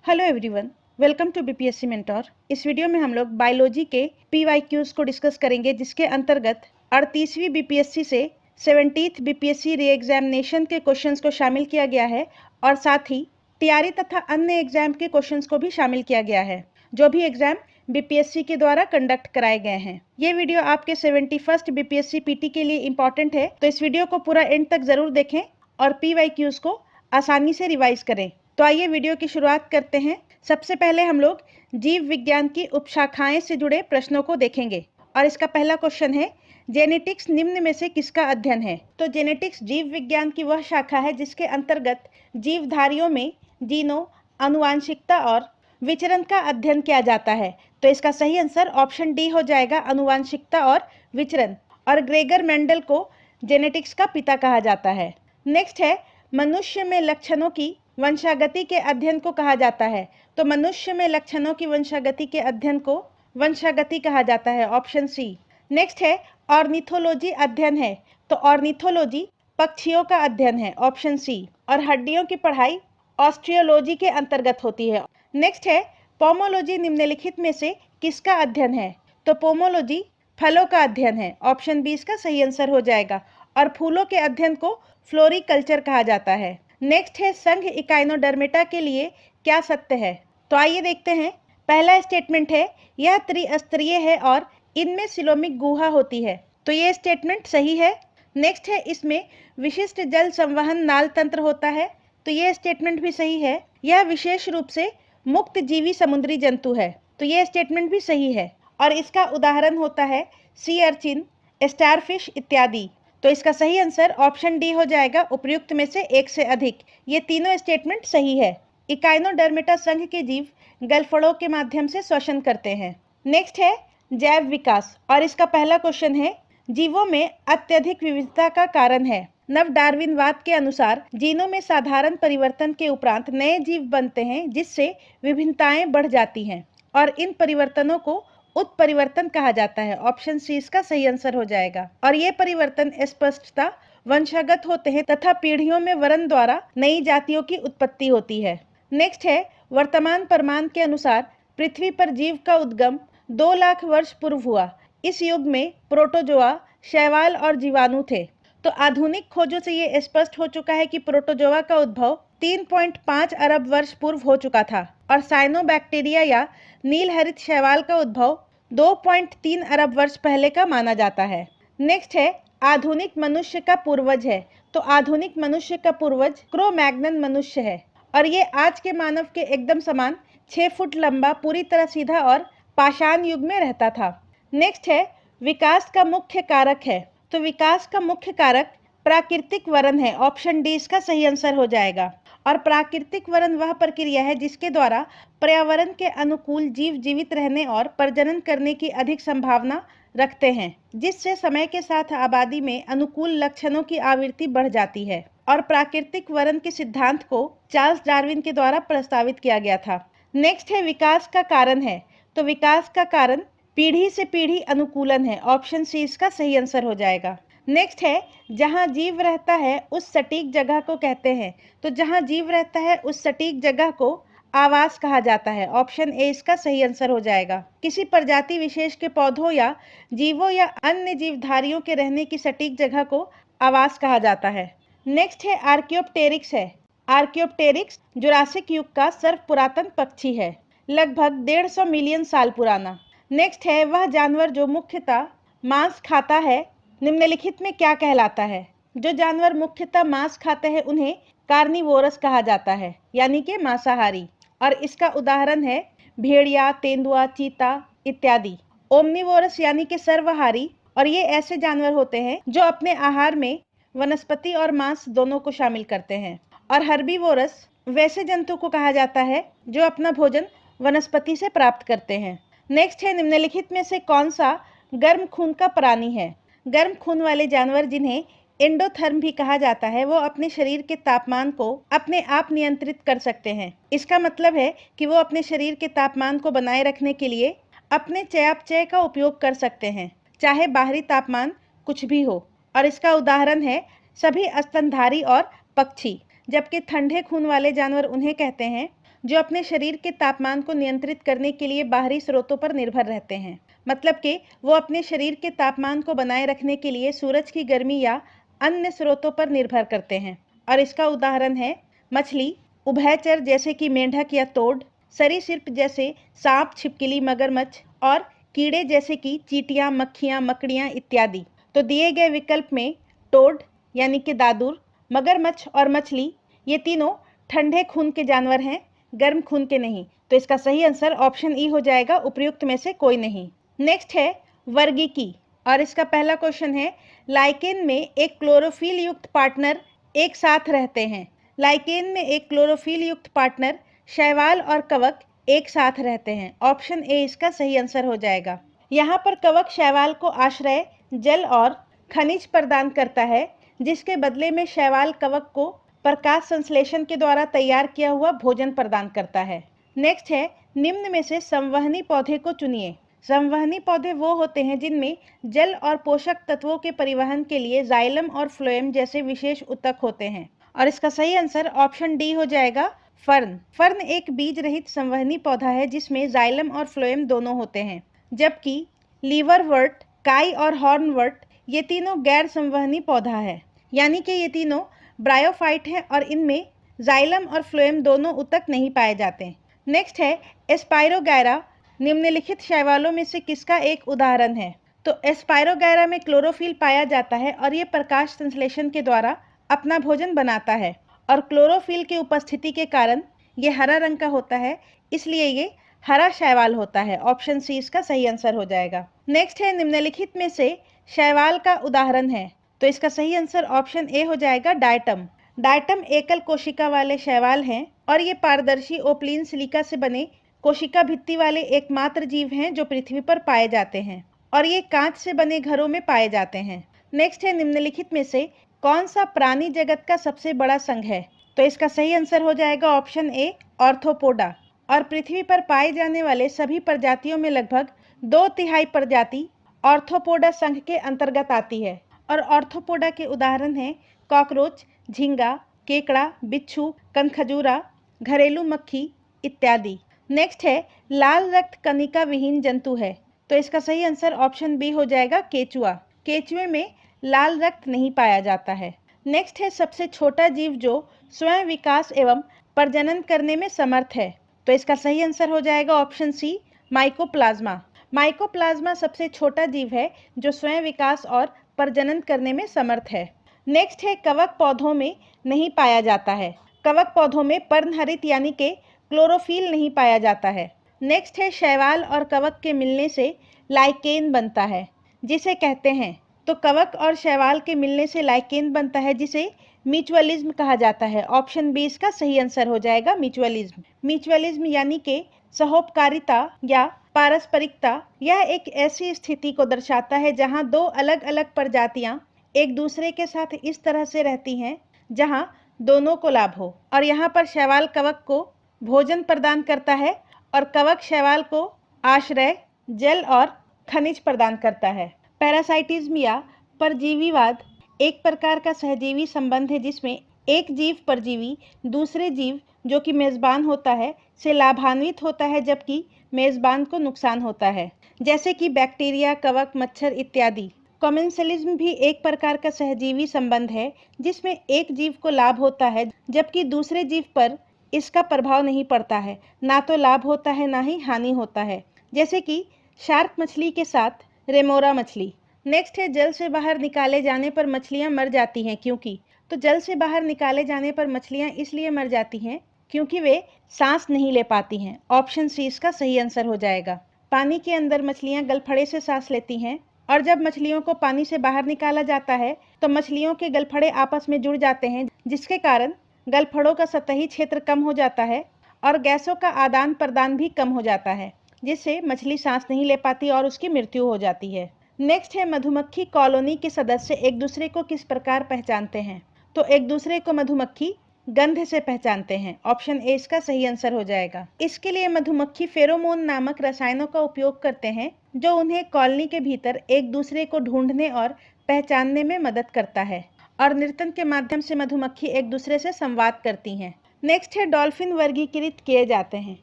Hello everyone, welcome to BPSC mentor. इस video में हम लोग बायोलॉजी के पीवाईक्यूज को डिस्कस करेंगे, जिसके अंतर्गत 38वीं बीपीएससी से 70th बीपीएससी री एग्जामिनेशन के क्वेश्चंस को शामिल किया गया है और साथ ही टीआरई तथा अन्य एग्जाम के क्वेश्चंस को भी शामिल किया गया है, जो भी एग्जाम बीपीएससी के द्वारा कंडक्ट कराए गए हैं। ये वीडियो आपके 71st बीपीएससी पीटी के लिए इंपॉर्टेंट है, तो इस वीडियो को पूरा एंड तक जरूर देखें और पीवाईक्यूज को आसानी से रिवाइज करें। तो आइए वीडियो की शुरुआत करते हैं। सबसे पहले हम लोग जीव विज्ञान की उपशाखाएं से जुड़े प्रश्नों को देखेंगे और इसका पहला क्वेश्चन है, जेनेटिक्स निम्न में से किसका अध्ययन है? तो जेनेटिक्स जीव विज्ञान की वह शाखा है जिसके अंतर्गत जीवधारियों में जीनों, आनुवांशिकता और विचरण का अध्ययन किया जाता है। तो इसका सही आंसर ऑप्शन डी हो जाएगा, आनुवांशिकता और विचरण। और ग्रेगर मेंडल को जेनेटिक्स का पिता कहा जाता है। नेक्स्ट है, मनुष्य में लक्षणों की वंशागति के अध्ययन को कहा जाता है। तो मनुष्य में लक्षणों की वंशागति के अध्ययन को वंशागति कहा जाता है, ऑप्शन सी। नेक्स्ट है, ऑर्निथोलॉजी अध्ययन है। तो ऑर्निथोलॉजी पक्षियों का अध्ययन है, ऑप्शन सी। और हड्डियों की पढ़ाई ऑस्ट्रियोलॉजी के अंतर्गत होती है। नेक्स्ट है, पोमोलॉजी निम्नलिखित में से किसका अध्ययन है? तो पोमोलॉजी फलों का अध्ययन है, ऑप्शन बी इसका सही आंसर हो जाएगा। और फूलों के अध्ययन को फ्लोरिकल्चर कहा जाता है। नेक्स्ट है, संघ इकाइनोडर्मेटा के लिए क्या सत्य है? तो आइए देखते हैं। पहला स्टेटमेंट है, यह त्रिस्तरीय है और इनमें सिलोमिक गुहा होती है। तो ये स्टेटमेंट सही है। नेक्स्ट है, इसमें विशिष्ट जल संवहन नाल तंत्र होता है। तो ये स्टेटमेंट भी सही है। यह विशेष रूप से मुक्त जीवी समुद्री जंतु है। तो ये स्टेटमेंट भी सही है और इसका उदाहरण होता है सी अर्चिन, स्टारफिश इत्यादि। तो इसका सही आंसर ऑप्शन डी हो जाएगा, उपयुक्त में से एक से अधिक। ये तीनों स्टेटमेंट सही है। इकाइनोडर्मेटा संघ के जीव गलफड़ों के माध्यम से श्वसन करते हैं। नेक्स्ट है, जैव विकास और इसका पहला क्वेश्चन है, जीवों में अत्यधिक विविधता का कारण है। नव डार्विनवाद के अनुसार जीनों में साधारण परिवर्तन के उपरांत नए जीव बनते हैं, जिससे विभिन्नताएं बढ़ जाती हैं और इन परिवर्तनों को उत्परिवर्तन कहा जाता है, ऑप्शन सी इसका सही आंसर हो जाएगा। और ये परिवर्तन स्पष्टता वंशागत होते हैं तथा पीढ़ियों में वरण द्वारा नई जातियों की उत्पत्ति होती है। नेक्स्ट है, वर्तमान प्रमाण के अनुसार पृथ्वी पर जीव का उद्गम 2 लाख वर्ष पूर्व हुआ। इस युग में प्रोटोजोआ, शैवाल और जीवाणु थे। तो आधुनिक खोजों से ये स्पष्ट हो चुका है कि प्रोटोजोआ का उद्भव 3.5 अरब वर्ष पूर्व हो चुका था और साइनोबैक्टीरिया या नीलहरित शैवाल का उद्भव 2.3 अरब वर्ष पहले का माना जाता है। नेक्स्ट है, आधुनिक मनुष्य का पूर्वज है। तो आधुनिक मनुष्य का पूर्वज क्रो-मैग्नन मनुष्य है और ये आज के मानव के एकदम समान 6 फुट लंबा, पूरी तरह सीधा और पाषाण युग में रहता था। नेक्स्ट है, विकास का मुख्य कारक है। तो विकास का मुख्य कारक प्राकृतिक वरण है, ऑप्शन डी इसका सही आंसर हो जाएगा। और प्राकृतिक वरण वह प्रक्रिया है जिसके द्वारा पर्यावरण के अनुकूल जीव जीवित रहने और प्रजनन करने की अधिक संभावना रखते हैं, जिससे समय के साथ आबादी में अनुकूल लक्षणों की आवृत्ति बढ़ जाती है। और प्राकृतिक वरण के सिद्धांत को चार्ल्स डार्विन के द्वारा प्रस्तावित किया गया था। नेक्स्ट है, विकास का कारण है। तो विकास का कारण पीढ़ी से पीढ़ी अनुकूलन है, ऑप्शन सी इसका सही आंसर हो जाएगा। नेक्स्ट है, जहां जीव रहता है उस सटीक जगह को कहते हैं। तो जहां जीव रहता है उस सटीक जगह को आवास कहा जाता है, ऑप्शन ए इसका सही आंसर हो जाएगा। किसी प्रजाति विशेष के पौधों या जीवों या अन्य जीवधारियों के रहने की सटीक जगह को आवास कहा जाता है। नेक्स्ट है, आर्कियोप्टेरिक्स है। आर्कियोप्टेरिक्स जुरासिक युग का सर्व पुरातन पक्षी है, लगभग 150 मिलियन साल पुराना। नेक्स्ट है, वह जानवर जो मुख्यतः मांस खाता है निम्नलिखित में क्या कहलाता है? जो जानवर मुख्यतः मांस खाते हैं उन्हें कार्निवोरस कहा जाता है, यानी कि मांसाहारी। और इसका उदाहरण है भेड़िया, तेंदुआ, चीता इत्यादि। ओमनिवोरस यानी कि सर्वहारी, और ये ऐसे जानवर होते हैं जो अपने आहार में वनस्पति और मांस दोनों को शामिल करते हैं। और हर्बीवोरस वैसे जंतु को कहा जाता है जो अपना भोजन वनस्पति से प्राप्त करते हैं। नेक्स्ट है, निम्नलिखित में से कौन सा गर्म खून का प्राणी है? गर्म खून वाले जानवर, जिन्हें एंडोथर्म भी कहा जाता है, वो अपने शरीर के तापमान को अपने आप नियंत्रित कर सकते हैं। इसका मतलब है कि वो अपने शरीर के तापमान को बनाए रखने के लिए अपने चयापचय का उपयोग कर सकते हैं, चाहे बाहरी तापमान कुछ भी हो। और इसका उदाहरण है सभी स्तनधारी और पक्षी। जबकि ठंडे खून वाले जानवर उन्हें कहते हैं जो अपने शरीर के तापमान को नियंत्रित करने के लिए बाहरी स्रोतों पर निर्भर रहते हैं। मतलब कि वो अपने शरीर के तापमान को बनाए रखने के लिए सूरज की गर्मी या अन्य स्रोतों पर निर्भर करते हैं। और इसका उदाहरण है मछली, उभयचर जैसे कि मेंढक या तोड़, सरीसृप जैसे सांप, छिपकली, मगरमच्छ और कीड़े जैसे कि चींटियां, मक्खियां, मकड़ियां इत्यादि। तो दिए गए विकल्प में टोड यानी कि दादुर, मगरमच्छ और मछली ये तीनों ठंडे खून के जानवर हैं, गर्म खून के नहीं। तो इसका सही आंसर ऑप्शन ई हो जाएगा, उपर्युक्त में से कोई नहीं। नेक्स्ट है वर्गीकी और इसका पहला क्वेश्चन है लाइकेन में एक क्लोरोफिल युक्त पार्टनर एक साथ रहते हैं। लाइकेन में एक क्लोरोफिल युक्त पार्टनर शैवाल और कवक एक साथ रहते हैं। ऑप्शन ए इसका सही आंसर हो जाएगा। यहाँ पर कवक शैवाल को आश्रय, जल और खनिज प्रदान करता है, जिसके बदले में शैवाल कवक को प्रकाश संश्लेषण के द्वारा तैयार किया हुआ भोजन प्रदान करता है। नेक्स्ट है निम्न में से संवहनी पौधे को चुनिए। संवहनी पौधे वो होते हैं जिनमें जल और पोषक तत्वों के परिवहन के लिए जाइलम और फ्लोएम जैसे विशेष ऊतक होते हैं। और इसका सही आंसर ऑप्शन डी हो जाएगा, फर्न। फर्न एक बीज रहित संवहनी पौधा है जिसमें जाइलम और फ्लोएम दोनों होते हैं, जबकि लीवरवर्ट, काई और हॉर्नवर्ट ये तीनों गैर संवहनी पौधा है, यानी कि ये तीनों ब्रायोफाइट हैं और इनमें जाइलम और फ्लोएम दोनों ऊतक नहीं पाए जाते। नेक्स्ट है एस्पायरोगैरा निम्नलिखित शैवालों में से किसका एक उदाहरण है। तो एस्पायरोगैरा में क्लोरोफिल पाया जाता है और ये प्रकाश संश्लेषण के द्वारा अपना भोजन बनाता है और क्लोरोफिल की उपस्थिति के कारण ये हरा रंग का होता है, इसलिए ये हरा शैवाल होता है। ऑप्शन सी इसका सही आंसर हो जाएगा। नेक्स्ट है निम्नलिखित में से शैवाल का उदाहरण है। तो इसका सही आंसर ऑप्शन ए हो जाएगा, डायटम। डायटम एकल कोशिका वाले शैवाल हैं और ये पारदर्शी ओपलीन सिलिका से बने कोशिका भित्ति वाले एकमात्र जीव हैं जो पृथ्वी पर पाए जाते हैं और ये कांच से बने घरों में पाए जाते हैं। नेक्स्ट है निम्नलिखित में से कौन सा प्राणी जगत का सबसे बड़ा संघ है। तो इसका सही आंसर हो जाएगा ऑप्शन ए, ऑर्थोपोडा। और पृथ्वी पर पाए जाने वाले सभी प्रजातियों में लगभग 2/3 प्रजाति ऑर्थोपोडा संघ के अंतर्गत आती है और ऑर्थोपोडा के उदाहरण हैं कॉकरोच, झींगा, केकड़ा, बिच्छू, कनखजूरा, घरेलू मक्खी इत्यादि। नेक्स्ट है लाल रक्त कणिका विहीन जंतु है। तो इसका सही आंसर ऑप्शन बी हो जाएगा, केचुआ। केचुए में लाल रक्त नहीं पाया जाता है। नेक्स्ट है सबसे छोटा जीव जो स्वयं विकास एवं प्रजनन करने में समर्थ है। तो इसका सही आंसर हो जाएगा ऑप्शन सी, माइकोप्लाज्मा। माइकोप्लाज्मा सबसे छोटा जीव है जो स्वयं विकास और प्रजनन करने में समर्थ है। नेक्स्ट है कवक पौधों में नहीं पाया जाता है। कवक पौधों में पर्णहरित यानी कि क्लोरोफिल नहीं पाया जाता है। नेक्स्ट है शैवाल और कवक के मिलने से लाइकेन बनता है, जिसे कहते हैं। तो कवक और शैवाल के मिलने से लाइकेन बनता है जिसे म्यूचुअलिज्म कहा जाता है। ऑप्शन बी इसका सही आंसर हो जाएगा, म्यूचुअलिज्म। म्यूचुअलिज्म यानी कि सहोपकारिता या पारस्परिकता, यह एक ऐसी स्थिति को दर्शाता है जहां दो अलग अलग प्रजातियां एक दूसरे के साथ इस तरह से रहती हैं जहां दोनों को लाभ हो। और यहाँ पर शैवाल कवक को भोजन प्रदान करता है और कवक शैवाल को आश्रय, जल और खनिज प्रदान करता है। पैरासाइटिज्म या परजीवीवाद एक प्रकार का सहजीवी संबंध है जिसमें एक जीव परजीवी दूसरे जीव जो कि मेजबान होता है से लाभान्वित होता है जबकि मेजबान को नुकसान होता है, जैसे कि बैक्टीरिया, कवक, मच्छर इत्यादि। कॉमेंसलिज्म भी एक प्रकार का सहजीवी संबंध है जिसमें एक जीव को लाभ होता है जबकि दूसरे जीव पर इसका प्रभाव नहीं पड़ता है। ना तो लाभ होता है ना ही हानि होता है, जैसे कि शार्क मछली के साथ रेमोरा मछली। नेक्स्ट है जल से बाहर निकाले जाने पर मछलियां मर जाती हैं क्योंकि। तो जल से बाहर निकाले जाने पर मछलियां इसलिए मर जाती हैं क्योंकि वे सांस नहीं ले पाती हैं। ऑप्शन सी इसका सही आंसर हो जाएगा। पानी के अंदर मछलियां गलफड़े से सांस लेती हैं और जब मछलियों को पानी से बाहर निकाला जाता है तो मछलियों के गलफड़े आपस में जुड़ जाते हैं, जिसके कारण गलफड़ों का सतही क्षेत्र कम हो जाता है और गैसों का आदान प्रदान भी कम हो जाता है, जिससे मछली सांस नहीं ले पाती और उसकी मृत्यु हो जाती है। नेक्स्ट है मधुमक्खी कॉलोनी के सदस्य एक दूसरे को किस प्रकार पहचानते हैं। तो एक दूसरे को मधुमक्खी गंध से पहचानते हैं। ऑप्शन ए इसका सही आंसर हो जाएगा। इसके लिए मधुमक्खी फेरोमोन नामक रसायनों का उपयोग करते हैं जो उन्हें कॉलोनी के भीतर एक दूसरे को ढूंढने और पहचानने में मदद करता है और नृत्य के माध्यम से मधुमक्खी एक दूसरे से संवाद करती हैं। नेक्स्ट है डॉल्फिन वर्गीकृत किए जाते हैं।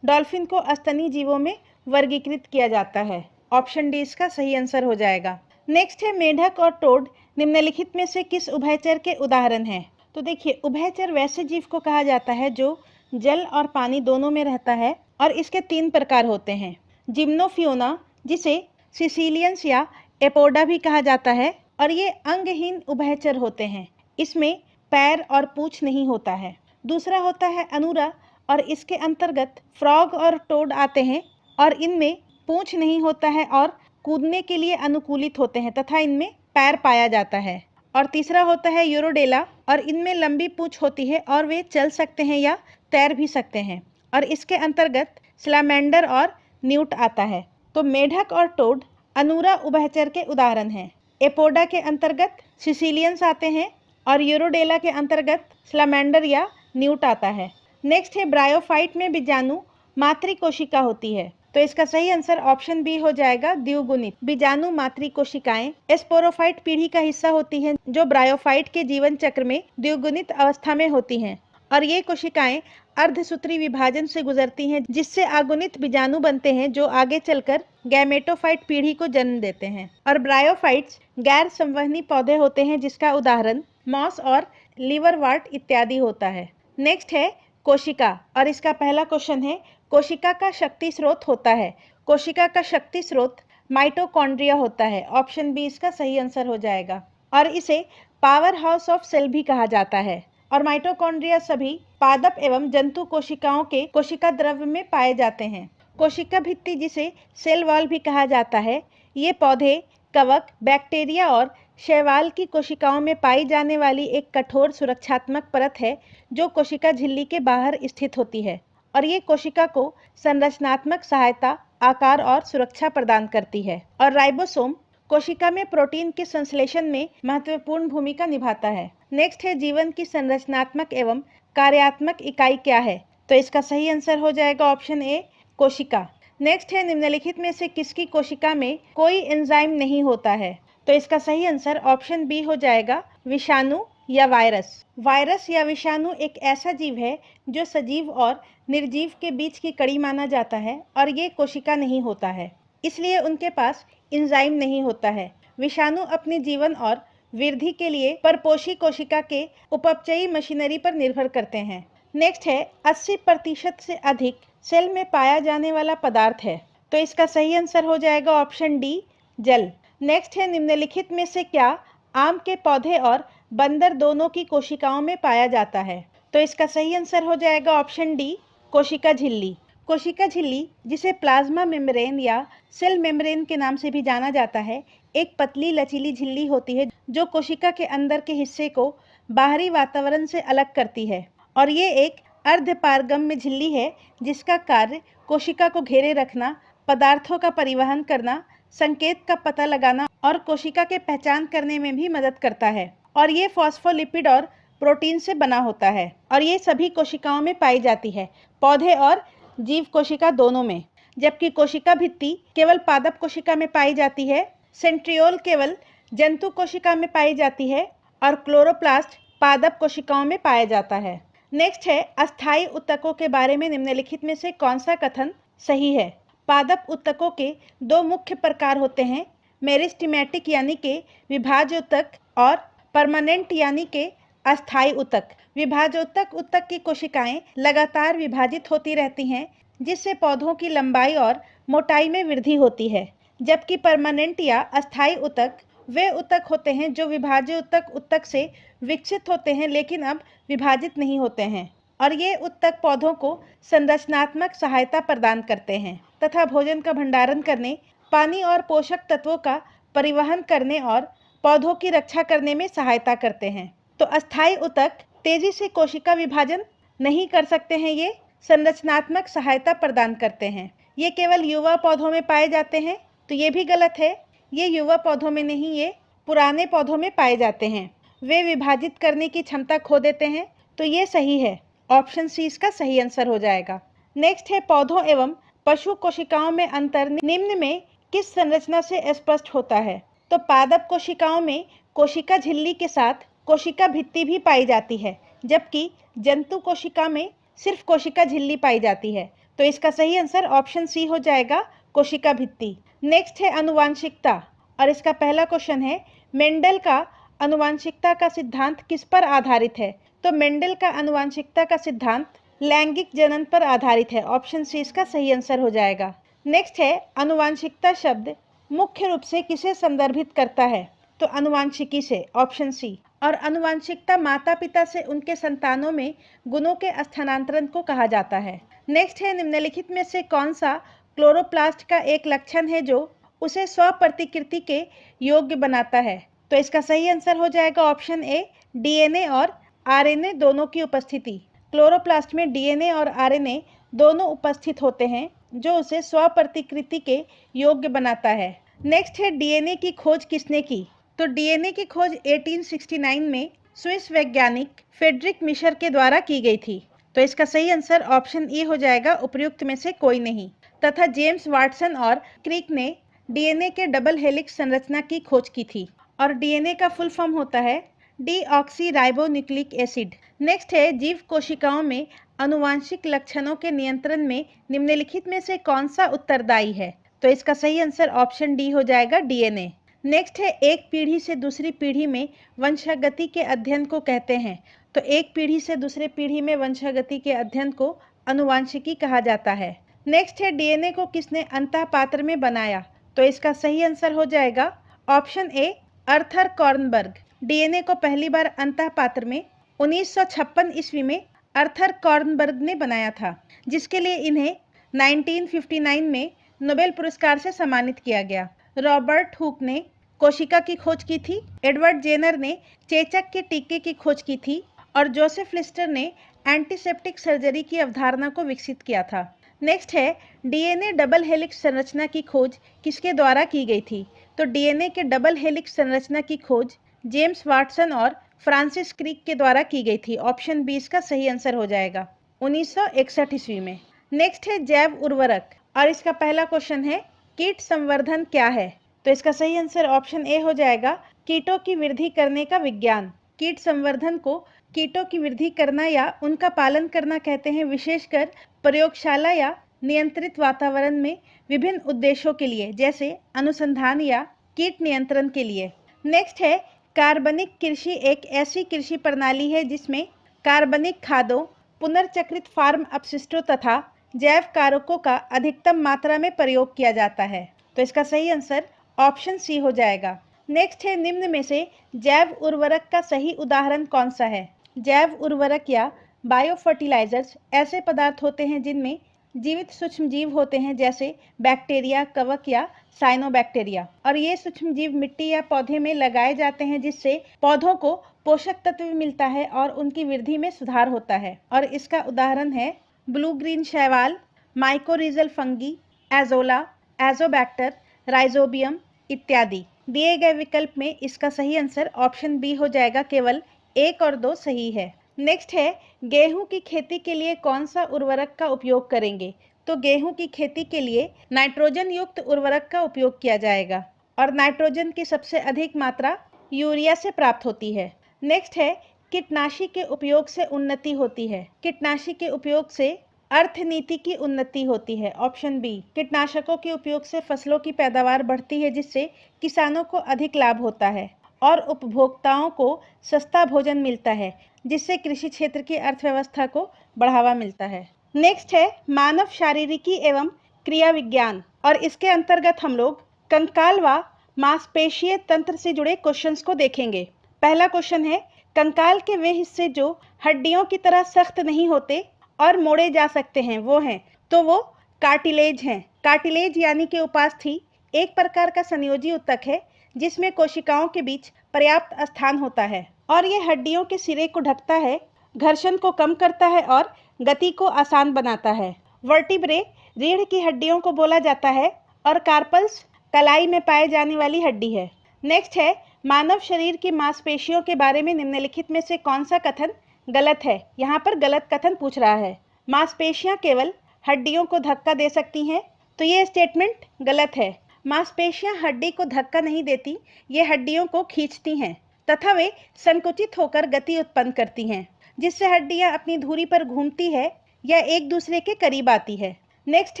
डॉल्फिन को अस्तनी जीवों में वर्गीकृत किया जाता है। ऑप्शन डी इसका सही आंसर हो जाएगा। नेक्स्ट है मेढक और टोड निम्नलिखित में से किस उभयचर के उदाहरण हैं? तो देखिए, उभयचर वैसे जीव को कहा जाता है जो जल और पानी दोनों में रहता है और इसके 3 प्रकार होते हैं। जिम्नोफियोना, जिसे सिसिलियंस या एपोडा भी कहा जाता है, और ये अंगहीन उभयचर होते हैं। इसमें पैर और पूंछ नहीं होता है। दूसरा होता है अनुरा, और इसके अंतर्गत फ्रॉग और टोड आते हैं और इनमें पूंछ नहीं होता है और कूदने के लिए अनुकूलित होते हैं तथा इनमें पैर पाया जाता है। और तीसरा होता है यूरोडेला, और इनमें लंबी पूंछ होती है और वे चल सकते हैं या तैर भी सकते हैं, और इसके अंतर्गत स्लैमेंडर और न्यूट आता है। तो मेढक और टोड अनुरा उभयचर के उदाहरण हैं। एपोडा के अंतर्गत सिसिलियंस आते हैं और यूरोडेला के अंतर्गत स्लैमेंडर या न्यूट आता है। नेक्स्ट है ब्रायोफाइट में बीजाणु मातृकोशिका होती है। तो इसका सही आंसर ऑप्शन बी हो जाएगा, द्विगुणित बीजाणु मातृकोशिकाएं स्पोरोफाइट पीढ़ी का हिस्सा होती हैं जो ब्रायोफाइट के जीवन चक्र में द्विगुणित अवस्था में होती हैं, और ये कोशिकाएं अर्धसूत्री विभाजन से गुजरती हैं जिससे अगुणित बीजाणु बनते हैं जो आगे चलकर गैमेटोफाइट पीढ़ी को जन्म देते हैं। और ब्रायोफाइट्स गैर संवहनी पौधे होते हैं जिसका उदाहरण मॉस और लिवरवर्ट इत्यादि होता है। नेक्स्ट है कोशिका, और इसका पहला क्वेश्चन है कोशिका का शक्ति स्रोत होता है। कोशिका का शक्ति स्रोत माइटोकॉन्ड्रिया होता है। ऑप्शन बी इसका सही आंसर हो जाएगा। और इसे पावर हाउस ऑफ सेल भी कहा जाता है। और माइटोकॉन्ड्रिया सभी पादप एवं जंतु कोशिकाओं के कोशिका द्रव्य में पाए जाते हैं। कोशिका भित्ति, जिसे सेल वॉल भी कहा जाता है, ये पौधे, कवक, बैक्टीरिया और शैवाल की कोशिकाओं में पाई जाने वाली एक कठोर सुरक्षात्मक परत है जो कोशिका झिल्ली के बाहर स्थित होती है, और ये कोशिका को संरचनात्मक सहायता, आकार और सुरक्षा प्रदान करती है। और राइबोसोम कोशिका में प्रोटीन के संश्लेषण में महत्वपूर्ण भूमिका निभाता है। नेक्स्ट है जीवन की संरचनात्मक एवं कार्यात्मक इकाई क्या है? तो इसका सही आंसर हो जाएगा ऑप्शन ए, कोशिका। नेक्स्ट है निम्नलिखित में से किसकी कोशिका में कोई एंजाइम नहीं होता है? तो इसका सही आंसर ऑप्शन बी हो जाएगा, विषाणु या वायरस। वायरस या विषाणु एक ऐसा जीव है जो सजीव और निर्जीव के बीच की कड़ी माना जाता है, और ये कोशिका नहीं होता है, इसलिए उनके पास एंजाइम नहीं होता है। विषाणु अपने जीवन और वृद्धि के लिए परपोषी कोशिका के उपपचयी मशीनरी पर निर्भर करते हैं। नेक्स्ट है 80% से अधिक सेल में पाया जाने वाला पदार्थ है। तो इसका सही आंसर हो जाएगा ऑप्शन डी, जल। नेक्स्ट है निम्नलिखित में से क्या आम के पौधे और बंदर दोनों की कोशिकाओं में पाया जाता है? तो इसका सही आंसर हो जाएगा ऑप्शन डी, कोशिका झिल्ली। कोशिका झिल्ली, जिसे प्लाज्मा मेम्ब्रेन या सेल मेम्ब्रेन के नाम से भी जाना जाता है, एक पतली लचीली झिल्ली होती है जो कोशिका के अंदर के हिस्से को बाहरी वातावरण से अलग करती है, और ये एक अर्धपारगम्य झिल्ली है जिसका कार्य कोशिका को घेरे रखना, पदार्थों का परिवहन करना, संकेत का पता लगाना और कोशिका के पहचान करने में भी मदद करता है। और ये फॉस्फोलिपिड और प्रोटीन से बना होता है, और ये सभी कोशिकाओं में पाई जाती है, पौधे और जीव कोशिका दोनों में। जबकि कोशिका भित्ति केवल पादप कोशिका में पाई जाती है, सेंट्रियोल केवल जंतु कोशिका में पाई जाती है, और क्लोरोप्लास्ट पादप कोशिकाओं में पाया जाता है। नेक्स्ट है अस्थायी ऊतकों के बारे में निम्नलिखित में से कौन सा कथन सही है? पादप ऊतकों के 2 मुख्य प्रकार होते हैं, मेरिस्टेमेटिक यानी के विभाज्योतक और परमानेंट यानी के अस्थायी ऊतक। विभाज्योतक ऊतक की कोशिकाएं लगातार विभाजित होती रहती हैं जिससे पौधों की लंबाई और मोटाई में वृद्धि होती है, जबकि परमानेंट या अस्थायी ऊतक वे ऊतक होते हैं जो विभाज्योतक ऊतक से विकसित होते हैं लेकिन अब विभाजित नहीं होते हैं, और ये ऊतक पौधों को संरचनात्मक सहायता प्रदान करते हैं तथा भोजन का भंडारण करने, पानी और पोषक तत्वों का परिवहन करने और पौधों की रक्षा करने में सहायता करते हैं। तो अस्थायी ऊतक तेजी से कोशिका विभाजन नहीं कर सकते हैं, ये संरचनात्मक सहायता प्रदान करते हैं। ये केवल युवा पौधों में पाए जाते हैं, तो ये भी गलत है। ये युवा पौधों में नहीं, ये पुराने पौधों में पाए जाते हैं। वे विभाजित करने की क्षमता खो देते हैं, तो ये सही है। ऑप्शन सी इसका सही आंसर हो जाएगा। नेक्स्ट है पौधों एवं पशु कोशिकाओं में अंतर निम्न में किस संरचना से स्पष्ट होता है? तो पादप कोशिकाओं में कोशिका झिल्ली के साथ कोशिका भित्ति भी पाई जाती है, जबकि जंतु कोशिका में सिर्फ कोशिका झिल्ली पाई जाती है। तो इसका सही आंसर ऑप्शन सी हो जाएगा, कोशिका भित्ति। नेक्स्ट है अनुवांशिकता, और इसका पहला क्वेश्चन है मेंडल का अनुवांशिकता का सिद्धांत किस पर आधारित है? तो मेंडल का अनुवांशिकता का सिद्धांत लैंगिक जनन पर आधारित है। ऑप्शन सी इसका सही आंसर हो जाएगा। नेक्स्ट है अनुवांशिकता शब्द मुख्य रूप से किसे संदर्भित करता है? तो अनुवांशिकी से, ऑप्शन सी। और अनुवांशिकता माता पिता से उनके संतानों में गुणों के स्थानांतरण को कहा जाता है। नेक्स्ट है निम्नलिखित में से कौन सा क्लोरोप्लास्ट का एक लक्षण है जो उसे स्वप्रतिकृति के योग्य बनाता है? तो इसका सही आंसर हो जाएगा ऑप्शन ए, डीएनए और आरएनए दोनों की उपस्थिति। क्लोरोप्लास्ट में डीएनए और आरएनए दोनों उपस्थित होते हैं जो उसे स्वप्रतिकृति के योग्य बनाता है। नेक्स्ट है डीएनए की खोज किसने की? तो डीएनए की खोज 1869 में स्विस वैज्ञानिक फ्रेडरिक मिशर के द्वारा की गई थी। तो इसका सही आंसर ऑप्शन ई हो जाएगा, उपयुक्त में से कोई नहीं। तथा जेम्स वाटसन और क्रिक ने डीएनए के डबल हेलिक्स संरचना की खोज की थी। और डीएनए का फुल फॉर्म होता है डीऑक्सीराइबोन्यूक्लिक एसिड। नेक्स्ट है जीव कोशिकाओं में अनुवांशिक लक्षणों के नियंत्रण में निम्नलिखित में से कौन सा उत्तरदायी है? तो इसका सही आंसर ऑप्शन डी हो जाएगा, डीएनए। नेक्स्ट है एक पीढ़ी से दूसरी पीढ़ी में वंशागति के अध्ययन को कहते हैं। तो एक पीढ़ी से दूसरे पीढ़ी में वंशागति के अध्ययन को अनुवांशिकी कहा जाता है। नेक्स्ट है डीएनए को किसने अंतःपात्र में बनाया? तो इसका सही आंसर हो जाएगा option A, Arthur Kornberg. DNA को पहली बार अंतःपात्र में 1956 ईस्वी में अर्थर कॉर्नबर्ग ने बनाया था, जिसके लिए इन्हें 1959 में नोबेल पुरस्कार से सम्मानित किया गया। रॉबर्ट हुक ने कोशिका की खोज की थी, एडवर्ड जेनर ने चेचक के टीके की खोज की थी और जोसेफ लिस्टर ने एंटीसेप्टिक सर्जरी की अवधारणा को विकसित किया था। नेक्स्ट है डीएनए डबल हेलिक्स संरचना की खोज किसके द्वारा की गई थी? तो डीएनए के डबल हेलिक्स संरचना की खोज जेम्स वाटसन और फ्रांसिस क्रिक के द्वारा की गई थी। ऑप्शन बी इसका सही आंसर हो जाएगा, 1961 ईस्वी में। नेक्स्ट है जैव उर्वरक, और इसका पहला क्वेश्चन है कीट संवर्धन क्या है? तो इसका सही आंसर ऑप्शन ए हो जाएगा, कीटों की वृद्धि करने का विज्ञान। कीट संवर्धन को कीटों की वृद्धि करना या उनका पालन करना कहते हैं, विशेषकर प्रयोगशाला या नियंत्रित वातावरण में विभिन्न उद्देश्यों के लिए, जैसे अनुसंधान या कीट नियंत्रण के लिए। नेक्स्ट है कार्बनिक कृषि एक ऐसी कृषि प्रणाली है जिसमें कार्बनिक खादों, पुनर्चक्रित फार्म अपशिष्टों तथा जैव कारकों का अधिकतम मात्रा में प्रयोग किया जाता है। तो इसका सही आंसर ऑप्शन सी हो जाएगा। नेक्स्ट है निम्न में से जैव उर्वरक का सही उदाहरण कौन सा है? जैव उर्वरक या बायो फर्टिलाइजर्स ऐसे पदार्थ होते हैं जिनमें जीवित सूक्ष्म जीव होते हैं, जैसे बैक्टीरिया, कवक या साइनोबैक्टीरिया। और ये सूक्ष्म जीव मिट्टी या पौधे में लगाए जाते हैं, जिससे पौधों को पोषक तत्व मिलता है और उनकी वृद्धि में सुधार होता है। और इसका उदाहरण है ब्लू ग्रीन शैवाल, माइकोरिजल फंगी, एजोला, एजोबैक्टर, राइजोबियम इत्यादि। दिए गए विकल्प में इसका सही आंसर ऑप्शन बी हो जाएगा, केवल 1 और 2 सही है। नेक्स्ट है गेहूं की खेती के लिए कौन सा उर्वरक का उपयोग करेंगे? तो गेहूं की खेती के लिए नाइट्रोजन युक्त उर्वरक का उपयोग किया जाएगा, और नाइट्रोजन की सबसे अधिक मात्रा यूरिया से प्राप्त होती है। नेक्स्ट है कीटनाशी के उपयोग से उन्नति होती है। कीटनाशी के उपयोग से अर्थनीति की उन्नति होती है। ऑप्शन बी, कीटनाशकों के उपयोग से फसलों की पैदावार बढ़ती है, जिससे किसानों को अधिक लाभ होता है और उपभोक्ताओं को सस्ता भोजन मिलता है, जिससे कृषि क्षेत्र की अर्थव्यवस्था को बढ़ावा मिलता है। नेक्स्ट है मानव शारीरिकी एवं क्रिया विज्ञान, और इसके अंतर्गत हम लोग कंकाल व मांसपेशीय तंत्र से जुड़े क्वेश्चंस को देखेंगे। पहला क्वेश्चन है कंकाल के वे हिस्से जो हड्डियों की तरह सख्त नहीं होते और मोड़े जा सकते हैं वो हैं, तो वो कार्टिलेज हैं। कार्टिलेज यानी कि उपास्थि एक प्रकार का संयोजी ऊतक है जिसमें कोशिकाओं के बीच पर्याप्त स्थान होता है और ये हड्डियों के सिरे को ढकता है, घर्षण को कम करता है और गति को आसान बनाता है। वर्टिब्रे रीढ़ की हड्डियों को बोला जाता है और कार्पल्स कलाई में पाए जाने वाली हड्डी है। नेक्स्ट है मानव शरीर की मांसपेशियों के बारे में निम्नलिखित में से कौन सा कथन गलत है? यहाँ पर गलत कथन पूछ रहा है। मांसपेशियां केवल हड्डियों को धक्का दे सकती हैं, तो ये स्टेटमेंट गलत है। मांसपेशियां हड्डी को धक्का नहीं देती, ये हड्डियों को खींचती हैं तथा वे संकुचित होकर गति उत्पन्न करती हैं। जिससे हड्डियां अपनी धुरी पर घूमती है या एक दूसरे के करीब आती है। नेक्स्ट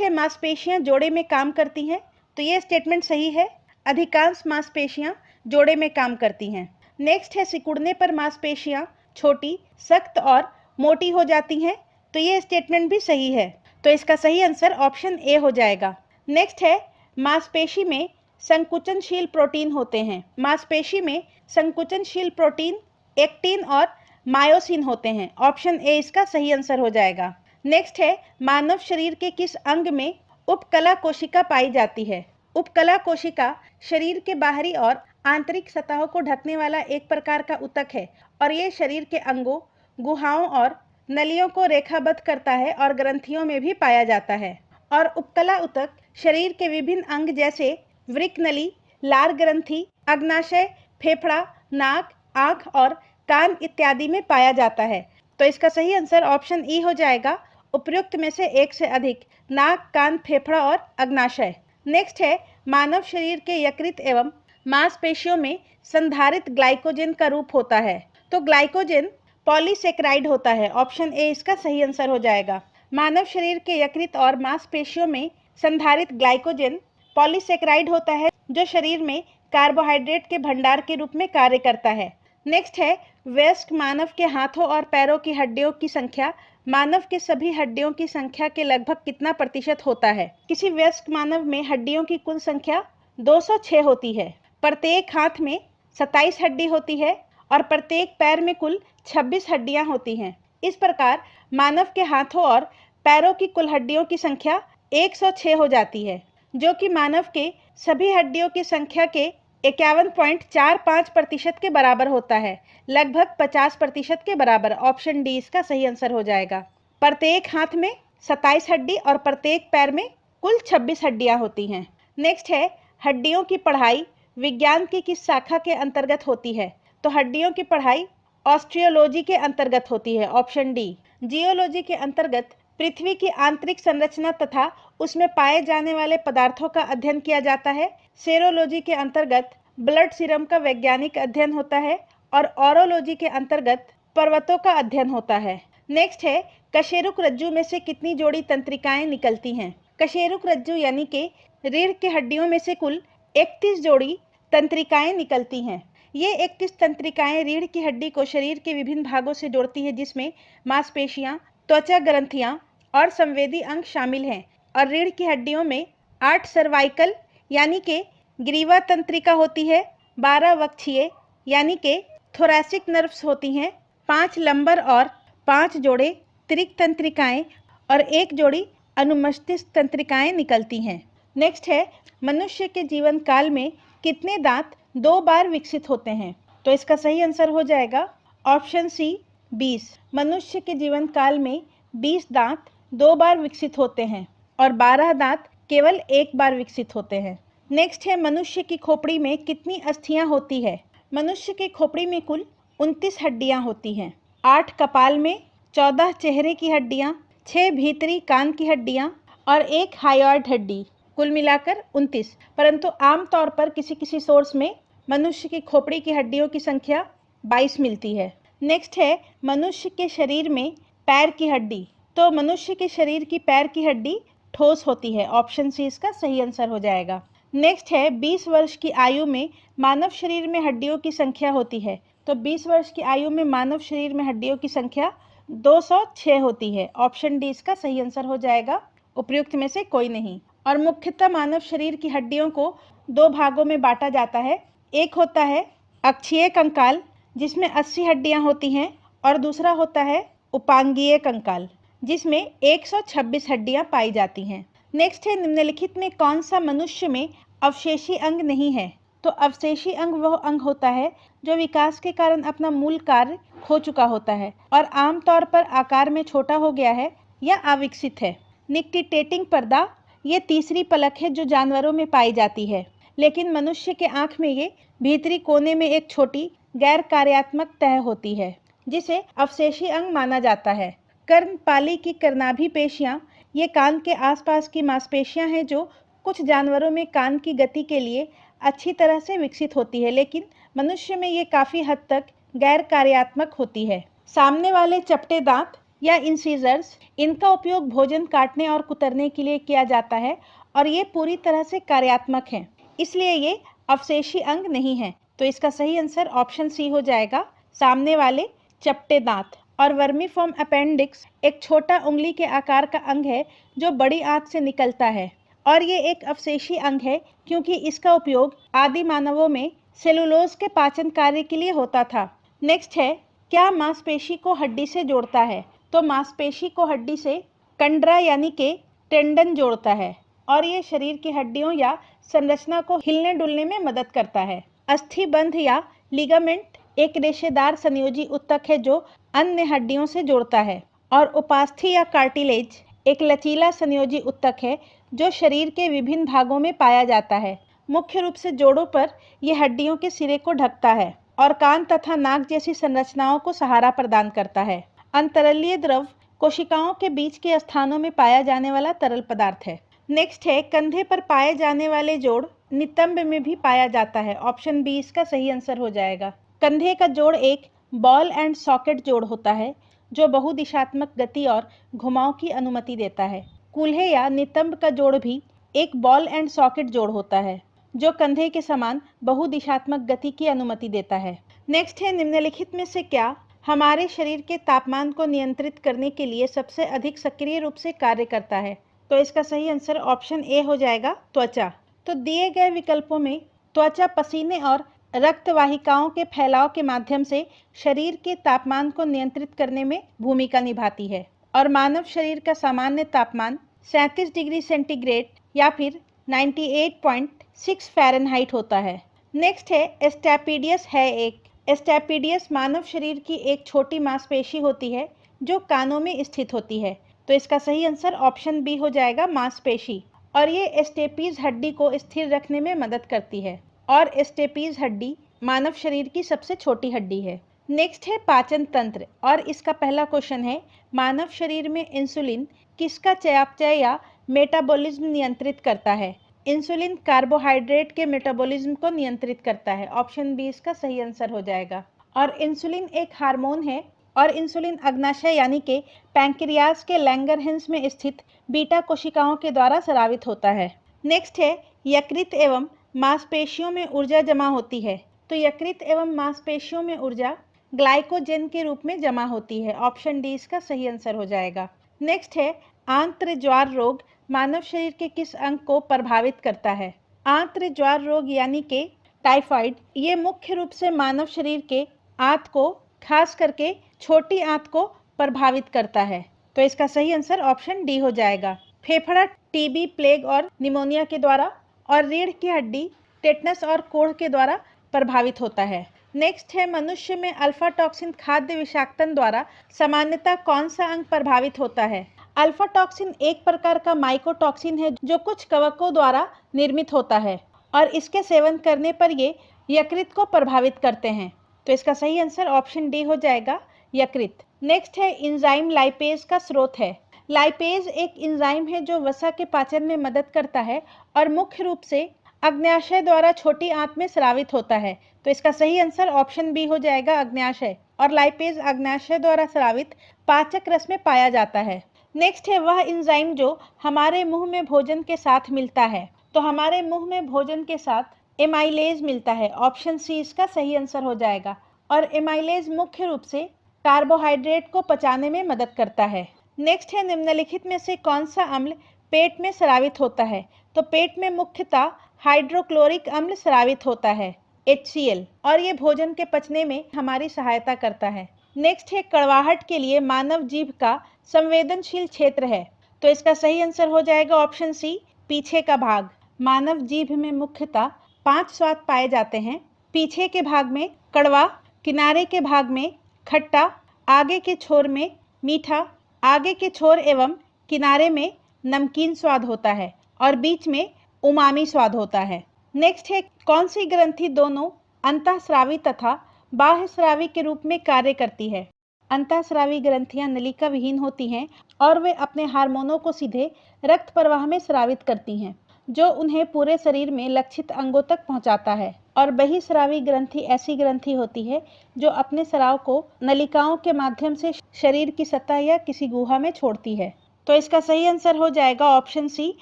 है मांसपेशियां जोड़े में काम करती हैं। तो ये स्टेटमेंट सही है, अधिकांश मांसपेशियां जोड़े में काम करती हैं। नेक्स्ट है सिकुड़ने पर मांसपेशियां छोटी, सख्त और मोटी हो जाती हैं। तो ये स्टेटमेंट भी सही है। तो इसका सही आंसर ऑप्शन ए हो जाएगा। नेक्स्ट है मांसपेशी में संकुचनशील प्रोटीन होते हैं। मांसपेशी में संकुचनशील प्रोटीन एक्टिन और मायोसिन होते हैं। ऑप्शन ए इसका सही आंसर हो जाएगा। नेक्स्ट है मानव शरीर के किस अंग में उपकला कोशिका पाई जाती है। उपकला कोशिका शरीर के बाहरी और आंतरिक सतहों को ढकने वाला एक प्रकार का ऊतक है और ये शरीर के अंगों, गुहाओं और नलियों को रेखाबद्ध करता है और ग्रंथियों में भी पाया जाता है। और उपकला ऊतक शरीर के विभिन्न अंग जैसे वृक्क नली, लार ग्रंथि, अग्नाशय, फेफड़ा, नाक, आंख और कान इत्यादि में पाया जाता है। तो इसका सही आंसर ऑप्शन ई हो जाएगा, उपयुक्त में से एक से अधिक, नाक, कान, फेफड़ा और अग्नाशय। नेक्स्ट है मानव शरीर के यकृत एवं मांसपेशियों में संधारित ग्लाइकोजन का रूप होता है। तो ग्लाइकोजन पॉलीसेकेराइड होता है। ऑप्शन ए इसका सही आंसर हो जाएगा। मानव शरीर के यकृत और मांसपेशियों में संधारित ग्लाइकोजन पॉलीसेकेराइड होता है जो शरीर में कार्बोहाइड्रेट के भंडार के रूप में कार्य करता है। नेक्स्ट है वयस्क मानव के हाथों और पैरों की हड्डियों की संख्या मानव के सभी हड्डियों की संख्या के लगभग कितना प्रतिशत होता है। किसी वयस्क मानव में हड्डियों की कुल संख्या 206 होती है। प्रत्येक हाथ में 27 हड्डी होती है और प्रत्येक पैर में कुल 26 हड्डियां होती हैं। इस प्रकार मानव के हाथों और पैरों की कुल हड्डियों की संख्या 106 हो जाती है, जो कि मानव के सभी हड्डियों की संख्या के 51.45% के बराबर होता है, लगभग 50% के बराबर। ऑप्शन डी इसका सही आंसर हो जाएगा। प्रत्येक हाथ में 27 हड्डी और प्रत्येक पैर में कुल 26 हड्डियां होती हैं। नेक्स्ट है हड्डियों की पढ़ाई विज्ञान की किस शाखा के अंतर्गत होती है। तो हड्डियों की पढ़ाई ऑस्टियोलॉजी के अंतर्गत होती है। Option D. जियोलॉजी के अंतर्गत पृथ्वी की आंतरिक संरचना तथा उसमें पाए जाने वाले पदार्थों का अध्ययन किया जाता है। सेरोलॉजी के अंतर्गत ब्लड सीरम का वैज्ञानिक अध्ययन होता है और ऑरोलॉजी के अंतर्गत पर्वतों का अध्ययन होता है। नेक्स्ट है कशेरुक रज्जु में से कितनी जोड़ी तंत्रिकाएं निकलती हैं। कशेरुक रज्जु यानी कि रीढ़ की हड्डियों में से कुल 31 जोड़ी तंत्रिकाएं निकलती हैं। ये 31 तंत्रिकाएं रीढ़ की हड्डी को शरीर के विभिन्न भागों से जोड़ती है, जिसमें मांसपेशियां, त्वचा ग्रंथियां और संवेदी अंग शामिल हैं। और रीढ़ की हड्डियों में 8 सर्वाइकल यानी कि ग्रीवा तंत्रिका होती है, 12 वक्षीय यानी कि थोरैसिक नर्व्स होती हैं, 5 लंबर और 5 जोड़े त्रिक तंत्रिकाएं और 1 जोड़ी अनुमस्तिष्क तंत्रिकाएं निकलती हैं। नेक्स्ट है मनुष्य के जीवन काल में कितने दांत 2 बार विकसित होते हैं। तो इसका सही आंसर हो जाएगा ऑप्शन सी 20। मनुष्य के जीवन काल में 20 दांत 2 बार विकसित होते हैं और 12 दांत केवल 1 बार विकसित होते हैं। नेक्स्ट है मनुष्य की खोपड़ी में कितनी अस्थियां होती है। मनुष्य की खोपड़ी में कुल 29 हड्डियां होती हैं। 8 कपाल में, 14 चेहरे की हड्डियां, 6 भीतरी कान की हड्डियां और 1 हाइयोइड हड्डी, कुल मिलाकर 29। परंतु आमतौर पर किसी किसी सोर्स में मनुष्य की खोपड़ी की हड्डियों की संख्या 22 मिलती है। नेक्स्ट है मनुष्य के शरीर में पैर की हड्डी। तो मनुष्य के शरीर की पैर की हड्डी ठोस होती है। ऑप्शन सी इसका सही आंसर हो जाएगा। नेक्स्ट है 20 वर्ष की आयु में मानव शरीर में हड्डियों की संख्या होती है। तो 20 वर्ष की आयु में मानव शरीर में हड्डियों की संख्या 206 होती है। ऑप्शन डी इसका सही आंसर हो जाएगा, उपयुक्त में से कोई नहीं। और मुख्यतः मानव शरीर की हड्डियों को 2 भागों में बांटा जाता है। एक होता है अक्षीय कंकाल जिसमें 80 हड्डियां होती हैं और दूसरा होता है उपांगीय कंकाल जिसमें 126 हड्डियां पाई जाती हैं। नेक्स्ट है निम्नलिखित में कौन सा मनुष्य में अवशेषी अंग नहीं है। तो अवशेषी अंग वह अंग होता है जो विकास के कारण अपना मूल कार्य खो चुका होता है और आमतौर पर आकार में छोटा हो गया है या अविकसित है। निक्टिटेटिंग पर्दा ये तीसरी पलक है जो जानवरों में पाई जाती है, लेकिन मनुष्य के आंख में ये भीतरी कोने में एक छोटी गैर कार्यात्मक तह होती है जिसे अवशेषी अंग माना जाता है। कर्णपाली की कर्णाभी पेशियां ये कान के आसपास की मांसपेशियां हैं जो कुछ जानवरों में कान की गति के लिए अच्छी तरह से विकसित होती है, लेकिन मनुष्य में ये काफ़ी हद तक गैर कार्यात्मक होती है। सामने वाले चपटे दांत या इंसीजर्स, इनका उपयोग भोजन काटने और कुतरने के लिए किया जाता है और ये पूरी तरह से कार्यात्मक हैं, इसलिए ये अवशेषी अंग नहीं है। तो इसका सही आंसर ऑप्शन सी हो जाएगा, सामने वाले चपटे दांत। और वर्मीफॉर्म अपेंडिक्स एक छोटा उंगली के आकार का अंग है जो बड़ी आंत से निकलता है और ये एक अवशेषी अंग है क्योंकि इसका उपयोग आदि मानवों में सेलुलोज के पाचन कार्य के लिए होता था। नेक्स्ट है, क्या मांसपेशी को हड्डी से जोड़ता है? तो मांसपेशी को हड्डी से कंडरा यानी कि टेंडन जोड़ता है और ये शरीर की हड्डियों या संरचना को हिलने डुलने में मदद करता है। अस्थिबंध या लिगामेंट एक रेशेदार संयोजी ऊतक है जो अन्य हड्डियों से जोड़ता है। और उपास्थि या कार्टिलेज एक लचीला संयोजी ऊतक है जो शरीर के विभिन्न भागों में पाया जाता है। मुख्य रूप से जोड़ों पर यह हड्डियों के सिरे को ढकता है और कान तथा नाक जैसी संरचनाओं को सहारा प्रदान करता है। अंतरलीय द्रव कोशिकाओं के बीच के स्थानों में पाया जाने वाला तरल पदार्थ है। नेक्स्ट है, कंधे पर पाए जाने वाले जोड़ नितंब में भी पाया जाता है। ऑप्शन बी इसका सही आंसर हो जाएगा। कंधे का जोड़ एक बॉल एंड सॉकेट जोड़ होता है जो बहुदिशात्मक गति और घुमाव की अनुमति देता है। कूल्हे या नितंब का जोड़ भी एक बॉल एंड सॉकेट जोड़ होता है जो कंधे के समान बहुदिशात्मक गति की अनुमति देता है। नेक्स्ट है, निम्नलिखित में से क्या हमारे शरीर के तापमान को नियंत्रित करने के लिए सबसे अधिक सक्रिय रूप से कार्य करता है? तो इसका सही आंसर ऑप्शन ए हो जाएगा, त्वचा। तो दिए गए विकल्पों में त्वचा पसीने और रक्त वाहिकाओं के फैलाव के माध्यम से शरीर के तापमान को नियंत्रित करने में भूमिका निभाती है और मानव शरीर का सामान्य तापमान 37 डिग्री सेंटीग्रेड या फिर 98.6 फ़ारेनहाइट होता है। नेक्स्ट है, स्टैपीडियस है एक। स्टैपीडियस मानव शरीर की एक छोटी मांसपेशी होती है जो कानों में स्थित होती है। तो इसका सही आंसर ऑप्शन बी हो जाएगा, मांसपेशी। और ये स्टेपीज हड्डी को स्थिर रखने में मदद करती है और स्टेपीज हड्डी मानव शरीर की सबसे छोटी हड्डी है। नेक्स्ट है, पाचन तंत्र और इसका पहला क्वेश्चन है, मानव शरीर में इंसुलिन किसका चयापचय या मेटाबॉलिज्म नियंत्रित करता है? इंसुलिन कार्बोहाइड्रेट के मेटाबॉलिज्म को नियंत्रित करता है। ऑप्शन बी इसका सही आंसर हो जाएगा। और इंसुलिन एक हार्मोन है और इंसुलिन अग्नाशय यानी कि पैंक्रियास के लैंगरहेंस में स्थित बीटा कोशिकाओं के द्वारा स्रावित होता है। नेक्स्ट है, यकृत एवं मांसपेशियों में ऊर्जा जमा होती है। तो यकृत एवं मांसपेशियों में ऊर्जा ग्लाइकोजन के रूप में जमा होती है। ऑप्शन डी इसका सही आंसर हो जाएगा। नेक्स्ट है, आंत्र ज्वार रोग मानव शरीर के किस अंग को प्रभावित करता है? आंत्र ज्वार रोग यानी कि टाइफाइड, ये मुख्य रूप से मानव शरीर के आंत को, खास करके छोटी आंत को प्रभावित करता है। तो इसका सही आंसर ऑप्शन डी हो जाएगा। फेफड़ा टीबी, प्लेग और निमोनिया के द्वारा और रीढ़ की हड्डी टेटनस और कोढ़ के द्वारा प्रभावित होता है। नेक्स्ट है, मनुष्य में अल्फा टॉक्सिन खाद्य विषाक्तन द्वारा सामान्यतः कौन सा अंग प्रभावित होता है? अल्फा टॉक्सिन एक प्रकार का माइकोटॉक्सिन है जो कुछ कवकों द्वारा निर्मित होता है और इसके सेवन करने पर ये यकृत को प्रभावित करते हैं। तो इसका सही आंसर ऑप्शन डी हो जाएगा, यकृत। नेक्स्ट है, एंजाइम लाइपेज का स्रोत है। लाइपेज एक एंजाइम है जो वसा के पाचन में मदद करता है और मुख्य रूप से अग्न्याशय द्वारा छोटी आंत में स्रावित होता है। तो इसका सही आंसर ऑप्शन बी हो जाएगा, अग्न्याशय। और लाइपेज अग्न्याशय द्वारा स्रावित पाचक रस में पाया जाता है। नेक्स्ट है, वह एंजाइम जो हमारे मुंह में भोजन के साथ मिलता है। तो हमारे मुंह में भोजन के साथ एमाइलेज मिलता है। ऑप्शन सी इसका सही आंसर हो जाएगा। और एमाइलेज मुख्य रूप से कार्बोहाइड्रेट को पचाने में मदद करता है। नेक्स्ट है, निम्नलिखित में से कौन सा अम्ल पेट में स्रावित होता है? तो पेट में मुख्यतः हाइड्रोक्लोरिक अम्ल स्रावित होता है, HCl, और ये भोजन के पचने में हमारी सहायता करता है। नेक्स्ट है, कड़वाहट के लिए मानव जीभ का संवेदनशील क्षेत्र है। तो इसका सही आंसर हो जाएगा ऑप्शन सी, पीछे का भाग। मानव जीभ में मुख्यतः 5 स्वाद पाए जाते हैं। पीछे के भाग में कड़वा, किनारे के भाग में खट्टा, आगे के छोर में मीठा, आगे के छोर एवं किनारे में नमकीन स्वाद होता है और बीच में उमामी स्वाद होता है। नेक्स्ट है, कौन सी ग्रंथि दोनों अंतःस्रावी तथा बाह्यस्रावी के रूप में कार्य करती है? अंतःस्रावी ग्रंथियां नलिका विहीन होती हैं और वे अपने हार्मोनों को सीधे रक्त प्रवाह में स्रावित करती हैं। जो उन्हें पूरे शरीर में लक्षित अंगों तक पहुंचाता है। और बहिस्रावी ग्रंथि ऐसी ग्रंथि होती है जो अपने स्राव को नलिकाओं के माध्यम से शरीर की सतह या किसी गुहा में छोड़ती है। तो इसका सही आंसर हो जाएगा ऑप्शन सी,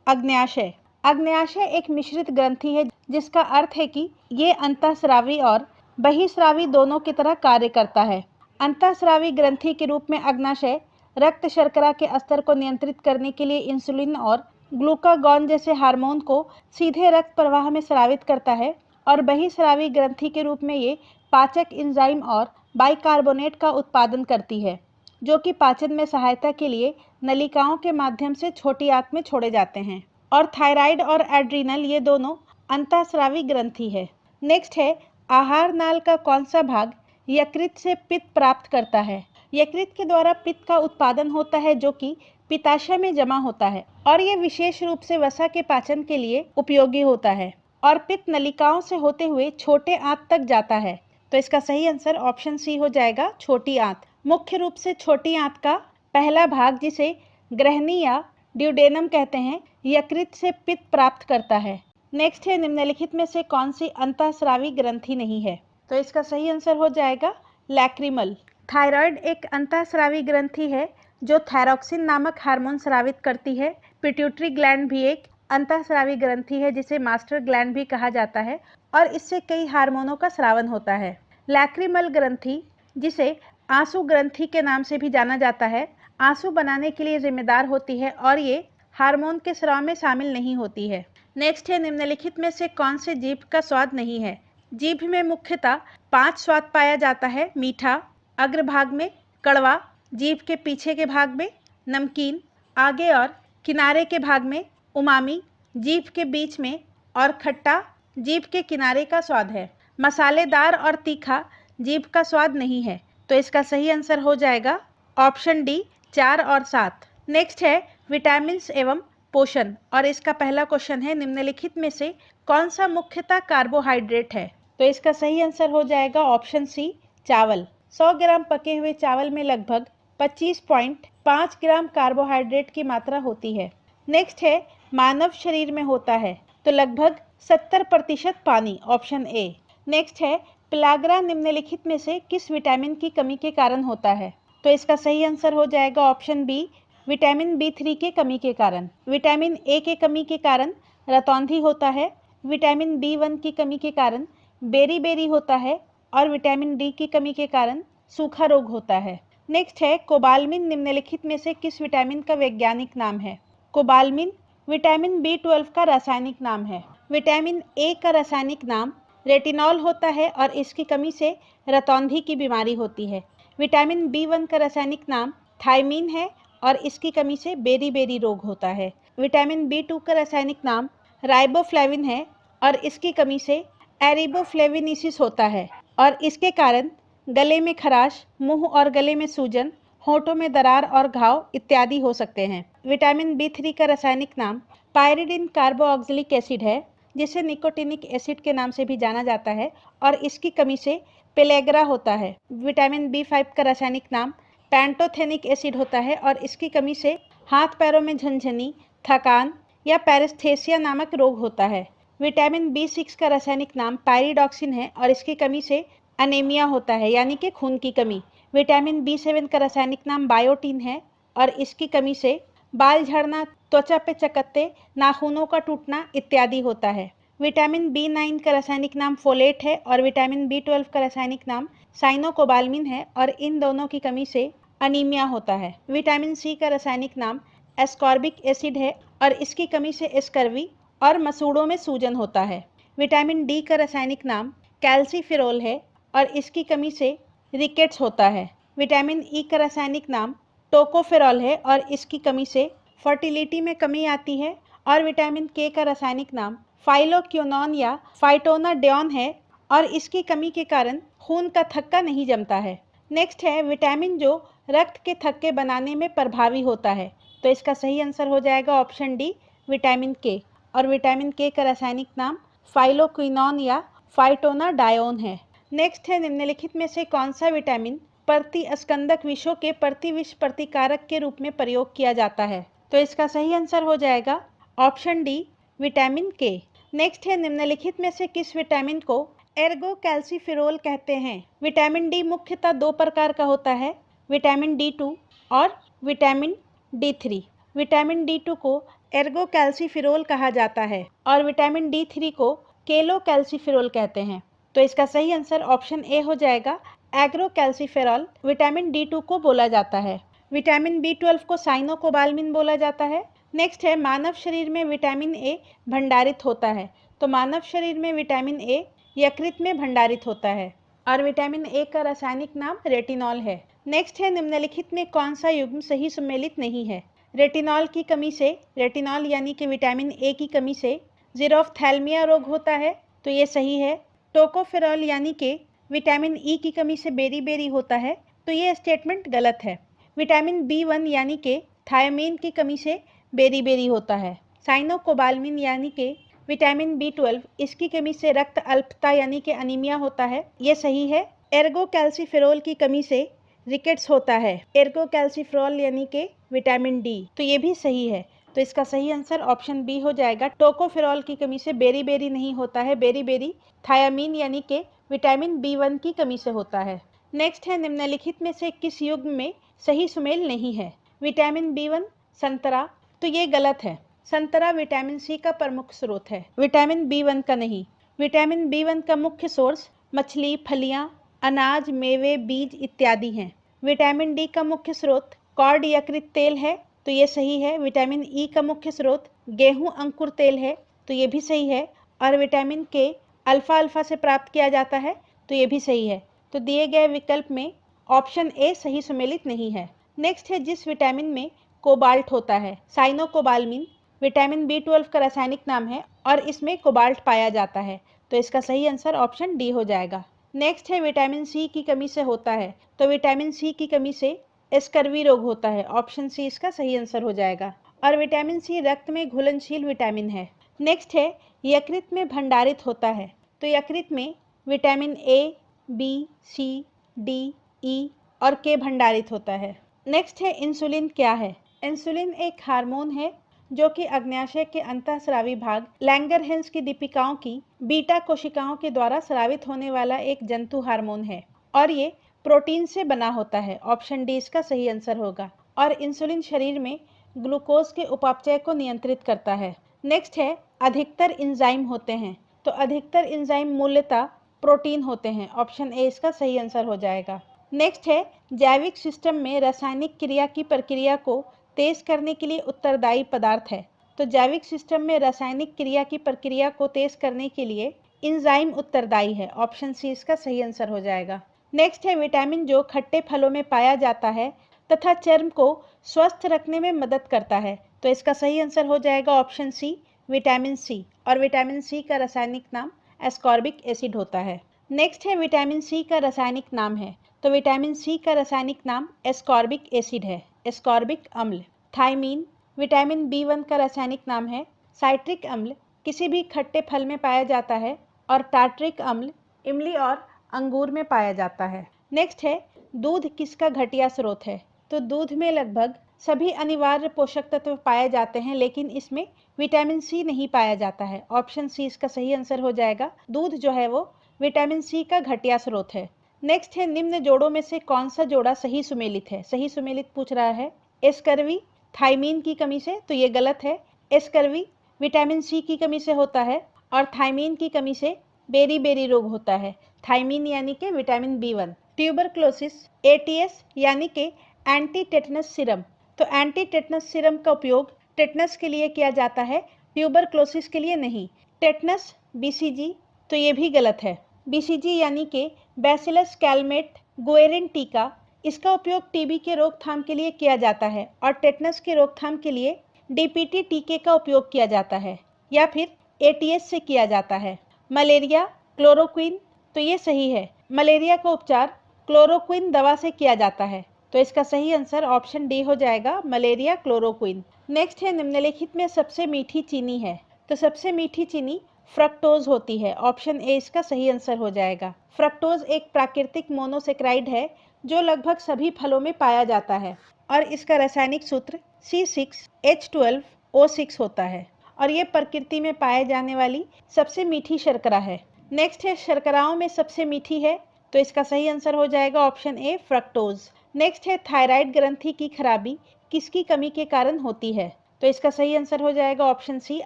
अग्न्याशय। अग्न्याशय एक मिश्रित ग्रंथि है जिसका अर्थ है कि ये अंतःस्रावी और बहिस्रावी दोनों की तरह कार्य करता है। अंतःस्रावी ग्रंथि के रूप में अग्न्याशय रक्त शर्करा के स्तर को नियंत्रित करने के लिए इंसुलिन और ग्लूकागॉन जैसे हार्मोन को सीधे रक्त प्रवाह में स्रावित करता है। और बहिस्रावी ग्रंथि के रूप में ये पाचक एंजाइम और बाइकार्बोनेट का उत्पादन करती है, जो कि पाचन में सहायता के लिए नलिकाओं के माध्यम से छोटी आंत में छोड़े जाते हैं। और थायराइड और एड्रिनल ये दोनों अंतःस्रावी ग्रंथि है। नेक्स्ट है, आहार नाल का कौन सा भाग यकृत से पित्त प्राप्त करता है? यकृत के द्वारा पित्त का उत्पादन होता है जो कि पित्ताशय में जमा होता है और ये विशेष रूप से वसा के पाचन के लिए उपयोगी होता है और पित्त नलिकाओं से होते हुए छोटे आंत तक जाता है। तो इसका सही आंसर ऑप्शन सी हो जाएगा, छोटी आंत। मुख्य रूप से छोटी आंत का पहला भाग, जिसे ग्रहणी या ड्यूडेनम कहते हैं, यकृत से पित्त प्राप्त करता है। नेक्स्ट है, निम्नलिखित में से कौन सी अंतःस्रावी ग्रंथि नहीं है? तो इसका सही आंसर हो जाएगा लैक्रिमल। थायराइड एक अंतःस्रावी ग्रंथि है जो थायरॉक्सिन नामक हार्मोन स्रावित करती है। पिट्यूटरी ग्लैंड भी एक अंतःस्रावी ग्रंथि है जिसे मास्टर ग्लैंड भी कहा जाता है और इससे कई हार्मोनों का स्रावन होता है। लैक्रिमल ग्रंथि, जिसे आंसू ग्रंथि के नाम से भी जाना जाता है, आंसू बनाने के लिए जिम्मेदार होती है और ये हार्मोन के स्राव में शामिल नहीं होती है। नेक्स्ट है, निम्नलिखित में से कौन से जीभ का स्वाद नहीं है? जीभ में मुख्यतः 5 स्वाद पाया जाता है। मीठा, अग्रभाग में कड़वा, जीभ के पीछे के भाग में नमकीन, आगे और किनारे के भाग में उमामी, जीभ के बीच में और खट्टा जीभ के किनारे का स्वाद है। मसालेदार और तीखा जीभ का स्वाद नहीं है। तो इसका सही आंसर हो जाएगा ऑप्शन डी, 4 और 7। नेक्स्ट है, विटामिन्स एवं पोषण, और इसका पहला क्वेश्चन है, निम्नलिखित में से कौन सा मुख्यतः कार्बोहाइड्रेट है? तो इसका सही आंसर हो जाएगा ऑप्शन सी, चावल। 100 ग्राम पके हुए चावल में लगभग 25.5 ग्राम कार्बोहाइड्रेट की मात्रा होती है। नेक्स्ट है, मानव शरीर में होता है तो लगभग 70% पानी, ऑप्शन ए। नेक्स्ट है, पिलाग्रा निम्नलिखित में से किस विटामिन की कमी के कारण होता है? तो इसका सही आंसर हो जाएगा ऑप्शन बी, विटामिन B3 के कमी के कारण। विटामिन ए के कमी के कारण रतौंधी होता है, विटामिन B1 की कमी के कारण बेरी होता है और विटामिन डी की कमी के कारण सूखा रोग होता है। नेक्स्ट है, कोबालमिन निम्नलिखित में से किस विटामिन का वैज्ञानिक नाम है? कोबालमिन विटामिन B12 का रासायनिक नाम है। विटामिन ए का रासायनिक नाम रेटिनॉल होता है और इसकी कमी से रतौंधी की बीमारी होती है। विटामिन B1 का रासायनिक नाम थायमीन है और इसकी कमी से बेरी रोग होता है। विटामिन B2 का रासायनिक नाम राइबोफ्लेविन है और इसकी कमी से एरिबोफ्लेविनिसिस होता है और इसके कारण गले में खराश, मुंह और गले में सूजन, होठों में दरार और घाव इत्यादि हो सकते हैं। विटामिन B3 का रासायनिक नाम पायरिडिन कार्बोक्सिलिक एसिड है, जिसे निकोटिनिक एसिड के नाम से भी जाना जाता है और इसकी कमी से पेलेग्रा होता है। विटामिन B5 का रासायनिक नाम पैंटोथेनिक एसिड होता है और इसकी कमी से हाथ पैरों में झनझनी, थकान या पैरेस्थेसिया नामक रोग होता है। विटामिन B6 का रासायनिक नाम पायरिडॉक्सिन है और इसकी कमी से अनेमिया होता है, यानी कि खून की कमी। विटामिन B7 का रासायनिक नाम बायोटीन है और इसकी कमी से बाल झड़ना, त्वचा पे चकत्ते, नाखूनों का टूटना इत्यादि होता है। विटामिन B9 का रासायनिक नाम फोलेट है और विटामिन B12 का रासायनिक नाम साइनोकोबालमिन है और इन दोनों की कमी से अनीमिया होता है। विटामिन C का रासायनिक नाम एस्कॉर्बिक एसिड है और इसकी कमी से स्कर्वी और मसूड़ों में सूजन होता है। विटामिन D का रासायनिक नाम कैल्सीफेरोल है और इसकी कमी से रिकेट्स होता है। विटामिन E का रासायनिक नाम टोकोफेरॉल है और इसकी कमी से फर्टिलिटी में कमी आती है। और विटामिन K का रासायनिक नाम फाइलोक्विनोन या फाइटोनाडिन है और इसकी कमी के कारण खून का थक्का नहीं जमता है। नेक्स्ट है, विटामिन जो रक्त के थक्के बनाने में प्रभावी होता है। तो इसका सही आंसर हो जाएगा ऑप्शन डी, विटामिन K। और विटामिन K का रासायनिक नाम फाइलोक्विनोन या फाइटोनाडायोन है। नेक्स्ट है, निम्नलिखित में से कौन सा विटामिन प्रतिस्कंदक विषों के प्रतिविष प्रतिकारक के रूप में प्रयोग किया जाता है? तो इसका सही आंसर हो जाएगा ऑप्शन डी, विटामिन के। नेक्स्ट है निम्नलिखित में से किस विटामिन को एर्गो कैल्सीफेरोल कहते हैं? विटामिन डी मुख्यतः दो प्रकार का होता है, विटामिन D2 और विटामिन D3। विटामिन D2 को एर्गो कैल्सीफेरोल कहा जाता है और विटामिन D3 को केलो कैल्सीफेरोल कहते हैं। तो इसका सही आंसर ऑप्शन ए हो जाएगा, एग्रो कैल्सीफेरॉल विटामिन D2 को बोला जाता है। विटामिन B12 को साइनोकोबाल्मिन बोला जाता है। नेक्स्ट है मानव शरीर में विटामिन ए भंडारित होता है। तो मानव शरीर में विटामिन ए यकृत में भंडारित होता है और विटामिन ए का रासायनिक नाम रेटिनॉल है। नेक्स्ट है निम्नलिखित में कौन सा युग्म सही सुमेलित नहीं है? रेटिनॉल की कमी से, रेटिनॉल यानी कि विटामिन ए की कमी से ज़ीरोफ्थैल्मिया रोग होता है, तो ये सही है। टोकोफेरॉल यानी कि विटामिन ई की कमी से बेरी-बेरी होता है, तो ये स्टेटमेंट गलत है। विटामिन B1 यानी कि थायमीन की कमी से बेरी-बेरी होता है। साइनोकोबाल्मिन यानी कि विटामिन B12 इसकी कमी से रक्त अल्पता यानी कि अनीमिया होता है, ये सही है। एर्गो कैल्सीफेरोल की कमी से रिकेट्स होता है, एर्गो कैल्सीफेरोल यानी कि विटामिन डी, तो ये भी सही है। तो इसका सही आंसर ऑप्शन बी हो जाएगा, टोकोफेरॉल की कमी से बेरी-बेरी नहीं होता है, बेरी-बेरी थायामीन यानी कि विटामिन B1 की कमी से होता है। नेक्स्ट है निम्नलिखित में से किस युग्म में सही सुमेल नहीं है? विटामिन B1 संतरा, तो ये गलत है। संतरा विटामिन सी का प्रमुख स्रोत है, विटामिन B1 का नहीं। विटामिन B1 का मुख्य सोर्स मछली, फलियां, अनाज, मेवे, बीज इत्यादि हैं। विटामिन डी का मुख्य स्रोत कॉर्ड यकृत तेल है, तो ये सही है। विटामिन ई का मुख्य स्रोत गेहूं अंकुर तेल है, तो ये भी सही है। और विटामिन के अल्फा अल्फा से प्राप्त किया जाता है, तो ये भी सही है। तो दिए गए विकल्प में ऑप्शन ए सही सुमेलित नहीं है। नेक्स्ट है जिस विटामिन में कोबाल्ट होता है, साइनोकोबाल्मिन विटामिन B12 का रासायनिक नाम है और इसमें कोबाल्ट पाया जाता है, तो इसका सही आंसर ऑप्शन डी हो जाएगा। नेक्स्ट है विटामिन सी की कमी से होता है, तो विटामिन सी की कमी से स्कर्वी रोग होता है, ऑप्शन सी इसका सही आंसर हो जाएगा। और विटामिन सी रक्त में घुलनशील विटामिन है। नेक्स्ट है यकृत में भंडारित होता है, तो यकृत में vitamin A, B, C, D, E और के भंडारित होता है। नेक्स्ट है इंसुलिन क्या है? इंसुलिन एक हार्मोन है जो कि अग्न्याशय के अंतःस्रावी भाग लैंगरहेंस की दीपिकाओं की बीटा कोशिकाओं के द्वारा स्रावित होने वाला एक जंतु हार्मोन है और ये प्रोटीन से बना होता है, ऑप्शन डी इसका सही आंसर होगा। और इंसुलिन शरीर में ग्लूकोज के उपापचय को नियंत्रित करता है। नेक्स्ट है अधिकतर एंजाइम होते हैं, तो अधिकतर एंजाइम मूलतः प्रोटीन होते हैं, ऑप्शन ए इसका सही आंसर हो जाएगा। नेक्स्ट है जैविक सिस्टम में रासायनिक क्रिया की प्रक्रिया को तेज करने के लिए उत्तरदायी पदार्थ है, तो जैविक सिस्टम में रासायनिक क्रिया की प्रक्रिया को तेज करने के लिए एंजाइम उत्तरदायी है, ऑप्शन सी इसका सही आंसर हो जाएगा। नेक्स्ट है विटामिन जो खट्टे फलों में पाया जाता है तथा चर्म को स्वस्थ रखने में मदद करता है, तो इसका सही आंसर हो जाएगा ऑप्शन सी विटामिन सी, और विटामिन सी का रासायनिक नाम एस्कॉर्बिक एसिड होता है। नेक्स्ट है विटामिन सी का रासायनिक नाम है, तो विटामिन सी का रासायनिक नाम एस्कॉर्बिक एसिड है, एस्कॉर्बिक अम्ल। थायमीन विटामिन B1 का रासायनिक नाम है। साइट्रिक अम्ल किसी भी खट्टे फल में पाया जाता है और टार्ट्रिक अम्ल इमली और अंगूर में पाया जाता है। नेक्स्ट है दूध किसका घटिया स्रोत है? तो दूध में लगभग सभी अनिवार्य पोषक तत्व पाए जाते हैं, लेकिन इसमें विटामिन सी नहीं पाया जाता है, ऑप्शन सी इसका सही आंसर हो जाएगा। दूध जो है वो विटामिन सी का घटिया स्रोत है। नेक्स्ट है निम्न जोड़ों में से कौन सा जोड़ा सही सुमेलित है? सही सुमेलित पूछ रहा है। स्कर्वी थायमीन की कमी से, तो ये गलत है। स्कर्वी विटामिन सी की कमी से होता है और थायमीन की कमी से बेरी-बेरी रोग होता है, थायमीन यानी कि विटामिन B1। ट्यूबरक्लोसिस ATS यानी कि एंटी टेटनस सीरम, तो एंटी टेटनस सीरम का उपयोग टेटनस के लिए किया जाता है, ट्यूबरक्लोसिस के लिए नहीं। टेटनस BCG, तो ये भी गलत है। BCG यानी कि बैसिलस कैलमेट गुएरिन टीका, इसका उपयोग टीबी के रोकथाम के लिए किया जाता है और टेटनस के रोकथाम के लिए DPT टीके का उपयोग किया जाता है या फिर ATS से किया जाता है। मलेरिया क्लोरोक्विन, तो ये सही है। मलेरिया का उपचार क्लोरोक्विन दवा से किया जाता है, तो इसका सही आंसर ऑप्शन डी हो जाएगा, मलेरिया क्लोरोक्विन। नेक्स्ट है निम्नलिखित में सबसे मीठी चीनी है, तो सबसे मीठी चीनी फ्रक्टोज होती है, ऑप्शन ए इसका सही आंसर हो जाएगा। फ्रक्टोज एक प्राकृतिक मोनोसेक्राइड है जो लगभग सभी फलों में पाया जाता है और इसका रासायनिक सूत्र C6H12O6 होता है और ये प्रकृति में पाए जाने वाली सबसे मीठी शर्करा है। नेक्स्ट है शर्कराओं में सबसे मीठी है, तो इसका सही आंसर हो जाएगा ऑप्शन ए फ्रक्टोज। नेक्स्ट है थायराइड ग्रंथि की खराबी किसकी कमी के कारण होती है, तो इसका सही आंसर हो जाएगा ऑप्शन सी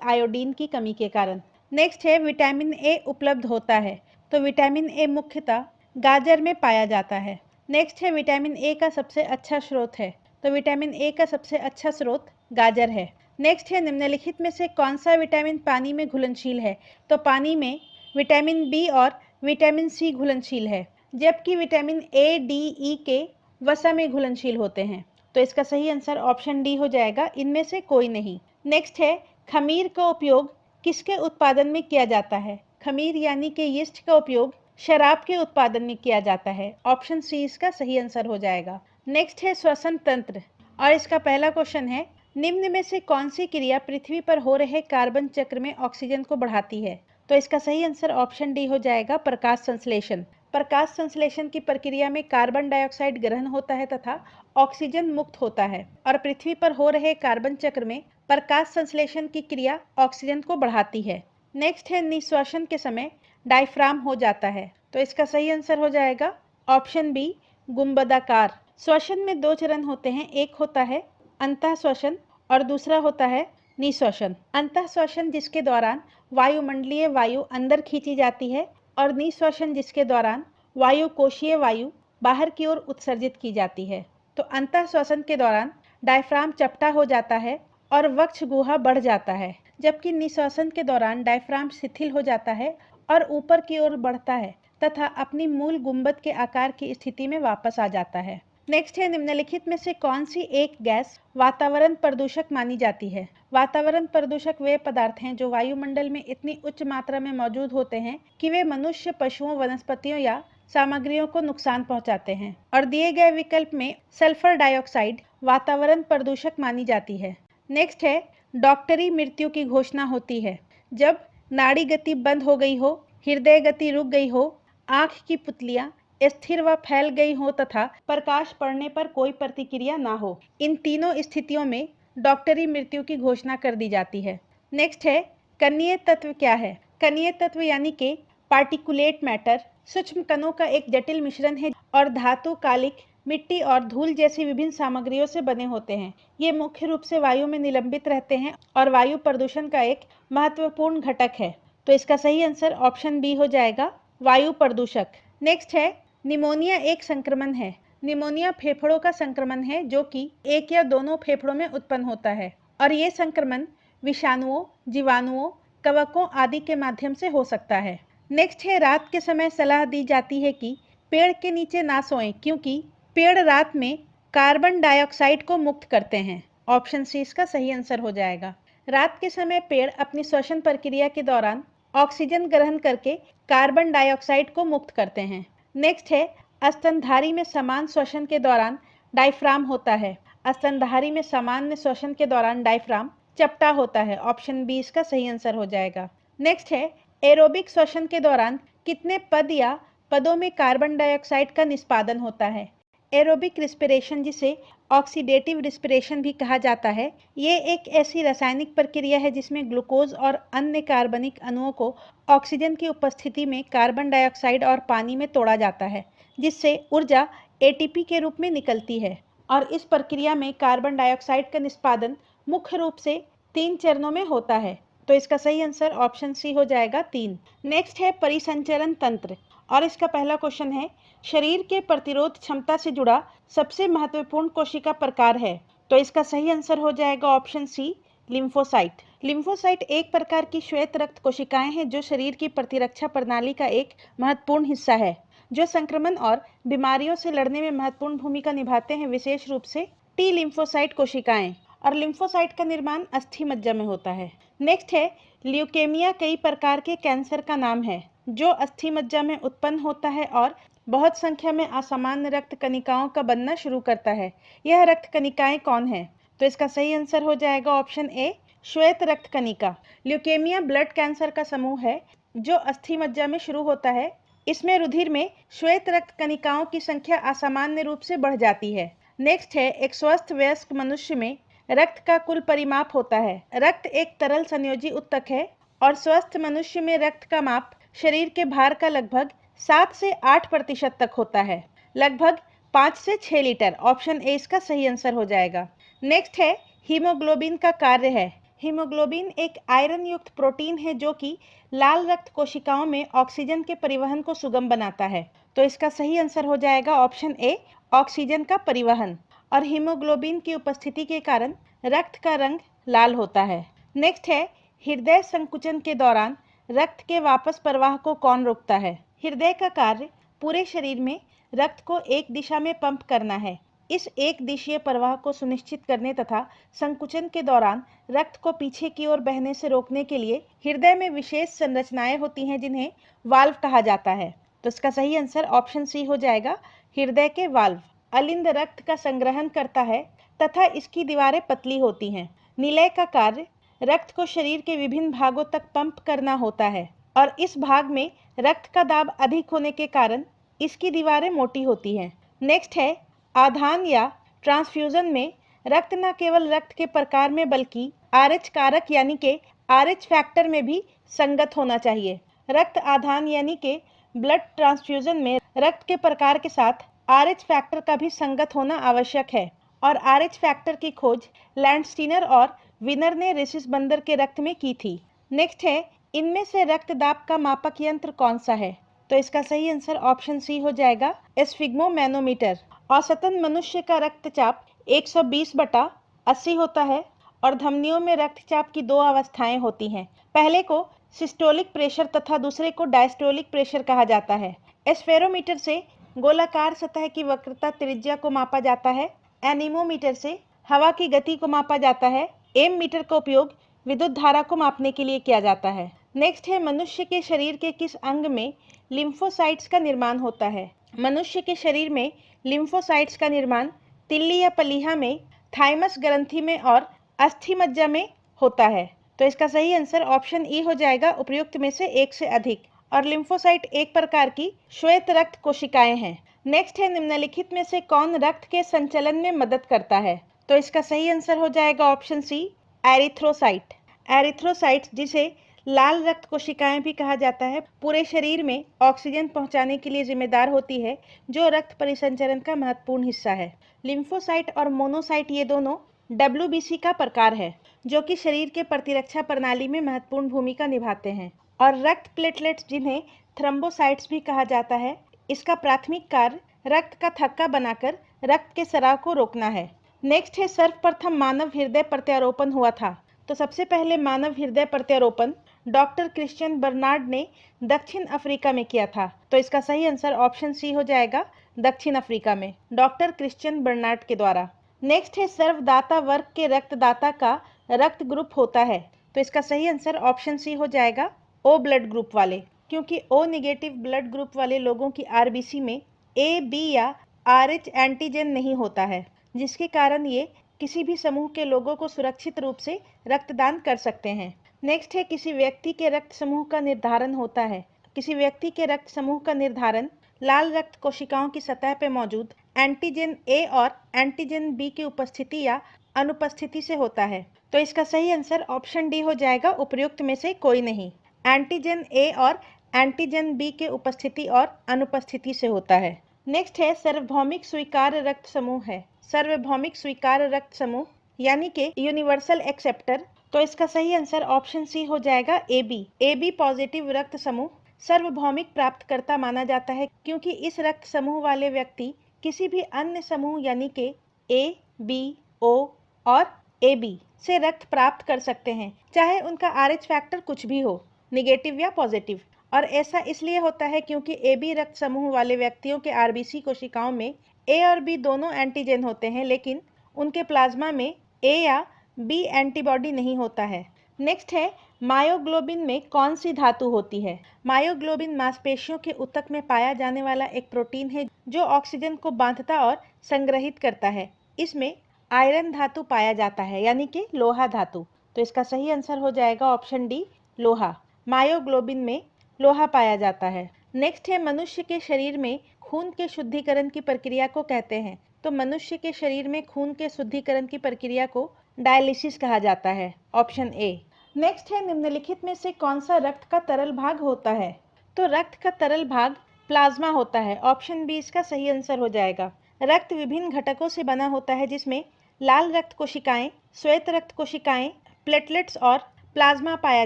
आयोडीन की कमी के कारण। नेक्स्ट है विटामिन ए उपलब्ध होता है, तो विटामिन ए मुख्यतः गाजर में पाया जाता है। नेक्स्ट है विटामिन ए का सबसे अच्छा स्रोत है, तो विटामिन ए का सबसे अच्छा स्रोत गाजर है। नेक्स्ट है निम्नलिखित में से कौन सा विटामिन पानी में घुलनशील है, तो पानी में विटामिन बी और विटामिन सी घुलनशील है, जबकि विटामिन ए डी ई के वसा में घुलनशील होते हैं, तो इसका सही आंसर ऑप्शन डी हो जाएगा, इनमें से कोई नहीं। नेक्स्ट है खमीर का उपयोग किसके उत्पादन में किया जाता है, खमीर यानी कि यीस्ट का उपयोग शराब के उत्पादन में किया जाता है, ऑप्शन सी इसका सही आंसर हो जाएगा। नेक्स्ट है श्वसन तंत्र, और इसका पहला क्वेश्चन है निम्न में से कौन सी क्रिया पृथ्वी पर हो रहे कार्बन चक्र में ऑक्सीजन को बढ़ाती है, तो इसका सही आंसर ऑप्शन डी हो जाएगा प्रकाश संश्लेषण। प्रकाश संश्लेषण की प्रक्रिया में कार्बन डाइऑक्साइड ग्रहण होता है तथा ऑक्सीजन मुक्त होता है, और पृथ्वी पर हो रहे कार्बन चक्र में प्रकाश संश्लेषण की क्रिया ऑक्सीजन को बढ़ाती है। नेक्स्ट है निश्वासन के समय डायफ्राम हो जाता है, तो इसका सही आंसर हो जाएगा ऑप्शन बी गुंबदाकार। श्वसन में दो चरण होते हैं, एक होता है अंतः श्वसन और दूसरा होता है निश्वसन। अंतः श्वसन जिसके दौरान वायुमंडलीय वायु अंदर खींची जाती है, और निश्वसन जिसके दौरान वायु कोशीय वायु बाहर की ओर उत्सर्जित की जाती है। तो अंतः श्वसन के दौरान डायफ्राम चपटा हो जाता है और वक्ष गुहा बढ़ जाता है, जबकि निश्वसन के दौरान डायफ्राम शिथिल हो जाता है और ऊपर की ओर बढ़ता है तथा अपनी मूल गुंबद के आकार की स्थिति में वापस आ जाता है। नेक्स्ट है निम्नलिखित में से कौन सी एक गैस वातावरण प्रदूषक मानी जाती है। वातावरण प्रदूषक वे पदार्थ हैं जो वायुमंडल में इतनी उच्च मात्रा में मौजूद होते हैं कि वे मनुष्य, पशुओं, वनस्पतियों या सामग्रियों को नुकसान पहुंचाते हैं, और दिए गए विकल्प में सल्फर डाइऑक्साइड वातावरण प्रदूषक मानी जाती है। नेक्स्ट है डॉक्टरी मृत्यु की घोषणा होती है जब नाड़ी गति बंद हो गई हो, हृदय गति रुक गई हो, आंख की पुतलियां स्थिर व फैल गई हो तथा प्रकाश पड़ने पर कोई प्रतिक्रिया ना हो। इन तीनों स्थितियों में डॉक्टरी मृत्यु की घोषणा कर दी जाती है। नेक्स्ट है कणीय तत्व क्या है। कणीय तत्व यानी कि पार्टिकुलेट मैटर सूक्ष्म कणों का एक जटिल मिश्रण है और धातु, कालिक, मिट्टी और धूल जैसी विभिन्न सामग्रियों से बने होते हैं। ये मुख्य रूप से वायु में निलंबित रहते हैं और वायु प्रदूषण का एक महत्वपूर्ण घटक है, तो इसका सही आंसर ऑप्शन बी हो जाएगा, वायु प्रदूषक। नेक्स्ट है निमोनिया एक संक्रमण है। निमोनिया फेफड़ों का संक्रमण है जो कि एक या दोनों फेफड़ों में उत्पन्न होता है, और ये संक्रमण विषाणुओं, जीवाणुओं, कवकों आदि के माध्यम से हो सकता है। नेक्स्ट है रात के समय सलाह दी जाती है कि पेड़ के नीचे ना सोएं क्योंकि पेड़ रात में कार्बन डाइऑक्साइड को मुक्त करते हैं। ऑप्शन सी इसका सही आंसर हो जाएगा। रात के समय पेड़ अपनी श्वसन प्रक्रिया के दौरान ऑक्सीजन ग्रहण करके कार्बन डाइऑक्साइड को मुक्त करते हैं। नेक्स्ट है स्तनधारी में समान श्वसन के दौरान डायफ्राम होता है। स्तनधारी में सामान्य श्वसन के दौरान डायफ्राम चपटा होता है। ऑप्शन बी इसका सही आंसर हो जाएगा। नेक्स्ट है एरोबिक श्वसन के दौरान कितने पद या पदों में कार्बन डाइऑक्साइड का निष्पादन होता है। एरोबिक रिस्पिरेशन, जिसे ऑक्सीडेटिव रिस्पिरेशन भी कहा जाता है, ये एक ऐसी रासायनिक प्रक्रिया है जिसमें ग्लूकोज और अन्य कार्बनिक अणुओं को ऑक्सीजन की उपस्थिति में कार्बन डाइऑक्साइड और पानी में तोड़ा जाता है, जिससे ऊर्जा एटीपी के रूप में निकलती है। और इस प्रक्रिया में कार्बन डाइऑक्साइड का निष्पादन मुख्य रूप से 3 चरणों में होता है, तो इसका सही आंसर ऑप्शन सी हो जाएगा 3। नेक्स्ट है परिसंचरण तंत्र, और इसका पहला क्वेश्चन है शरीर के प्रतिरोध क्षमता से जुड़ा सबसे महत्वपूर्ण कोशिका प्रकार है, तो इसका सही आंसर हो जाएगा ऑप्शन सी लिम्फोसाइट। लिम्फोसाइट एक प्रकार की श्वेत रक्त कोशिकाएं हैं जो शरीर की प्रतिरक्षा प्रणाली का एक महत्वपूर्ण हिस्सा है, जो संक्रमण और बीमारियों से लड़ने में महत्वपूर्ण भूमिका निभाते हैं, विशेष रूप से टी लिम्फोसाइट कोशिकाएं। और लिम्फोसाइट का निर्माण अस्थि मज्जा में होता है। नेक्स्ट है ल्यूकेमिया कई प्रकार के कैंसर का नाम है जो अस्थि मज्जा में उत्पन्न होता है और बहुत संख्या में असामान्य रक्त कणिकाओं का बनना शुरू करता है। यह रक्त कणिकाएं कौन है, तो इसका सही आंसर हो जाएगा ऑप्शन ए श्वेत रक्त कणिका। ल्यूकेमिया ब्लड कैंसर का समूह है जो अस्थि मज्जा में शुरू होता है। इसमें रुधिर में श्वेत रक्त कणिकाओं की संख्या असामान्य रूप से बढ़ जाती है। नेक्स्ट है एक स्वस्थ वयस्क मनुष्य में रक्त का कुल परिमाप होता है। रक्त एक तरल संयोजी उत्तक है और स्वस्थ मनुष्य में रक्त का माप शरीर के भार का लगभग 7 से 8% तक होता है, लगभग 5 से 6 लीटर। ऑप्शन ए इसका सही आंसर हो जाएगा। नेक्स्ट है हीमोग्लोबिन का कार्य है। हीमोग्लोबिन एक आयरन युक्त प्रोटीन है जो कि लाल रक्त कोशिकाओं में ऑक्सीजन के परिवहन को सुगम बनाता है। तो इसका सही आंसर हो जाएगा ऑप्शन ए, ऑक्सीजन का परिवहन। और हीमोग्लोबिन की उपस्थिति के कारण रक्त का रंग लाल होता है। नेक्स्ट है हृदय संकुचन के दौरान रक्त के वापस प्रवाह को कौन रोकता है? हृदय का कार्य पूरे शरीर में रक्त को एक दिशा में पंप करना है। इस एक दिशीय प्रवाह को सुनिश्चित करने तथा संकुचन के दौरान रक्त को पीछे की ओर बहने से रोकने के लिए हृदय में विशेष संरचनाएं होती हैं जिन्हें वाल्व कहा जाता है। तो इसका सही आंसर ऑप्शन सी हो जाएगा, हृदय के वाल्व। अलिंद रक्त का संग्रहण करता है तथा इसकी दीवारें पतली होती हैं। निलय का कार्य रक्त को शरीर के विभिन्न भागों तक पंप करना होता है और इस भाग में रक्त का दाब अधिक होने के कारण इसकी दीवारें मोटी होती हैं। नेक्स्ट है आधान या ट्रांसफ्यूजन में रक्त न केवल रक्त के प्रकार में बल्कि आरएच कारक यानी के आरएच फैक्टर में भी संगत होना चाहिए। रक्त आधान यानी के ब्लड ट्रांसफ्यूजन में रक्त के प्रकार के साथ आरएच फैक्टर का भी संगत होना आवश्यक है और आरएच फैक्टर की खोज लैंडस्टीनर और विनर ने रेसिस बंदर के रक्त में की थी। नेक्स्ट है इनमें से रक्तदाब का मापक यंत्र कौन सा है? तो इसका सही आंसर ऑप्शन सी हो जाएगा, स्फिग्मोमैनोमीटर। औसतन मनुष्य का रक्तचाप 120/80 होता है और धमनियों में रक्तचाप की दो अवस्थाएं होती हैं। पहले को सिस्टोलिक प्रेशर तथा दूसरे को डायस्टोलिक प्रेशर कहा जाता है। स्फेरोमीटर से गोलाकार सतह की वक्रता त्रिज्या को मापा जाता है। एनीमोमीटर से हवा की गति को मापा जाता है। एम मीटर का उपयोग विद्युत धारा को मापने के लिए किया जाता है। नेक्स्ट है मनुष्य के शरीर के किस अंग में लिम्फोसाइट्स का निर्माण होता है? मनुष्य के शरीर में लिम्फोसाइट्स का निर्माण तिल्ली या पलीहा में, थाइमस ग्रंथि में और अस्थि मज्जा में होता है। तो इसका सही आंसर ऑप्शन ई हो जाएगा, उपयुक्त में से एक से अधिक। और लिम्फोसाइट एक प्रकार की श्वेत रक्त कोशिकाएं हैं। नेक्स्ट है निम्नलिखित में से कौन रक्त के संचलन में मदद करता है? तो इसका सही आंसर हो जाएगा ऑप्शन सी, एरिथ्रोसाइट। एरिथ्रोसाइट्स जिसे लाल रक्त कोशिकाएं भी कहा जाता है, पूरे शरीर में ऑक्सीजन पहुंचाने के लिए जिम्मेदार होती है, जो रक्त परिसंचरण का महत्वपूर्ण हिस्सा है। लिम्फोसाइट और मोनोसाइट ये दोनों डब्ल्यूबीसी का प्रकार है, जो कि शरीर के प्रतिरक्षा प्रणाली में महत्वपूर्ण भूमिका निभाते हैं। और रक्त प्लेटलेट्स जिन्हें थ्रम्बोसाइट्स भी कहा जाता है, इसका प्राथमिक कार्य रक्त का थक्का बनाकर रक्त के स्राव को रोकना है। नेक्स्ट है सर्वप्रथम मानव हृदय प्रत्यारोपण हुआ था। तो सबसे पहले मानव हृदय प्रत्यारोपण डॉक्टर क्रिश्चियन बर्नार्ड ने दक्षिण अफ्रीका में किया था। तो इसका सही आंसर ऑप्शन सी हो जाएगा, दक्षिण अफ्रीका में डॉक्टर क्रिश्चियन बर्नार्ड के द्वारा। नेक्स्ट है सर्वदाता वर्ग के रक्तदाता का रक्त ग्रुप होता है। तो इसका सही आंसर ऑप्शन सी हो जाएगा, ओ ब्लड ग्रुप वाले, क्योंकि ओ नेगेटिव ब्लड ग्रुप वाले लोगों की आरबीसी में ए, बी या आरएच एंटीजन नहीं होता है, जिसके कारण ये किसी भी समूह के लोगों को सुरक्षित रूप से रक्तदान कर सकते हैं। नेक्स्ट है किसी व्यक्ति के रक्त समूह का निर्धारण होता है। किसी व्यक्ति के रक्त समूह का निर्धारण लाल रक्त कोशिकाओं की सतह पर मौजूद एंटीजन ए और एंटीजन बी की उपस्थिति या अनुपस्थिति से होता है। तो इसका सही आंसर ऑप्शन डी हो जाएगा, उपयुक्त में से कोई नहीं। एंटीजन ए और एंटीजन बी के उपस्थिति और अनुपस्थिति से होता है। नेक्स्ट है सार्वभौमिक स्वीकार्य रक्त समूह है। सार्वभौमिक स्वीकार्य रक्त समूह यानी कि यूनिवर्सल एक्सेप्टर। तो इसका सही आंसर ऑप्शन सी हो जाएगा, A B. A B positive रक्त समूह सार्वभौमिक प्राप्तकर्ता माना जाता है, क्योंकि इस रक्त समूह वाले व्यक्ति किसी भी अन्य समूह यानी कि ए, बी, ओ और ए बी से रक्त प्राप्त कर सकते हैं, चाहे उनका आरएच फैक्टर कुछ भी हो, निगेटिव या पॉजिटिव। और ऐसा इसलिए होता है क्योंकि ए बी रक्त समूह वाले व्यक्तियों के आरबीसी कोशिकाओं में ए और बी दोनों एंटीजन होते हैं, लेकिन उनके प्लाज्मा में ए या बी एंटीबॉडी नहीं होता है। नेक्स्ट है मायोग्लोबिन में कौन सी धातु होती है? मायोग्लोबिन मांसपेशियों के ऊतक में पाया जाने वाला एक प्रोटीन है जो ऑक्सीजन को बांधता और संग्रहित करता है। इसमें आयरन धातु पाया जाता है, यानी कि लोहा धातु। तो इसका सही आंसर हो जाएगा ऑप्शन डी, लोहा। मायोग्लोबिन में लोहा पाया जाता है। नेक्स्ट है मनुष्य के शरीर में खून के शुद्धिकरण की प्रक्रिया को कहते हैं। तो मनुष्य के शरीर में खून के शुद्धिकरण की प्रक्रिया को डायलिसिस कहा जाता है, ऑप्शन ए। नेक्स्ट है निम्नलिखित में से कौन सा रक्त का तरल भाग होता है? तो रक्त का तरल भाग प्लाज्मा होता है, ऑप्शन बी इसका सही आंसर हो जाएगा। रक्त विभिन्न घटकों से बना होता है जिसमें लाल रक्त कोशिकाएं, श्वेत रक्त कोशिकाएं, प्लेटलेट्स और प्लाज्मा पाया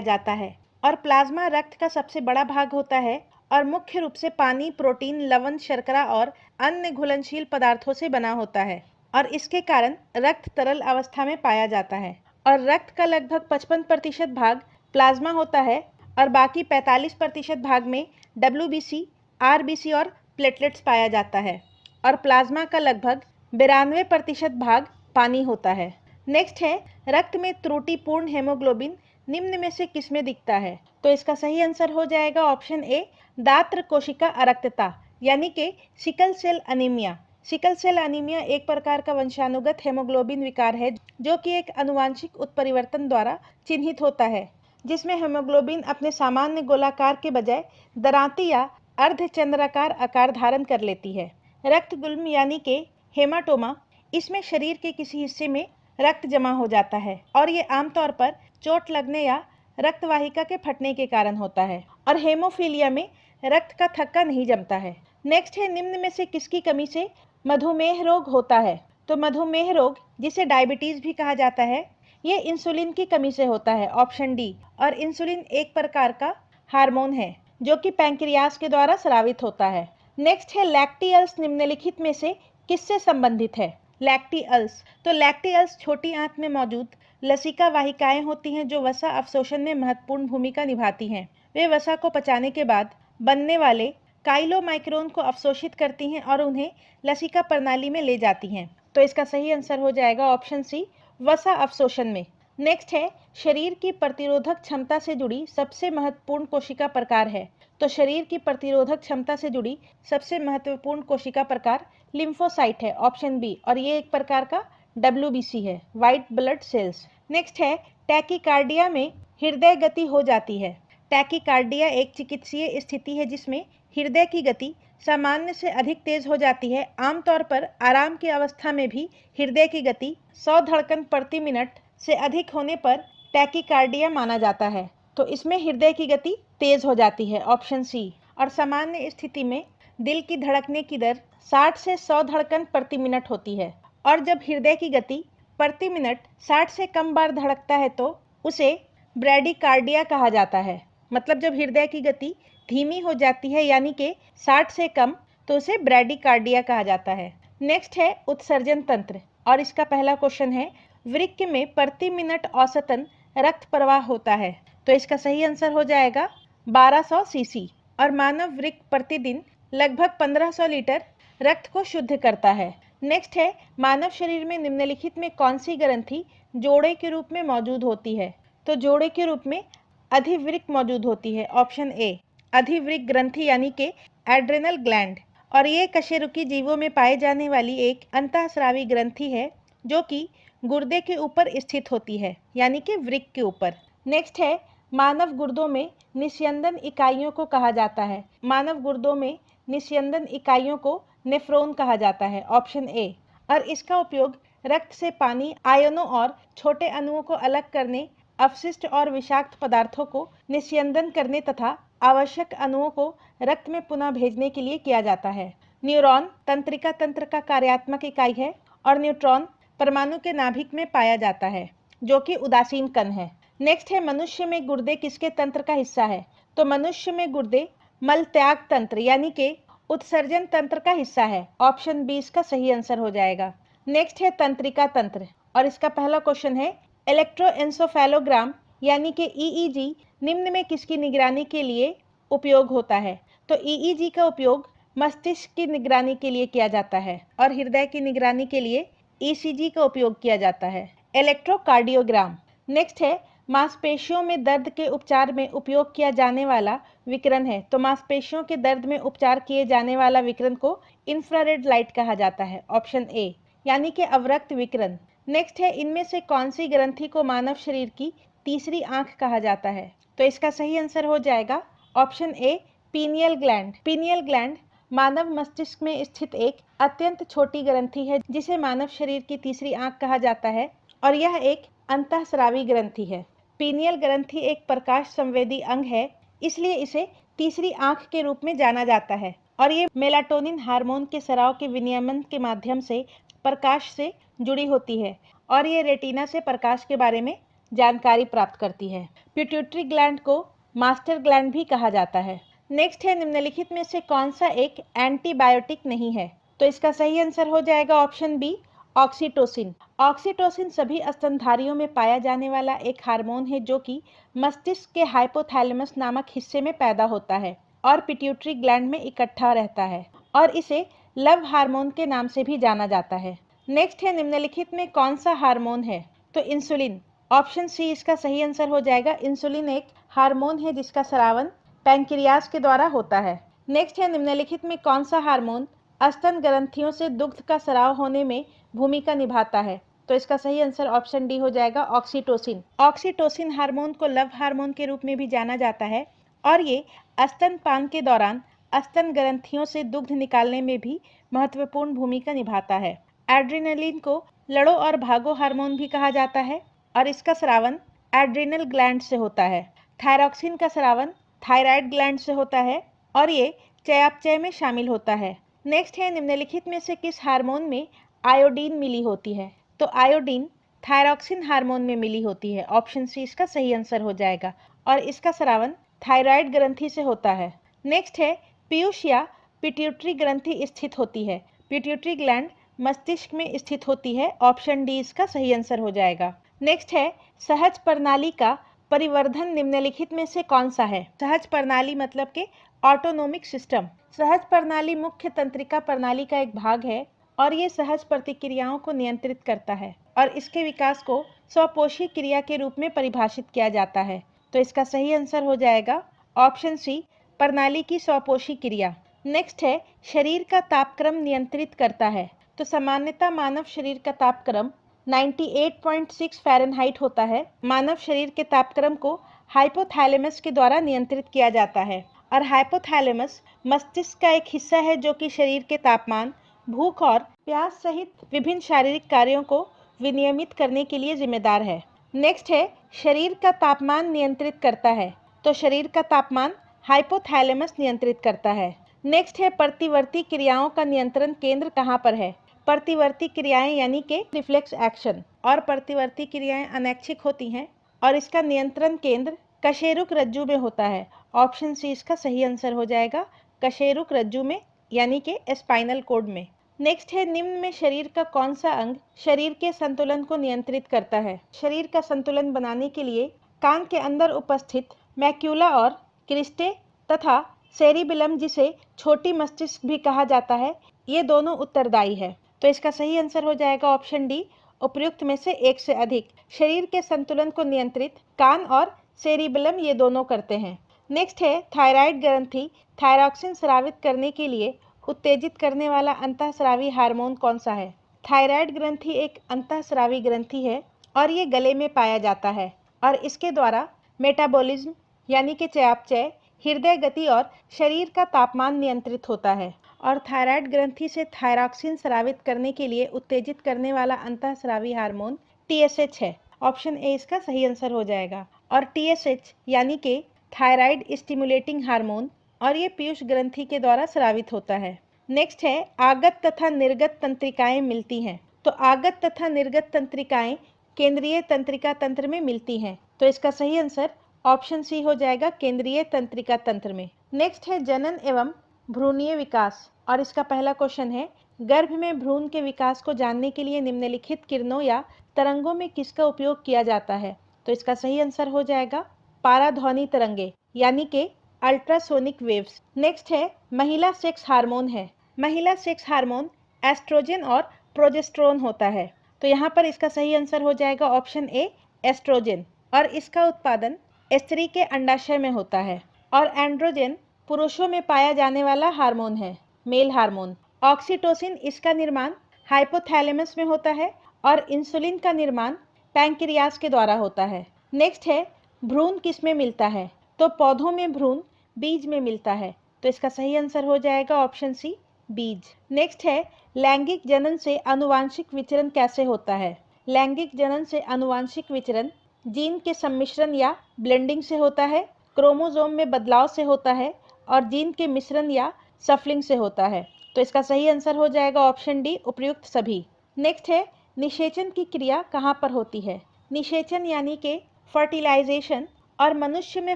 जाता है। और प्लाज्मा रक्त का सबसे बड़ा भाग होता है और मुख्य रूप से पानी, प्रोटीन, लवण, शर्करा और अन्य घुलनशील पदार्थों से बना होता है और इसके कारण रक्त तरल अवस्था में पाया जाता है। और रक्त का लगभग 55% भाग प्लाज्मा होता है और बाकी 45% भाग में WBC, RBC और प्लेटलेट्स पाया जाता है और प्लाज्मा का लगभग 92% भाग पानी होता है। नेक्स्ट है रक्त में त्रुटिपूर्ण हेमोग्लोबिन निम्न में से किसमें दिखता है? तो इसका सही आंसर हो जाएगा ऑप्शन ए, दात्र कोशिका अरक्तता यानी कि sickle cell anaemia. Sickle cell anaemia एक प्रकार का वंशानुगत हेमोग्लोबिन विकार है जो कि एक आनुवांशिक उत्परिवर्तन द्वारा चिन्हित होता है, जिसमें हेमोग्लोबिन अपने सामान्य गोलाकार के बजाय दरांती या अर्धचंद्राकार आकार धारण कर लेती है। रक्त गुल्म यानी कि हेमाटोमा, इसमें शरीर के किसी हिस्से में रक्त जमा हो जाता है और ये आमतौर पर चोट लगने या रक्तवाहिका के फटने के कारण होता है। और हेमोफीलिया में रक्त का थक्का नहीं जमता है। नेक्स्ट है निम्न में से किसकी कमी से मधुमेह रोग होता है? तो मधुमेह रोग, जिसे डायबिटीज भी कहा जाता है, ये इंसुलिन की कमी से होता है, ऑप्शन डी। और इंसुलिन एक प्रकार का हार्मोन है जो कि पैंक्रियास के द्वारा स्रावित होता है। नेक्स्ट है लैक्टियल्स निम्नलिखित में से किससे संबंधित है? लैक्टियल्स, तो लैक्टियल्स छोटी आंत में मौजूद लसिका वाहिकाएं होती हैं जो वसा अवशोषण में महत्वपूर्ण भूमिका निभाती हैं। वे वसा को पचाने के बाद बनने वाले काइलोमाइक्रोन को अवशोषित करती हैं और उन्हें लसिका प्रणाली में ले जाती हैं। तो इसका सही आंसर हो जाएगा ऑप्शन सी, वसा अवशोषण में। नेक्स्ट है शरीर की प्रतिरोधक क्षमता से जुड़ी सबसे महत्वपूर्ण कोशिका प्रकार है। तो शरीर की प्रतिरोधक क्षमता से जुड़ी सबसे महत्वपूर्ण कोशिका प्रकार लिम्फोसाइट है, ऑप्शन बी। और ये एक प्रकार का WBC है, व्हाइट ब्लड सेल्स। नेक्स्ट है टैकीकार्डिया में हृदय गति हो जाती है। टैकीकार्डिया एक चिकित्सीय स्थिति है जिसमें हृदय की गति सामान्य से अधिक तेज हो जाती है। आमतौर पर आराम की अवस्था में भी हृदय की गति 100 धड़कन प्रति मिनट से अधिक होने पर टैकीकार्डिया माना जाता है। तो इसमें हृदय की गति तेज हो जाती है, ऑप्शन सी। और सामान्य स्थिति में दिल की धड़कने की दर 60 से 100 धड़कन प्रति मिनट होती है। और जब हृदय की गति प्रति मिनट 60 से कम बार धड़कता है तो उसे ब्रैडीकार्डिया कहा जाता है। मतलब जब हृदय की गति धीमी हो जाती है यानी कि 60 से कम, तो उसे ब्रैडीकार्डिया कहा जाता है। नेक्स्ट है उत्सर्जन तंत्र और इसका पहला क्वेश्चन है वृक्क में प्रति मिनट औसतन रक्त प्रवाह होता है। तो इसका सही आंसर हो जाएगा 1200 सीसी। और मानव वृक्क प्रतिदिन लगभग 1500 लीटर रक्त को शुद्ध करता है। नेक्स्ट है मानव शरीर में निम्नलिखित में कौन सी ग्रंथि जोड़े के रूप में मौजूद होती है? तो जोड़े के रूप में अधिवृक्क मौजूद होती है, ऑप्शन ए। अधिवृक्क ग्रंथि यानी कि एड्रेनल ग्लैंड। और ये कशेरुकी जीवों में पाए जाने वाली एक अंतःस्रावी ग्रंथि है जो कि गुर्दे के ऊपर स्थित होती है यानी कि वृक्क के ऊपर। नेक्स्ट है मानव गुर्दों में निस्यंदन इकाइयों को कहा जाता है। मानव गुर्दों में निस्यंदन इकाइयों को नेफ्रॉन कहा जाता है, ऑप्शन ए। और इसका उपयोग रक्त से पानी, आयनों और छोटे अणुओं को अलग करने, अपशिष्ट और विषाक्त पदार्थों को निस्यंदन करने तथा आवश्यक अणुओं को रक्त में पुनः भेजने के लिए किया जाता है। न्यूरॉन तंत्रिका तंत्र का कार्यात्मक इकाई है और न्यूट्रॉन परमाणु के नाभिक में पाया जाता है जो कि उदासीन कण है। नेक्स्ट है मनुष्य में गुर्दे किसके तंत्र का हिस्सा है? तो मनुष्य में गुर्दे मल त्याग तंत्र यानी कि उत्सर्जन तंत्र का हिस्सा है, ऑप्शन बी इसका सही आंसर हो जाएगा। नेक्स्ट है तंत्रिका तंत्र और इसका पहला क्वेश्चन है इलेक्ट्रोएन्सेफेलोग्राम यानी कि EEG निम्न में किसकी निगरानी के लिए उपयोग होता है? तो EEG का उपयोग मस्तिष्क की निगरानी के लिए किया जाता है और हृदय की निगरानी के लिए ECG का उपयोग किया जाता है। इलेक्ट्रोकार्डियोग्राम। नेक्स्ट है मांसपेशियों में दर्द के उपचार में उपयोग किया जाने वाला विकिरण है। तो मांसपेशियों के दर्द में उपचार किए जाने वाला विकिरण को इंफ्रारेड लाइट कहा जाता है, ऑप्शन ए, यानी कि अवरक्त विकिरण। नेक्स्ट है इनमें से कौन सी ग्रंथि को मानव शरीर की तीसरी आंख कहा जाता है? तो इसका सही आंसर हो जाएगा option A, pineal gland. Pineal gland मानव मस्तिष्क में स्थित एक अत्यंत छोटी ग्रंथि है जिसे मानव शरीर की तीसरी आंख कहा जाता है और यह एक अंतःस्रावी ग्रंथि है। पीनियल ग्रंथि एक प्रकाश संवेदी अंग है, इसलिए इसे तीसरी आंख के रूप में जाना जाता है और ये मेलाटोनिन हार्मोन के स्राव के विनियमन के माध्यम से प्रकाश से जुड़ी होती है और ये रेटिना से प्रकाश के बारे में जानकारी प्राप्त करती है। पिट्यूटरी ग्लैंड को मास्टर ग्लैंड भी कहा जाता है। नेक्स्ट है, निम्नलिखित में से कौन सा एक एंटीबायोटिक नहीं है? तो इसका सही आंसर हो जाएगा ऑप्शन बी, ऑक्सीटोसिन। ऑक्सीटोसिन सभी स्तनधारियों में पाया जाने वाला एक हार्मोन है जो कि मस्तिष्क के हाइपोथैलेमस नामक हिस्से में पैदा होता है और पिट्यूटरी ग्लैंड में इकट्ठा रहता है और इसे लव हार्मोन के नाम से भी जाना जाता है। नेक्स्ट है, निम्नलिखित में कौन सा हार्मोन है? तो इंसुलिन। ऑप्शन सी इसका सही आंसर हो जाएगा। इंसुलिन एक हार्मोन है जिसका स्रावन पैंक्रियाज के द्वारा होता है। नेक्स्ट है, निम्नलिखित में कौन सा हार्मोन स्तन ग्रंथियों से दुग्ध का स्राव होने में भूमिका निभाता है? तो इसका सही आंसर ऑप्शन डी हो जाएगा, ऑक्सीटोसिन। ऑक्सीटोसिन हार्मोन को लव हार्मोन के रूप में भी जाना जाता है और ये स्तनपान के दौरान स्तन ग्रंथियों से दुग्ध निकालने में भी महत्वपूर्ण भूमिका निभाता है। एड्रेनलिन को लड़ो और भागो हार्मोन भी कहा जाता है और इसका स्रावन एड्रिनल ग्लैंड से होता है। थायरॉक्सिन का स्रावन थायराइड ग्लैंड से होता है और ये चयापचय में शामिल होता है। नेक्स्ट है, निम्नलिखित में से किस हार्मोन में आयोडीन मिली होती है? तो आयोडीन थायरॉक्सिन हार्मोन में मिली होती है। ऑप्शन सी इसका सही आंसर हो जाएगा और इसका स्रावन थायराइड ग्रंथि से होता है। नेक्स्ट है, पीयूष या पिट्यूटरी ग्रंथि स्थित होती है? पिट्यूटरी ग्लैंड मस्तिष्क में स्थित होती है। ऑप्शन डी इसका सही आंसर हो जाएगा। नेक्स्ट है, सहज प्रणाली का परिवर्धन निम्नलिखित में से कौन सा है? सहज प्रणाली मतलब के ऑटोनोमिक सिस्टम। सहज प्रणाली मुख्य तंत्रिका प्रणाली का एक भाग है और ये सहज प्रतिक्रियाओं को नियंत्रित करता है और इसके विकास को स्वपोषी क्रिया के रूप में परिभाषित किया जाता है। तो इसका सही आंसर हो जाएगा ऑप्शन सी, प्रणाली की स्वपोषी क्रिया। नेक्स्ट है, शरीर का तापक्रम नियंत्रित करता है? तो सामान्यतः मानव शरीर का तापक्रम 98.6 फ़ारेनहाइट होता है। मानव शरीर के तापक्रम को हाइपोथैलेमस के द्वारा नियंत्रित किया जाता है और हाइपोथैलेमस मस्तिष्क का एक हिस्सा है जो कि शरीर के तापमान, भूख और प्यास सहित विभिन्न शारीरिक कार्यों को विनियमित करने के लिए जिम्मेदार है। नेक्स्ट है, शरीर का तापमान नियंत्रित करता है? तो शरीर का तापमान हाइपोथैलेमस नियंत्रित करता है। नेक्स्ट है, प्रतिवर्ती क्रियाओं का नियंत्रण केंद्र कहाँ पर है? प्रतिवर्ती क्रियाएं यानी कि रिफ्लेक्स एक्शन और प्रतिवर्ती क्रियाएं अनैच्छिक होती हैं और इसका नियंत्रण केंद्र कशेरुक रज्जु में होता है। ऑप्शन सी इसका सही आंसर हो जाएगा, कशेरुक रज्जु में यानी कि स्पाइनल कोड में। नेक्स्ट है, निम्न में शरीर का कौन सा अंग शरीर के संतुलन को नियंत्रित करता है? शरीर का संतुलन बनाने के लिए कान के अंदर उपस्थित मैक्यूला और क्रिस्टे तथा सेरिबेलम, जिसे छोटी मस्तिष्क भी कहा जाता है, ये दोनों उत्तरदायी है। तो इसका सही आंसर हो जाएगा ऑप्शन डी, उपयुक्त में से एक से अधिक। शरीर के संतुलन को नियंत्रित कान और सेरिबेलम ये दोनों करते हैं। नेक्स्ट है, थायराइड ग्रंथि थायरॉक्सिन स्रावित करने के लिए उत्तेजित करने वाला अंतःस्रावी हार्मोन कौन सा है? थायराइड ग्रंथि एक अंतःस्रावी ग्रंथि है और ये गले में पाया जाता है और इसके द्वारा मेटाबॉलिज्म यानी कि चयापचय, हृदय गति और शरीर का तापमान नियंत्रित होता है और थायराइड ग्रंथि से थायरॉक्सिन स्रावित करने के लिए उत्तेजित करने वाला अंतःस्रावी हार्मोन TSH है। ऑप्शन ए इसका सही आंसर हो जाएगा और TSH यानी कि थायराइड स्टिमुलेटिंग हार्मोन और ये पीयूष ग्रंथि के द्वारा स्रावित होता है। नेक्स्ट है, आगत तथा निर्गत तंत्रिकाएं मिलती हैं? तो आगत तथा निर्गत तंत्रिकाएं केंद्रीय तंत्रिका तंत्र में मिलती हैं। तो इसका सही आंसर ऑप्शन सी हो जाएगा, केंद्रीय तंत्रिका तंत्र में। नेक्स्ट है, जनन एवं भ्रूणीय विकास और इसका पहला क्वेश्चन है, गर्भ में भ्रूण के विकास को जानने के लिए निम्नलिखित किरणों या तरंगों में किसका उपयोग किया जाता है? तो इसका सही आंसर हो जाएगा पाराध्वनि तरंगे यानी कि अल्ट्रासोनिक वेव्स। नेक्स्ट है, महिला सेक्स हार्मोन है? महिला सेक्स हार्मोन एस्ट्रोजन और प्रोजेस्टेरोन होता है। तो यहाँ पर इसका सही आंसर हो जाएगा ऑप्शन ए, एस्ट्रोजन, और इसका उत्पादन स्त्री के अंडाशय में होता है और एंड्रोजन पुरुषों में पाया जाने वाला हार्मोन है, मेल हार्मोन। ऑक्सीटोसिन, इसका निर्माण हाइपोथैलेमस में होता है और इंसुलिन का निर्माण पैंक्रियाज के द्वारा होता है। नेक्स्ट है, भ्रूण किस में मिलता है? तो पौधों में भ्रूण बीज में मिलता है। तो इसका सही आंसर हो जाएगा ऑप्शन सी, बीज। नेक्स्ट है, लैंगिक जनन से आनुवांशिक विचरण कैसे होता है? लैंगिक जनन से आनुवांशिक विचरण जीन के सम्मिश्रण या ब्लेंडिंग से होता है, क्रोमोसोम में बदलाव से होता है और जीन के मिश्रण या सफलिंग से होता है। तो इसका सही आंसर हो जाएगा ऑप्शन डी, उपर्युक्त सभी। नेक्स्ट है, निषेचन की क्रिया कहाँ पर होती है? निषेचन यानी कि फर्टिलाइजेशन और मनुष्य में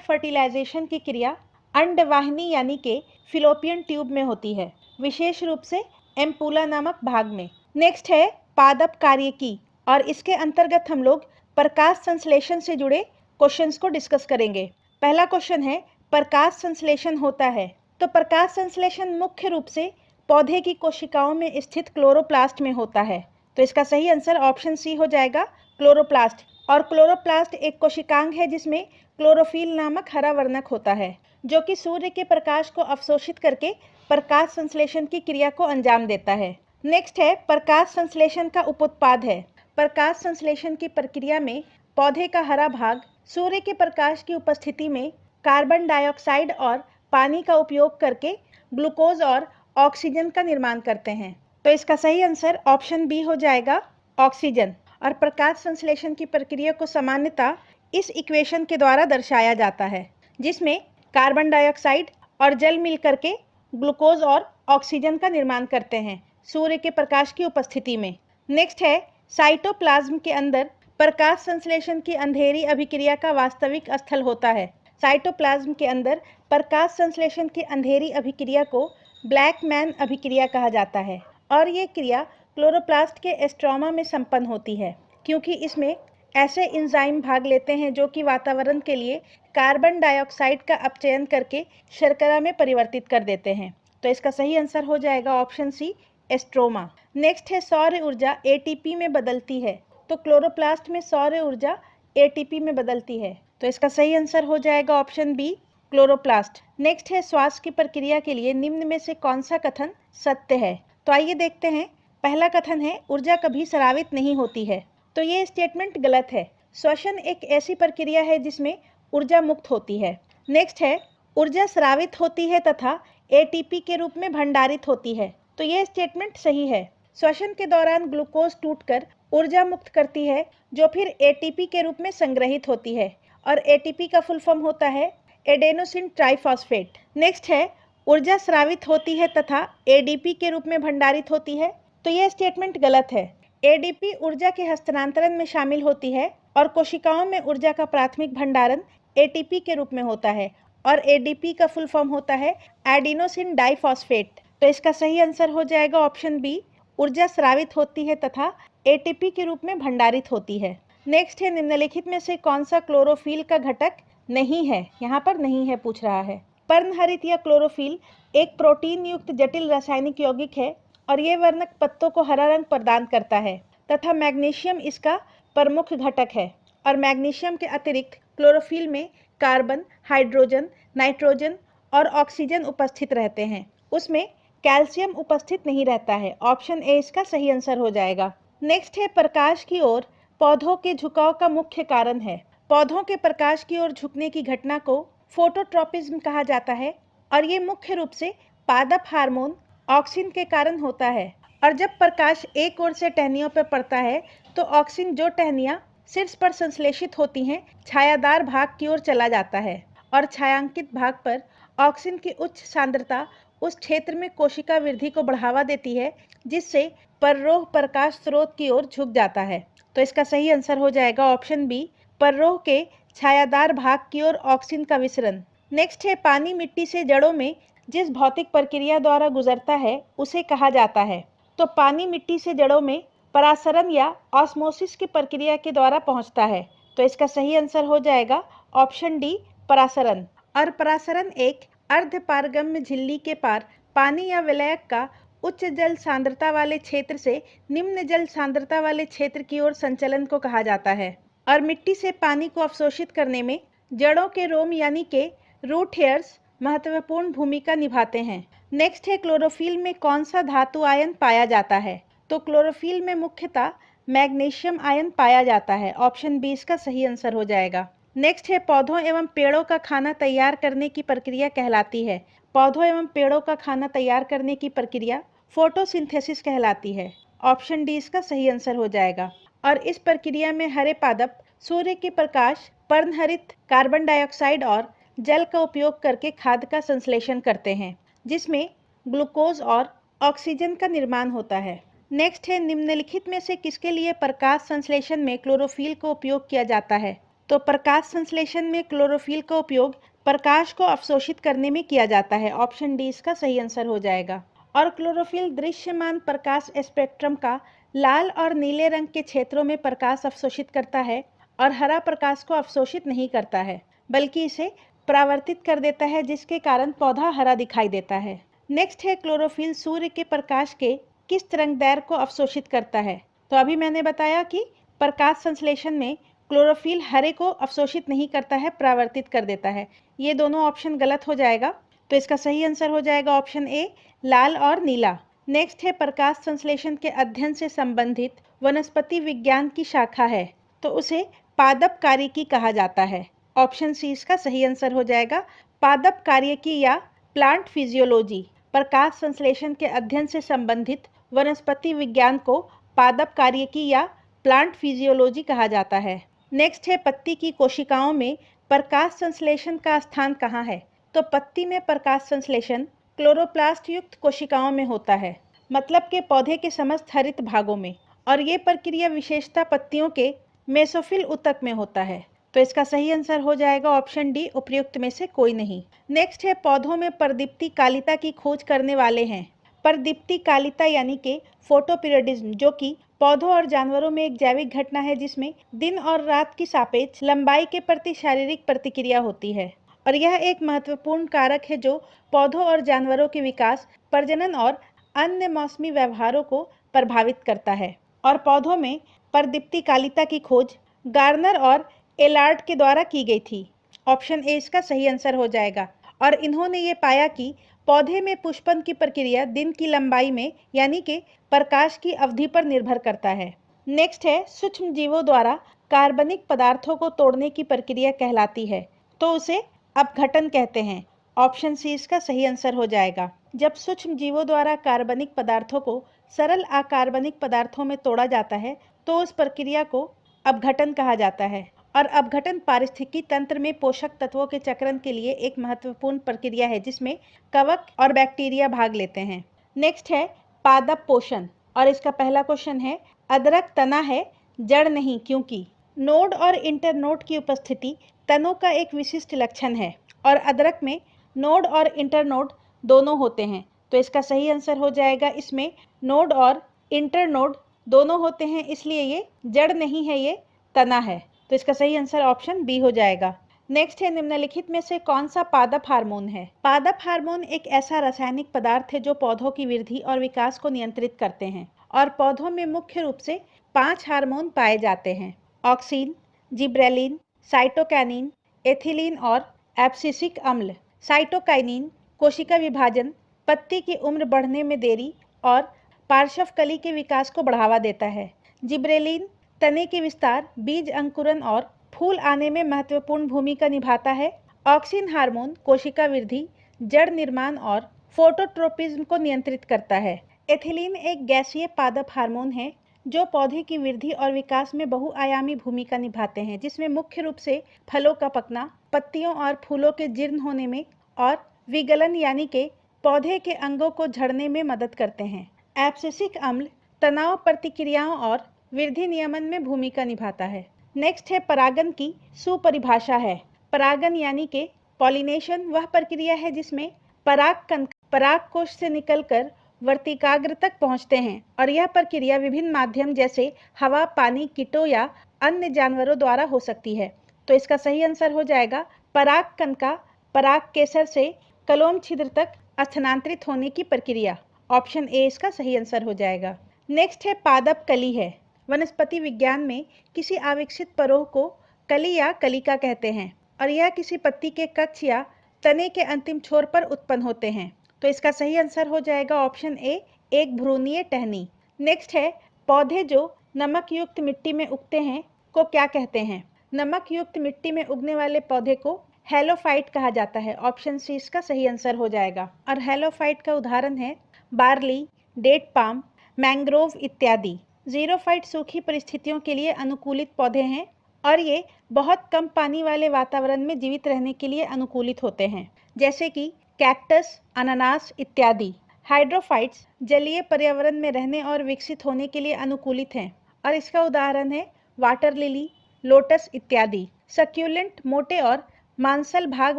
फर्टिलाइजेशन की क्रिया अंडवाहिनी यानी कि फिलोपियन ट्यूब में होती है, विशेष रूप से एम्पुला नामक भाग में। नेक्स्ट है पादप कार्य की, और इसके अंतर्गत हम लोग प्रकाश संश्लेषण से जुड़े क्वेश्चंस को डिस्कस करेंगे। पहला क्वेश्चन है, प्रकाश संश्लेषण होता है। तो प्रकाश संश्लेषण मुख्य रूप से पौधे की कोशिकाओं में स्थित क्लोरोप्लास्ट में होता है। तो इसका सही आंसर ऑप्शन सी हो जाएगा, क्लोरोप्लास्ट। और क्लोरोप्लास्ट एक कोशिकांग है जिसमें क्लोरोफिल नामक हरा वर्णक होता है, जो कि सूर्य के प्रकाश को अवशोषित करके प्रकाश संश्लेषण की क्रिया को अंजाम देता है। नेक्स्ट है, प्रकाश संश्लेषण का उपउत्पाद है। प्रकाश संश्लेषण की प्रक्रिया में पौधे का हरा भाग सूर्य के प्रकाश की उपस्थिति में कार्बन डाइऑक्साइड और पानी का उपयोग करके ग्लूकोज और ऑक्सीजन का निर्माण करते हैं। तो इसका सही आंसर ऑप्शन बी हो जाएगा, ऑक्सीजन। और प्रकाश संश्लेषण की प्रक्रिया को सामान्यतः इस इक्वेशन के द्वारा दर्शाया जाता है, जिसमें कार्बन डाइऑक्साइड और जल मिलकर के ग्लूकोज और ऑक्सीजन का निर्माण करते हैं सूर्य के प्रकाश की उपस्थिति में। नेक्स्ट है, साइटोप्लाज्म के अंदर प्रकाश संश्लेषण की अंधेरी अभिक्रिया का वास्तविक स्थल होता है। साइटोप्लाज्म के अंदर प्रकाश संश्लेषण की अंधेरी अभिक्रिया को ब्लैक मैन अभिक्रिया कहा जाता है, और ये क्रिया क्लोरोप्लास्ट के स्ट्रोमा में संपन्न होती है, क्योंकि इसमें ऐसे एंजाइम भाग लेते हैं जो कि वातावरण के लिए कार्बन डाइऑक्साइड का अपचयन करके शर्करा में परिवर्तित कर देते हैं। तो इसका सही आंसर हो जाएगा ऑप्शन सी, एस्ट्रोमा। नेक्स्ट है, सौर ऊर्जा एटीपी में बदलती है। तो क्लोरोप्लास्ट में सौर ऊर्जा एटीपी में बदलती है। तो इसका सही आंसर हो जाएगा ऑप्शन बी, क्लोरोप्लास्ट। नेक्स्ट है, श्वास की प्रक्रिया के लिए निम्न में से कौन सा कथन सत्य है? तो आइए देखते हैं। पहला कथन है, ऊर्जा कभी स्रावित नहीं होती है। तो ये स्टेटमेंट गलत है। श्वसन एक ऐसी प्रक्रिया है जिसमें ऊर्जा मुक्त होती है। नेक्स्ट है, ऊर्जा स्रावित होती है तथा एटीपी के रूप में भंडारित होती है। तो ये स्टेटमेंट सही है। श्वसन के दौरान ग्लूकोज टूटकर ऊर्जा मुक्त करती है, जो फिर एटीपी के रूप में संग्रहित होती है, और एटीपी का फुल फॉर्म होता है एडेनोसिन ट्राइफॉस्फेट। नेक्स्ट है, ऊर्जा स्रावित होती है तथा एडीपी के रूप में भंडारित होती है। तो यह स्टेटमेंट गलत है। एडीपी ऊर्जा के हस्तांतरण में शामिल होती है, और कोशिकाओं में ऊर्जा का प्राथमिक भंडारण एटीपी के रूप में होता है, और एडीपी का फुल फॉर्म होता है एडिनोसिन डाइफॉस्फेट। तो इसका सही आंसर हो जाएगा ऑप्शन बी, ऊर्जा स्रावित होती है तथा एटीपी के रूप में भंडारित होती है। नेक्स्ट है, निम्नलिखित में से कौन सा क्लोरोफिल का घटक नहीं है? यहाँ पर नहीं है पूछ रहा है। पर्णहरित या क्लोरोफिल एक प्रोटीन युक्त जटिल रासायनिक यौगिक है, और ये वर्णक पत्तों को हरा रंग प्रदान करता है, तथा मैग्नीशियम इसका प्रमुख घटक है। और मैग्नीशियम के अतिरिक्त क्लोरोफिल में कार्बन, हाइड्रोजन, नाइट्रोजन और ऑक्सीजन उपस्थित रहते हैं। उसमें कैल्शियम उपस्थित नहीं रहता है। ऑप्शन ए इसका सही आंसर हो जाएगा। नेक्स्ट है, प्रकाश की ओर पौधों के झुकाव का मुख्य कारण है। पौधों के प्रकाश की ओर झुकने की घटना को फोटोट्रोपिज्म कहा जाता है, और ये मुख्य रूप से पादप हार्मोन ऑक्सिन के कारण होता है। और जब प्रकाश एक ओर से टहनियों पर पड़ता है तो ऑक्सिन जो टहनियाँ शीर्ष पर संश्लेषित होती हैं, छायादार भाग की ओर चला जाता है, और छायांकित भाग पर ऑक्सिन की उच्च सांद्रता उस क्षेत्र में कोशिका वृद्धि को बढ़ावा देती है, जिससे पररोह प्रकाश स्रोत की ओर झुक जाता है। तो इसका सही आंसर हो जाएगा ऑप्शन बी, पररोह के छायादार भाग की ओर ऑक्सिन का विसरण। नेक्स्ट है, पानी मिट्टी से जड़ों में जिस भौतिक प्रक्रिया द्वारा गुजरता है उसे कहा जाता है। तो पानी मिट्टी से जड़ों में परासरण या ऑस्मोसिस की प्रक्रिया के द्वारा पहुंचता है। तो इसका सही आंसर हो जाएगा ऑप्शन डी, परासरण। और परासरण एक अर्ध पारगम्य झिल्ली के पार पानी या विलयक का उच्च जल सांद्रता वाले क्षेत्र से निम्न जल सांद्रता वाले क्षेत्र की ओर संचलन को कहा जाता है। और मिट्टी से पानी को अवशोषित करने में जड़ों के रोम यानी के रूट हेयर्स महत्वपूर्ण भूमिका निभाते हैं। नेक्स्ट है, क्लोरोफिल में कौन सा धातु आयन पाया जाता है? तो क्लोरोफिल में मुख्यतः मैग्नीशियम आयन पाया जाता है। ऑप्शन बी इसका सही आंसर हो जाएगा। नेक्स्ट है, पौधों एवं पेड़ों का खाना तैयार करने की प्रक्रिया कहलाती है। पौधों एवं पेड़ों का खाना तैयार करने की प्रक्रिया फोटोसिंथेसिस कहलाती है। ऑप्शन डी इसका सही आंसर हो जाएगा। और इस प्रक्रिया में हरे पादप सूर्य के प्रकाश, पर्णहरित, कार्बन डाइऑक्साइड और जल का उपयोग करके खाद्य का संश्लेषण करते हैं, जिसमें ग्लूकोज और ऑक्सीजन का निर्माण होता है। नेक्स्ट है, निम्नलिखित में से किसके लिए प्रकाश संश्लेषण में क्लोरोफिल का उपयोग किया जाता है? तो प्रकाश संश्लेषण में क्लोरोफिल का उपयोग प्रकाश को अवशोषित करने में किया जाता है। ऑप्शन डी इसका सही आंसर हो जाएगा। और क्लोरोफिल दृश्यमान प्रकाश स्पेक्ट्रम का लाल और नीले रंग के क्षेत्रों में प्रकाश अवशोषित करता है और हरा प्रकाश को अवशोषित नहीं करता है, बल्कि इसे परावर्तित कर देता है, जिसके कारण पौधा हरा दिखाई देता है। नेक्स्ट है, क्लोरोफिल सूर्य के प्रकाश के किस तरंगदैर्घ्य को अवशोषित करता है? तो अभी मैंने बताया कि प्रकाश संश्लेषण में क्लोरोफिल हरे को अवशोषित नहीं करता है, परावर्तित कर देता है। ये दोनों ऑप्शन गलत हो जाएगा, तो इसका सही आंसर हो जाएगा ऑप्शन ए, लाल और नीला। नेक्स्ट है, प्रकाश संश्लेषण के अध्ययन से संबंधित वनस्पति विज्ञान की शाखा है, तो उसे पादप कार्यकी कहा जाता है। ऑप्शन सी इसका सही आंसर हो जाएगा। पादप कार्यकी या प्लांट फिजियोलॉजी प्रकाश संश्लेषण के अध्ययन से संबंधित वनस्पति विज्ञान को पादप कार्यकी या प्लांट फिजियोलॉजी कहा जाता है। नेक्स्ट है, पत्ती की कोशिकाओं में प्रकाश संश्लेषण का स्थान कहाँ है? तो पत्ती में प्रकाश संश्लेषण क्लोरोप्लास्ट युक्त कोशिकाओं में होता है, मतलब के पौधे के समस्त हरित भागों में, और ये प्रक्रिया विशेषता पत्तियों के मेसोफिल ऊतक में होता है। तो इसका सही आंसर हो जाएगा ऑप्शन डी, उपयुक्त में से कोई नहीं। नेक्स्ट है, पौधों में परदीप्ति कालिता की खोज करने वाले हैं। परदीप्ति कालिता यानी कि फोटोपीरियडिज्म, जो कि पौधों और जानवरों में एक जैविक घटना है जिसमें दिन और रात की सापेक्ष लंबाई के प्रति शारीरिक प्रतिक्रिया होती है, और यह एक महत्वपूर्ण कारक है जो पौधों और जानवरों के विकास, प्रजनन और अन्य मौसमी व्यवहारों को प्रभावित करता है। और पौधों में परदीप्ति कालिता की खोज गार्नर और एलार्ड के द्वारा की गई थी। ऑप्शन ए इसका सही आंसर हो जाएगा। और इन्होंने ये पाया कि पौधे में पुष्पन की प्रक्रिया दिन की लंबाई में यानी कि प्रकाश की अवधि पर निर्भर करता है। नेक्स्ट है, सूक्ष्म जीवों द्वारा कार्बनिक पदार्थों को तोड़ने की प्रक्रिया कहलाती है, तो उसे अपघटन कहते हैं। ऑप्शन सी इसका सही आंसर हो जाएगा। जब सूक्ष्म जीवों द्वारा कार्बनिक पदार्थों को सरल अकार्बनिक पदार्थों में तोड़ा जाता है तो उस प्रक्रिया को अपघटन कहा जाता है। और अपघटन पारिस्थितिकी तंत्र में पोषक तत्वों के चक्रण के लिए एक महत्वपूर्ण प्रक्रिया है जिसमें कवक और बैक्टीरिया भाग लेते हैं। नेक्स्ट है, पादप पोषण, और इसका पहला क्वेश्चन है, अदरक तना है जड़ नहीं क्योंकि? नोड और इंटरनोड की उपस्थिति तनों का एक विशिष्ट लक्षण है, और अदरक में नोड और इंटरनोड दोनों होते हैं, तो इसका सही आंसर हो जाएगा। इसमें नोड और इंटरनोड दोनों होते हैं, इसलिए ये जड़ नहीं है, ये तना है, तो इसका सही आंसर ऑप्शन बी हो जाएगा। नेक्स्ट है, निम्नलिखित में से कौन सा पादप हार्मोन है? पादप हार्मोन एक ऐसा रासायनिक पदार्थ है जो पौधों की वृद्धि और विकास को नियंत्रित करते हैं, और पौधों में मुख्य रूप से 5 हार्मोन पाए जाते हैं: ऑक्सिन, जिब्रेलिन, साइटोकैनिन, एथिलीन और एब्सिसिक अम्ल। साइटोकाइनिन कोशिका विभाजन, पत्ती की उम्र बढ़ने में देरी और पार्श्वकली के विकास को बढ़ावा देता है। जिब्रेलिन तने के विस्तार, बीज अंकुरन और फूल आने में महत्वपूर्ण भूमिका निभाता है। ऑक्सिन हार्मोन कोशिका वृद्धि, जड़ निर्माण और फोटोट्रोपिज्म को नियंत्रित करता है। एथिलीन एक गैसीय पादप हार्मोन है जो पौधे की वृद्धि और विकास में बहुआयामी भूमिका निभाते हैं, जिसमें मुख्य रूप से फलों का पकना, पत्तियों और फूलों के जीर्ण होने में और विगलन यानी कि पौधे के अंगों को झड़ने में मदद करते हैं। एब्सिसिक अम्ल तनाव प्रतिक्रियाओं और वृद्धि नियमन में भूमिका निभाता है। नेक्स्ट है, परागन की सुपरिभाषा है। परागन यानी कि पॉलिनेशन वह प्रक्रिया है जिसमें परागकण पराग कोश से निकलकर वर्तिकाग्र तक पहुंचते हैं, और यह प्रक्रिया विभिन्न माध्यम जैसे हवा, पानी, कीटों या अन्य जानवरों द्वारा हो सकती है। तो इसका सही आंसर हो जाएगा परागकण का पराग केसर से कलोम छिद्र तक स्थानांतरित होने की प्रक्रिया। ऑप्शन ए इसका सही आंसर हो जाएगा। नेक्स्ट है, पादप कली है। वनस्पति विज्ञान में किसी अविकसित परोह को कली या कलिका कहते हैं, और यह किसी पत्ती के कक्ष या तने के अंतिम छोर पर उत्पन्न होते हैं। तो इसका सही आंसर हो जाएगा ऑप्शन ए, एक भ्रूणीय टहनी। नेक्स्ट है, पौधे जो नमक युक्त मिट्टी में उगते हैं को क्या कहते हैं? नमक युक्त मिट्टी में उगने वाले पौधे को हेलोफाइट कहा जाता है। ऑप्शन सी इसका सही आंसर हो जाएगा। और हेलोफाइट का उदाहरण है बार्ली, डेट पाम, मैंग्रोव इत्यादि। ज़ीरोफाइट सूखी परिस्थितियों के लिए अनुकूलित पौधे हैं और ये बहुत कम पानी वाले वातावरण में जीवित रहने के लिए अनुकूलित होते हैं, जैसे कि कैक्टस, अनानास इत्यादि। हाइड्रोफाइट्स जलीय पर्यावरण में रहने और विकसित होने के लिए अनुकूलित हैं और इसका उदाहरण है वाटर लिली, लोटस इत्यादि। सक्यूलेंट मोटे और मांसल भाग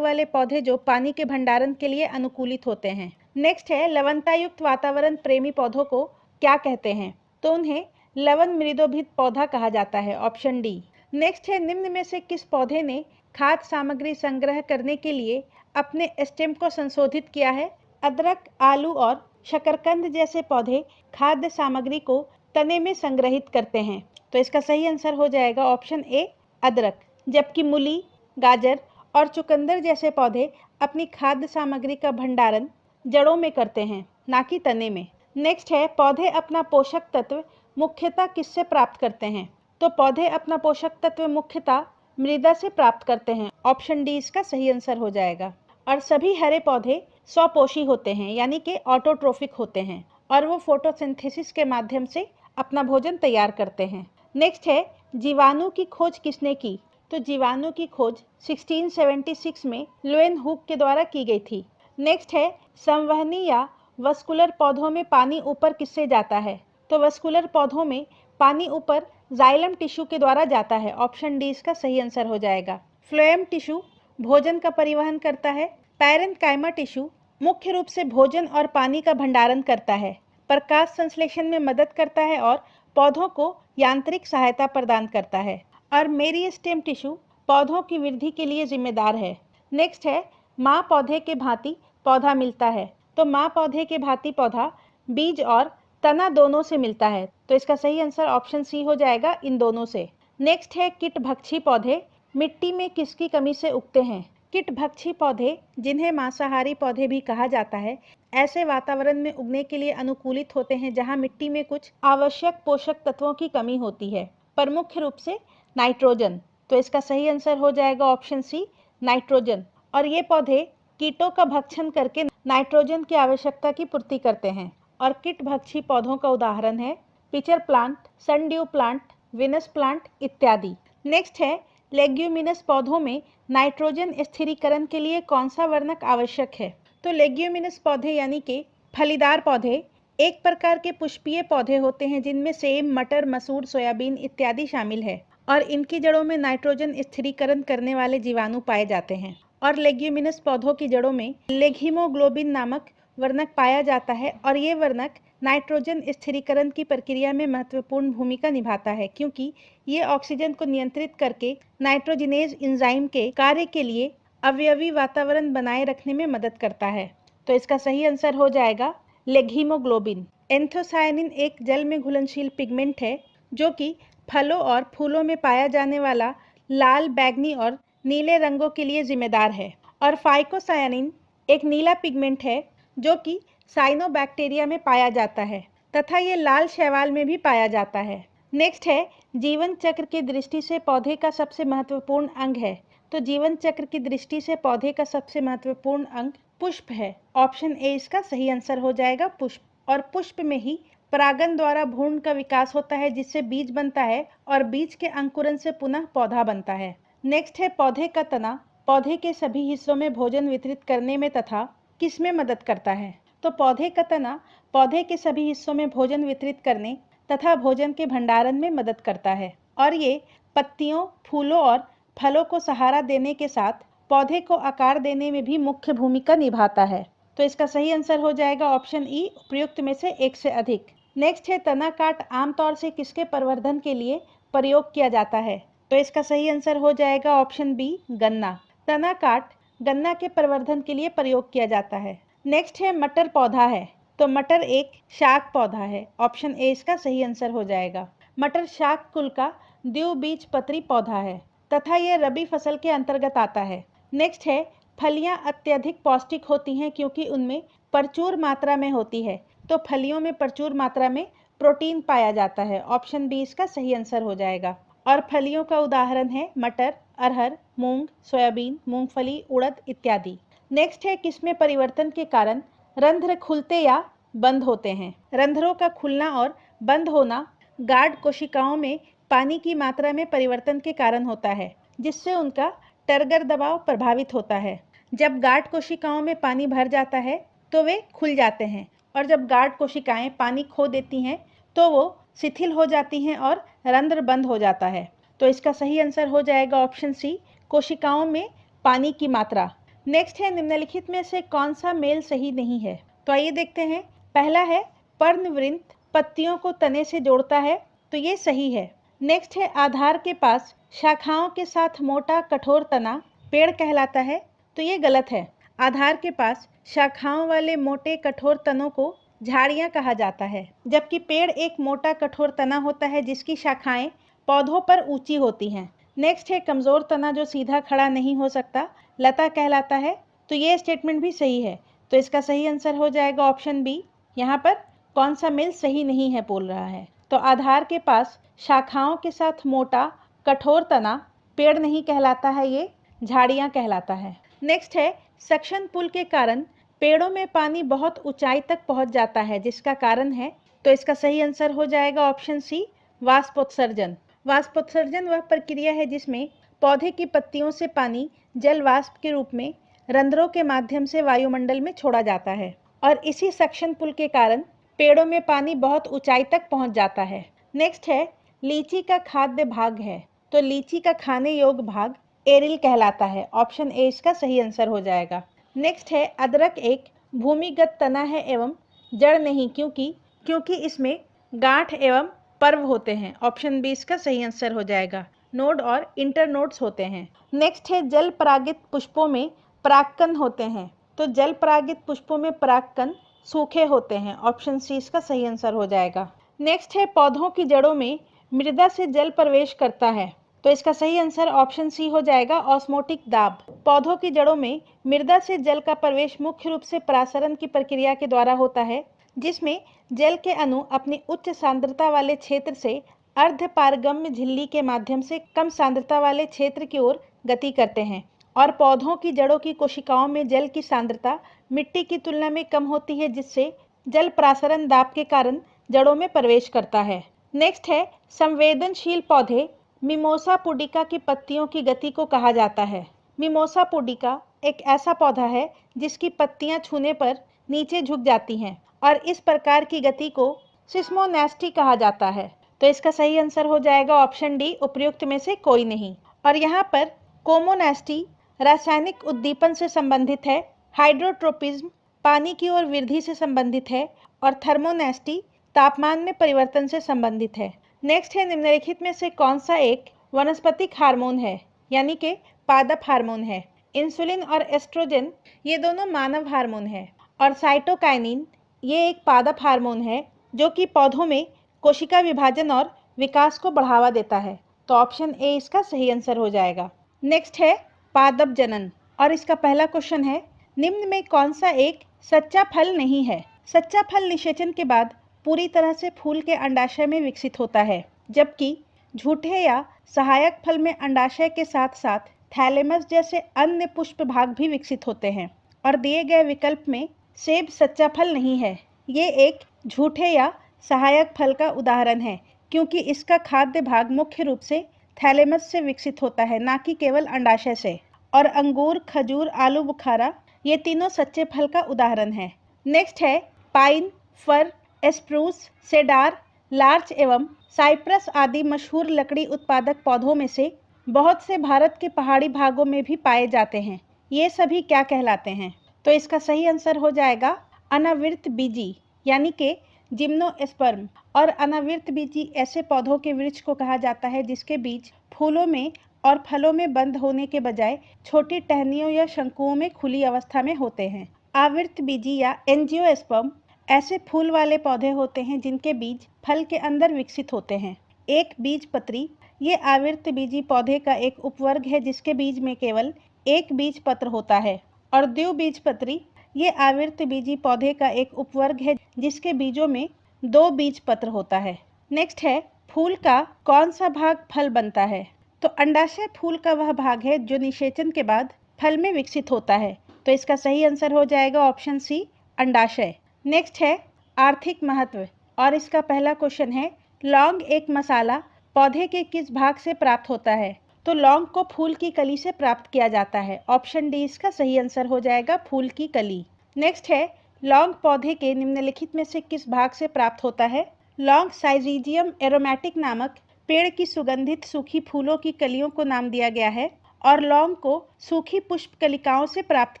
वाले पौधे जो पानी के भंडारण के लिए अनुकूलित होते हैं। नेक्स्ट है लवणतायुक्त वातावरण प्रेमी पौधों को क्या कहते हैं? तो उन्हें लवण मृदोभित पौधा कहा जाता है, ऑप्शन डी। नेक्स्ट है निम्न में से किस पौधे ने खाद्य सामग्री संग्रह करने के लिए अपने स्टेम को संशोधित किया है? अदरक, आलू और शकरकंद जैसे पौधे खाद्य सामग्री को तने में संग्रहित करते हैं, तो इसका सही आंसर हो जाएगा ऑप्शन ए, अदरक। जबकि मूली, गाजर और चुकंदर जैसे पौधे अपनी खाद्य सामग्री का भंडारण जड़ों में करते हैं, ना कि तने में। नेक्स्ट है पौधे अपना पोषक तत्व मुख्यतः किससे प्राप्त करते हैं? तो पौधे अपना पोषक तत्व मुख्यतः मृदा से प्राप्त करते हैं, ऑप्शन डी इसका सही आंसर हो जाएगा। और सभी हरे पौधे स्वपोषी होते हैं, यानी कि ऑटोट्रोफिक होते हैं और वो फोटोसिंथेसिस के माध्यम से अपना भोजन तैयार करते हैं। नेक्स्ट है जीवाणु की खोज किसने की? तो जीवाणु की खोज 1676 में लुएन हुक के द्वारा की गई थी। नेक्स्ट है संवहनी या वस्कुलर पौधों में पानी ऊपर किससे जाता है? तो वस्कुलर पौधों में पानी ऊपर जाइलम टिश्यू के द्वारा जाता है, ऑप्शन डी इसका सही आंसर हो जाएगा। फ्लोएम टिश्यू भोजन का परिवहन करता है। पैरेन्काइमा टिश्यू मुख्य रूप से भोजन और पानी का भंडारण करता है, प्रकाश संश्लेषण में मदद करता है और पौधों को यांत्रिक सहायता प्रदान करता है। और मेरिस्टेम टिश्यू पौधों की वृद्धि के लिए जिम्मेदार है। नेक्स्ट है माँ पौधे के भांति पौधा मिलता है। तो माँ पौधे के भांति पौधा बीज और तना दोनों से मिलता है, तो इसका सही आंसर ऑप्शन सी हो जाएगा, इन दोनों से। नेक्स्ट है कीटभक्षी पौधे मिट्टी में किसकी कमी से उगते हैं? कीटभक्षी पौधे, जिन्हें मांसाहारी पौधे भी कहा जाता है, ऐसे वातावरण में उगने के लिए अनुकूलित होते हैं जहां मिट्टी में कुछ आवश्यक पोषक तत्वों की कमी होती है, पर मुख्य रूप से नाइट्रोजन। तो इसका सही आंसर हो जाएगा ऑप्शन सी, नाइट्रोजन। और ये पौधे कीटों का भक्षण करके नाइट्रोजन की आवश्यकता की पूर्ति करते हैं। और कीटभक्षी पौधों का उदाहरण है pitcher plant, sundew plant, Venus plant इत्यादि। नेक्स्ट है लेग्यूमिनस पौधों में नाइट्रोजन स्थिरीकरण के लिए कौन सा वर्णक आवश्यक है? तो लेग्यूमिनस पौधे यानी कि फलीदार पौधे एक प्रकार के पुष्पीय पौधे होते हैं जिनमें सेम, मटर, मसूर, सोयाबीन इत्यादि शामिल है और इनकी जड़ों में नाइट्रोजन स्थिरीकरण करने वाले जीवाणु पाए जाते हैं। और लेग्यूमिनस पौधों की जड़ों में लेगहीमोग्लोबिन नामक वर्णक पाया जाता है और ये वर्णक नाइट्रोजन स्थिरीकरण की प्रक्रिया में महत्वपूर्ण भूमिका निभाता है, क्योंकि ये ऑक्सीजन को नियंत्रित करके नाइट्रोजिनेज एंजाइम के कार्य के लिए अवयवी वातावरण बनाए रखने में मदद करता है। तो इसका सही आंसर हो जाएगा लेगहीमोग्लोबिन। एंथोसायनिन एक जल में घुलनशील पिगमेंट है जो कि फलों और फूलों में पाया जाने वाला लाल, बैगनी और नीले रंगों के लिए जिम्मेदार है। और फाइकोसायनिन एक नीला पिगमेंट है जो कि साइनोबैक्टीरिया में पाया जाता है तथा ये लाल शैवाल में भी पाया जाता है। नेक्स्ट है जीवन चक्र की दृष्टि से पौधे का सबसे महत्वपूर्ण अंग है। तो जीवन चक्र की दृष्टि से पौधे का सबसे महत्वपूर्ण अंग पुष्प है, ऑप्शन ए इसका सही आंसर हो जाएगा, पुष्प। और पुष्प में ही परागन द्वारा भ्रूण का विकास होता है जिससे बीज बनता है और बीज के अंकुरन से पुनः पौधा बनता है। नेक्स्ट है पौधे का तना पौधे के सभी हिस्सों में भोजन वितरित करने में तथा किसमें मदद करता है? तो पौधे का तना पौधे के सभी हिस्सों में भोजन वितरित करने तथा भोजन के भंडारण में मदद करता है और ये पत्तियों, फूलों और फलों को सहारा देने के साथ पौधे को आकार देने में भी मुख्य भूमिका निभाता है। तो इसका सही आंसर हो जाएगा ऑप्शन ई, उपयुक्त में से एक से अधिक। नेक्स्ट है तना काट आमतौर से किसके प्रवर्धन के लिए प्रयोग किया जाता है? तो इसका सही आंसर हो जाएगा ऑप्शन बी, गन्ना। तना काट गन्ना के प्रवर्धन के लिए प्रयोग किया जाता है। नेक्स्ट है मटर पौधा है। तो मटर एक शाक पौधा है, ऑप्शन ए इसका सही आंसर हो जाएगा। मटर शाक कुल का द्विबीजपत्री पौधा है तथा यह रबी फसल के अंतर्गत आता है। नेक्स्ट है फलियां अत्यधिक पौष्टिक होती हैं क्योंकि उनमें प्रचुर मात्रा में होती है। तो फलियों में प्रचुर मात्रा में प्रोटीन पाया जाता है, ऑप्शन बी इसका सही आंसर हो जाएगा। और फलियों का उदाहरण है मटर, अरहर, मूंग, सोयाबीन, मूंगफली, उड़द इत्यादि। नेक्स्ट है किसमें परिवर्तन के कारण रंध्र खुलते या बंद होते हैं? रंध्रों का खुलना और बंद होना गार्ड कोशिकाओं में पानी की मात्रा में परिवर्तन के कारण होता है, जिससे उनका टर्गर दबाव प्रभावित होता है। जब गार्ड कोशिकाओं में पानी भर जाता है तो वे खुल जाते हैं, और जब गार्ड कोशिकाएं पानी खो देती हैं तो वो शिथिल हो जाती हैं और रंध्र बंद हो जाता है। तो इसका सही आंसर हो जाएगा ऑप्शन सी, कोशिकाओं में पानी की मात्रा। नेक्स्ट है, निम्नलिखित में से कौन सा मेल सही नहीं है? तो आइए देखते हैं। पहला है, पर्णवृंत पत्तियों को तने से जोड़ता है, तो ये सही है। नेक्स्ट है, आधार के पास शाखाओं के साथ मोटा कठोर तना पेड़ कहलाता है, तो ये गलत है। आधार के पास शाखाओं वाले मोटे कठोर तनों को झाड़ियां कहा जाता है, जबकि पेड़ एक मोटा कठोर तना होता है जिसकी शाखाएं पौधों पर ऊंची होती हैं। नेक्स्ट है, कमजोर तना जो सीधा खड़ा नहीं हो सकता लता कहलाता है, तो ये स्टेटमेंट भी सही है। तो इसका सही आंसर हो जाएगा ऑप्शन बी। यहाँ पर कौन सा मेल सही नहीं है बोल रहा है, तो आधार के पास शाखाओं के साथ मोटा कठोर तना पेड़ नहीं कहलाता है, ये झाड़ियां कहलाता है। नेक्स्ट है, सक्शन पुल के कारण पेड़ों में पानी बहुत ऊंचाई तक पहुंच जाता है, जिसका कारण है, तो इसका सही आंसर हो जाएगा ऑप्शन सी, वाष्पोत्सर्जन। वाष्पोत्सर्जन वह प्रक्रिया है जिसमें पौधे की पत्तियों से पानी जल वाष्प के रूप में रंध्रों के माध्यम से वायुमंडल में छोड़ा जाता है, और इसी सक्शन पुल के कारण पेड़ों में पानी बहुत ऊंचाई तक पहुंच जाता है। नेक्स्ट है, लीची का खाद्य भाग है, तो लीची का खाने योग्य भाग एरिल कहलाता है। ऑप्शन ए इसका सही आंसर हो जाएगा। नेक्स्ट है, अदरक एक भूमिगत तना है एवं जड़ नहीं, क्योंकि इसमें गांठ एवं पर्व होते हैं। ऑप्शन बी इसका सही आंसर हो जाएगा। नोड और इंटरनोड्स होते हैं। नेक्स्ट है, जल परागित पुष्पों में परागकण होते हैं, तो जल परागित पुष्पों में परागकण सूखे होते हैं। ऑप्शन सी इसका सही आंसर हो जाएगा। नेक्स्ट है, पौधों की जड़ों में मृदा से जल प्रवेश करता है, तो इसका सही आंसर ऑप्शन सी हो जाएगा, ऑस्मोटिक दाब। पौधों की जड़ों में मृदा से जल का प्रवेश मुख्य रूप से परासरण की प्रक्रिया के द्वारा होता है, जिसमें जल के अणु अपनी उच्च सांद्रता वाले क्षेत्र से अर्ध पारगम्य झिल्ली के माध्यम से कम सांद्रता वाले क्षेत्र की ओर गति करते हैं, और पौधों की जड़ों की कोशिकाओं में जल की सांद्रता मिट्टी की तुलना में कम होती है, जिससे जल परासरण दाब के कारण जड़ों में प्रवेश करता है। नेक्स्ट है, संवेदनशील पौधे मिमोसा पुडिका की पत्तियों की गति को कहा जाता है। मिमोसा पुडिका एक ऐसा पौधा है जिसकी पत्तियां छूने पर नीचे झुक जाती हैं, और इस प्रकार की गति को सिस्मोनेस्टी कहा जाता है। तो इसका सही आंसर हो जाएगा ऑप्शन डी, उपर्युक्त में से कोई नहीं। और यहाँ पर कोमोनेस्टी रासायनिक उद्दीपन से संबंधित है, हाइड्रोट्रोपिज्म पानी की ओर वृद्धि से संबंधित है, और थर्मोनेस्टी तापमान में परिवर्तन से संबंधित है। नेक्स्ट है, निम्नलिखित में से कौन सा एक वनस्पतिक हार्मोन है, यानी कि पादप हार्मोन है? इंसुलिन और एस्ट्रोजन ये दोनों मानव हार्मोन है, और साइटोकाइनिन ये एक पादप हार्मोन है जो कि पौधों में कोशिका विभाजन और विकास को बढ़ावा देता है। तो ऑप्शन ए इसका सही आंसर हो जाएगा। नेक्स्ट है, पादप जनन, और इसका पहला क्वेश्चन है, निम्न में कौन सा एक सच्चा फल नहीं है? सच्चा फल निषेचन के बाद पूरी तरह से फूल के अंडाशय में विकसित होता है, जबकि झूठे या सहायक फल में अंडाशय के साथ साथ थैलेमस जैसे अन्य पुष्प भाग भी विकसित होते हैं। और दिए गए विकल्प में सेब सच्चा फल नहीं है। ये एक झूठे या सहायक फल का उदाहरण है, क्योंकि इसका खाद्य भाग मुख्य रूप से थैलेमस से विकसित होता है, ना कि केवल अंडाशय से। और अंगूर, खजूर, आलू बुखारा ये तीनों सच्चे फल का उदाहरण है। नेक्स्ट है, पाइन, फर, एस्प्रूस, सेडार, लार्च एवं साइप्रस आदि मशहूर लकड़ी उत्पादक पौधों में से बहुत से भारत के पहाड़ी भागों में भी पाए जाते हैं। ये सभी क्या कहलाते हैं? तो इसका सही आंसर हो जाएगा अनावृत बीजी, यानी कि जिम्नोस्पर्म। और अनावृत बीजी ऐसे पौधों के वृक्ष को कहा जाता है जिसके बीज फूलों में और फलों में बंद होने के बजाय छोटी टहनियों या शंकुओं में खुली अवस्था में होते हैं। आवृत बीजी या एंजियोस्पर्म ऐसे फूल वाले पौधे होते हैं जिनके बीज फल के अंदर विकसित होते हैं। एक बीजपत्री ये आवृत बीजी पौधे का एक उपवर्ग है जिसके बीज में केवल एक बीज पत्र होता है। और द्विबीजपत्री ये आवृत बीजी पौधे का एक उपवर्ग है जिसके बीजों में दो बीज पत्र होता है। नेक्स्ट है, फूल का कौन सा भाग फल बनता है? तो अंडाशय फूल का वह भाग है जो निषेचन के बाद फल में विकसित होता है। तो इसका सही आंसर हो जाएगा ऑप्शन सी, अंडाशय। नेक्स्ट है, आर्थिक महत्व, और इसका पहला क्वेश्चन है, लौंग एक मसाला पौधे के किस भाग से प्राप्त होता है? तो लौंग को फूल की कली से प्राप्त किया जाता है। ऑप्शन डी इसका सही आंसर हो जाएगा, फूल की कली। नेक्स्ट है, लौंग पौधे के निम्नलिखित में से किस भाग से प्राप्त होता है? लौंग साइजीजियम एरोमेटिक नामक पेड़ की सुगंधित सूखी फूलों की कलियों को नाम दिया गया है और लौंग को सूखी पुष्प कलिकाओं से प्राप्त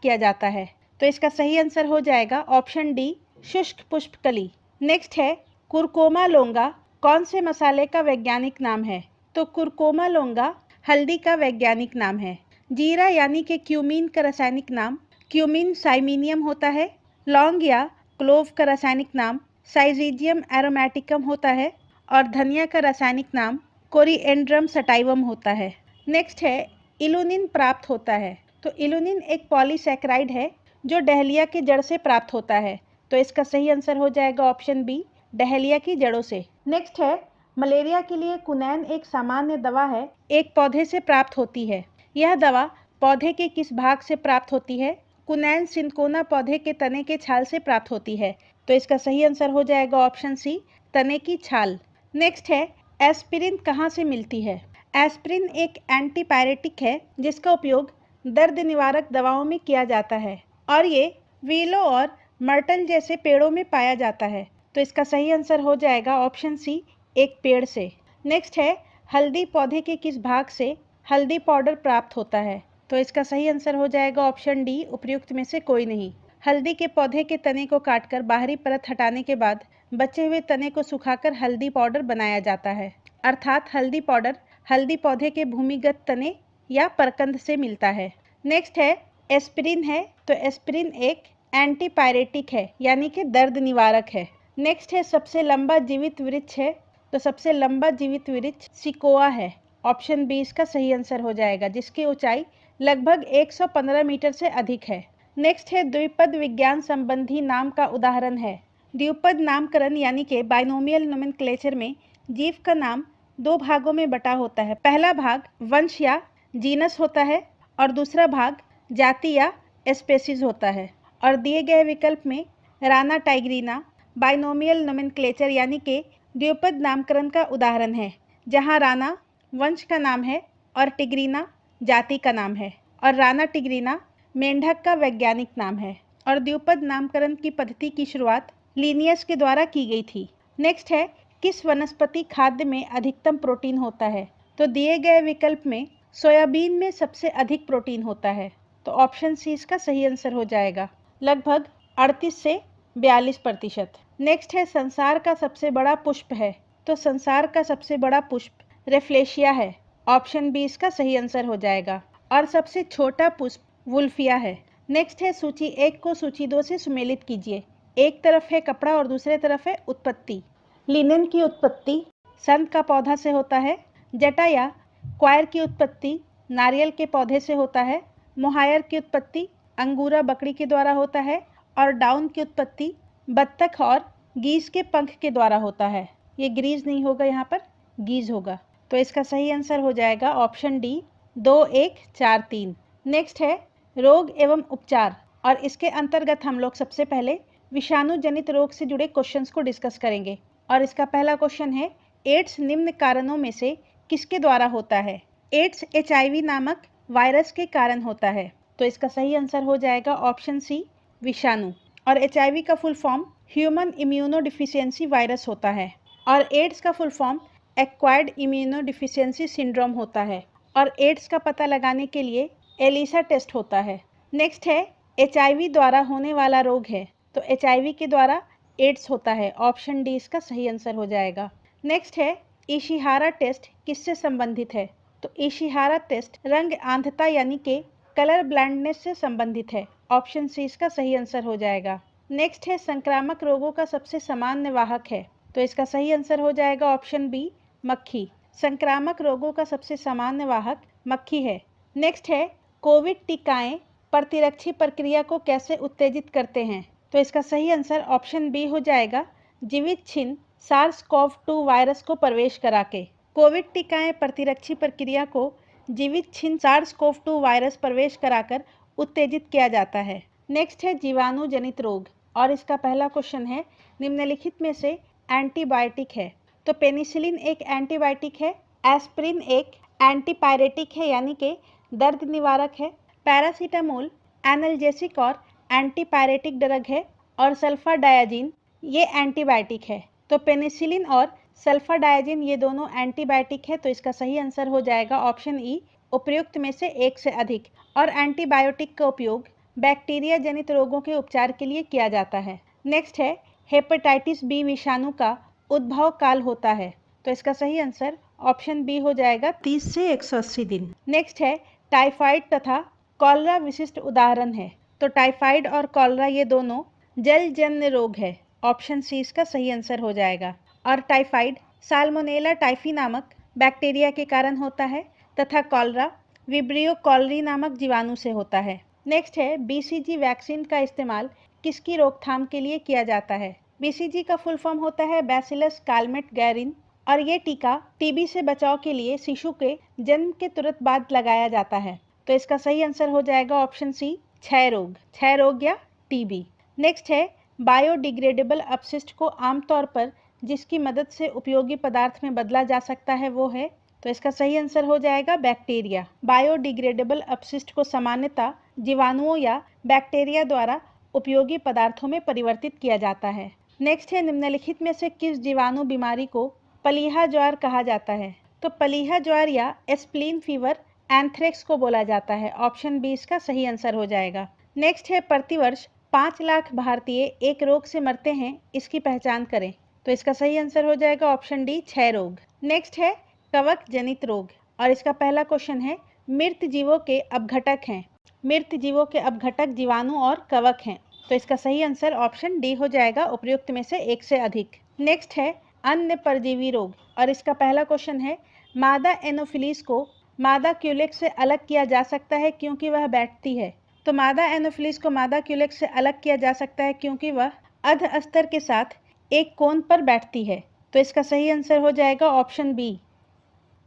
किया जाता है। तो इसका सही आंसर हो जाएगा ऑप्शन डी, शुष्क पुष्प कली। नेक्स्ट है, कुरकुमा लोंगा कौन से मसाले का वैज्ञानिक नाम है? तो कुरकुमा लोंगा हल्दी का वैज्ञानिक नाम है। जीरा यानी कि क्यूमीन का रासायनिक नाम क्यूमीन साइमिनियम होता है। लौंग या क्लोव का रासायनिक नाम साइजीजियम एरोमेटिकम होता है और धनिया का रासायनिक नाम कोरिएंड्रम सटाइवम होता है। नेक्स्ट है, इलुनिन प्राप्त होता है। तो इलुनिन एक पॉलीसैकेराइड है जो डहलिया की जड़ से प्राप्त होता है। तो इसका सही आंसर हो जाएगा ऑप्शन बी, डहलिया की जड़ों से। नेक्स्ट है, मलेरिया के लिए कुनैन एक सामान्य दवा है, एक पौधे से प्राप्त होती है। यह दवा पौधे के किस भाग से प्राप्त होती है? कुनैन सिनकोना पौधे के तने के छाल से प्राप्त होती है। तो इसका सही आंसर हो जाएगा ऑप्शन सी, तने की छाल। नेक्स्ट है, एस्पिरिन कहाँ से मिलती है? एस्पिरिन एक एंटीपायरेटिक है जिसका उपयोग दर्द निवारक दवाओं में किया जाता है और ये वीलो और मर्टल जैसे पेड़ों में पाया जाता है। तो इसका सही आंसर हो जाएगा ऑप्शन सी, एक पेड़ से। नेक्स्ट है, हल्दी पौधे के किस भाग से हल्दी पाउडर प्राप्त होता है? तो इसका सही आंसर हो जाएगा ऑप्शन डी, उपयुक्त में से कोई नहीं। हल्दी के पौधे के तने को काटकर बाहरी परत हटाने के बाद बचे हुए तने को सुखाकर हल्दी पाउडर बनाया जाता है। अर्थात हल्दी पाउडर हल्दी पौधे के भूमिगत तने या परकंद से मिलता है। नेक्स्ट है, एस्पिरिन है। तो एस्पिरिन एक एंटीपायरेटिक है यानी कि दर्द निवारक है। नेक्स्ट है, सबसे लंबा जीवित वृक्ष है। तो सबसे लंबा जीवित वृक्ष सिकोआ है। ऑप्शन बी इसका सही आंसर हो जाएगा, जिसकी ऊंचाई लगभग 115 मीटर से अधिक है। नेक्स्ट है, द्विपद विज्ञान संबंधी नाम का उदाहरण है। द्विपद नामकरण यानी कि बाइनोमियल नोमेनक्लेचर में जीव का नाम दो भागों में बटा होता है। पहला भाग वंश या जीनस होता है और दूसरा भाग जाति या स्पेसीज होता है। और दिए गए विकल्प में राना टाइग्रीना बाइनोमियल नोमेनक्लेचर यानी कि द्विपद नामकरण का उदाहरण है, जहां राना वंश का नाम है और टिग्रीना जाति का नाम है और राना टिग्रीना मेंढक का वैज्ञानिक नाम है। और द्विपद नामकरण की पद्धति की शुरुआत लिनियस के द्वारा की गई थी। नेक्स्ट है, किस वनस्पति खाद्य में अधिकतम प्रोटीन होता है? तो दिए गए विकल्प में सोयाबीन में सबसे अधिक प्रोटीन होता है। तो ऑप्शन सी इसका सही आंसर हो जाएगा, लगभग 38 से 42%। नेक्स्ट है, संसार का सबसे बड़ा पुष्प है। तो संसार का सबसे बड़ा पुष्प रेफ्लेशिया है। ऑप्शन बी इसका सही आंसर हो जाएगा। और सबसे छोटा पुष्प वुल्फिया है। नेक्स्ट है, सूची 1 को सूची 2 से सुमेलित कीजिए। एक तरफ है कपड़ा और दूसरे तरफ है उत्पत्ति। लिनन की उत्पत्ति संत का पौधा से होता है। जटा या क्वायर की उत्पत्ति नारियल के पौधे से होता है। मोहायर की उत्पत्ति अंगूरा बकरी के द्वारा होता है और डाउन की उत्पत्ति बत्तख और गीज के पंख के द्वारा होता है। ये ग्रीज नहीं होगा, यहाँ पर गीज होगा। तो इसका सही आंसर हो जाएगा ऑप्शन डी, 2, 1, 4, 3। नेक्स्ट है, रोग एवं उपचार और इसके अंतर्गत हम लोग सबसे पहले विषाणु जनित रोग से जुड़े क्वेश्चंस को डिस्कस करेंगे। और इसका पहला क्वेश्चन है, एड्स निम्न कारणों में से किसके द्वारा होता है? एड्स HIV नामक वायरस के कारण होता है। तो इसका सही आंसर हो जाएगा ऑप्शन सी, विषाणु। और HIV का full form human immunodeficiency virus होता है और एड्स का full form acquired immunodeficiency syndrome होता है। और एड्स का पता लगाने के लिए एलिसा टेस्ट होता है। नेक्स्ट है, HIV द्वारा होने वाला रोग है। तो HIV के द्वारा एड्स होता है। ऑप्शन डी इसका सही आंसर हो जाएगा। नेक्स्ट है, इशिहारा टेस्ट किससे संबंधित है? तो इशिहारा टेस्ट रंग आंधता यानी कि कलर ब्लाइंडनेस से संबंधित है। ऑप्शन सी इसका सही आंसर हो जाएगा। नेक्स्ट है, संक्रामक रोगों का सबसे सामान्य वाहक है। तो इसका सही आंसर हो जाएगा ऑप्शन बी, मक्खी। संक्रामक रोगों का सबसे सामान्य वाहक मक्खी है। नेक्स्ट है, कोविड टीकाएं प्रतिरक्षी प्रक्रिया को कैसे उत्तेजित करते हैं? तो इसका सही आंसर ऑप्शन बी हो जाएगा, जीवित छिन्न SARS-CoV-2 वायरस को प्रवेश करा के। कोविड टीकाएं प्रतिरक्षी प्रक्रिया को जीवित छिन्न SARS-CoV-2 वायरस प्रवेश कराकर उत्तेजित किया जाता है। नेक्स्ट है, जीवाणु जनित रोग और इसका पहला क्वेश्चन है, निम्नलिखित में से एंटीबायोटिक है। तो पेनिसिलिन एक एंटीबायोटिक है, एस्पिरिन एक एंटीपायरेटिक है यानी कि दर्द निवारक है, पैरासीटामोल एनाल्जेसिक और एंटीपायरेटिक ड्रग है और सल्फाडायाजिन ये एंटीबायोटिक है। तो पेनिसिलिन और सल्फाडायाजिन ये दोनों एंटीबायोटिक है, तो इसका सही आंसर हो जाएगा ऑप्शन ई, उपर्युक्त में से एक से अधिक। और एंटीबायोटिक का उपयोग बैक्टीरिया जनित रोगों के उपचार के लिए किया जाता है। नेक्स्ट है हेपेटाइटिस बी विषाणु का उद्भव काल होता है, तो इसका सही आंसर ऑप्शन बी हो जाएगा 30 से 180 दिन। नेक्स्ट है टाइफाइड तथा कॉलरा विशिष्ट उदाहरण है, तो टाइफाइड और कॉलरा ये दोनों जलजन्य रोग है, ऑप्शन सी इसका सही आंसर हो जाएगा। और टाइफाइड साल्मोनेला टाइफी नामक बैक्टीरिया के कारण होता है तथा कॉलरा विब्रियो कॉलरी नामक जीवाणु से होता है। नेक्स्ट है बीसीजी वैक्सीन का इस्तेमाल किसकी रोकथाम के लिए किया जाता है? बीसीजी का फुल फॉर्म होता है बैसिलस कालमेट गैरिन और ये टीका टीबी से बचाव के लिए शिशु के जन्म के तुरंत बाद लगाया जाता है, तो इसका सही आंसर हो जाएगा ऑप्शन सी क्षय रोग या टीबी। नेक्स्ट है बायोडिग्रेडेबल अपशिष्ट को आमतौर पर जिसकी मदद से उपयोगी पदार्थ में बदला जा सकता है वो है, तो इसका सही आंसर हो जाएगा बैक्टीरिया। बायोडिग्रेडेबल अपशिष्ट को सामान्यतः जीवाणुओं या बैक्टीरिया द्वारा उपयोगी पदार्थों में परिवर्तित किया जाता है। नेक्स्ट है निम्नलिखित में से किस जीवाणु बीमारी को पलीहा ज्वार कहा जाता है? तो पलीहा ज्वार या स्प्लीन फीवर एंथ्रेक्स को बोला जाता है, ऑप्शन बी इसका सही आंसर हो जाएगा। नेक्स्ट है प्रतिवर्ष 5 लाख भारतीय एक रोग से मरते हैं, इसकी पहचान करें, तो इसका सही आंसर हो जाएगा ऑप्शन डी क्षय रोग। नेक्स्ट है कवक जनित रोग और इसका पहला क्वेश्चन है मृत जीवों के अपघटक हैं, मृत जीवों के अपघटक जीवाणु और कवक हैं, तो इसका सही आंसर ऑप्शन डी हो जाएगा उपयुक्त में से एक से अधिक। नेक्स्ट है अन्य परजीवी रोग और इसका पहला क्वेश्चन है मादा एनोफिलीज को मादा क्यूलेक्स से अलग किया जा सकता है क्योंकि वह बैठती है, तो मादा एनोफिलीज को मादा क्यूलेक्स से अलग किया जा सकता है क्योंकि वह अध अस्तर के साथ एक कोन पर बैठती है, तो इसका सही आंसर हो जाएगा ऑप्शन बी।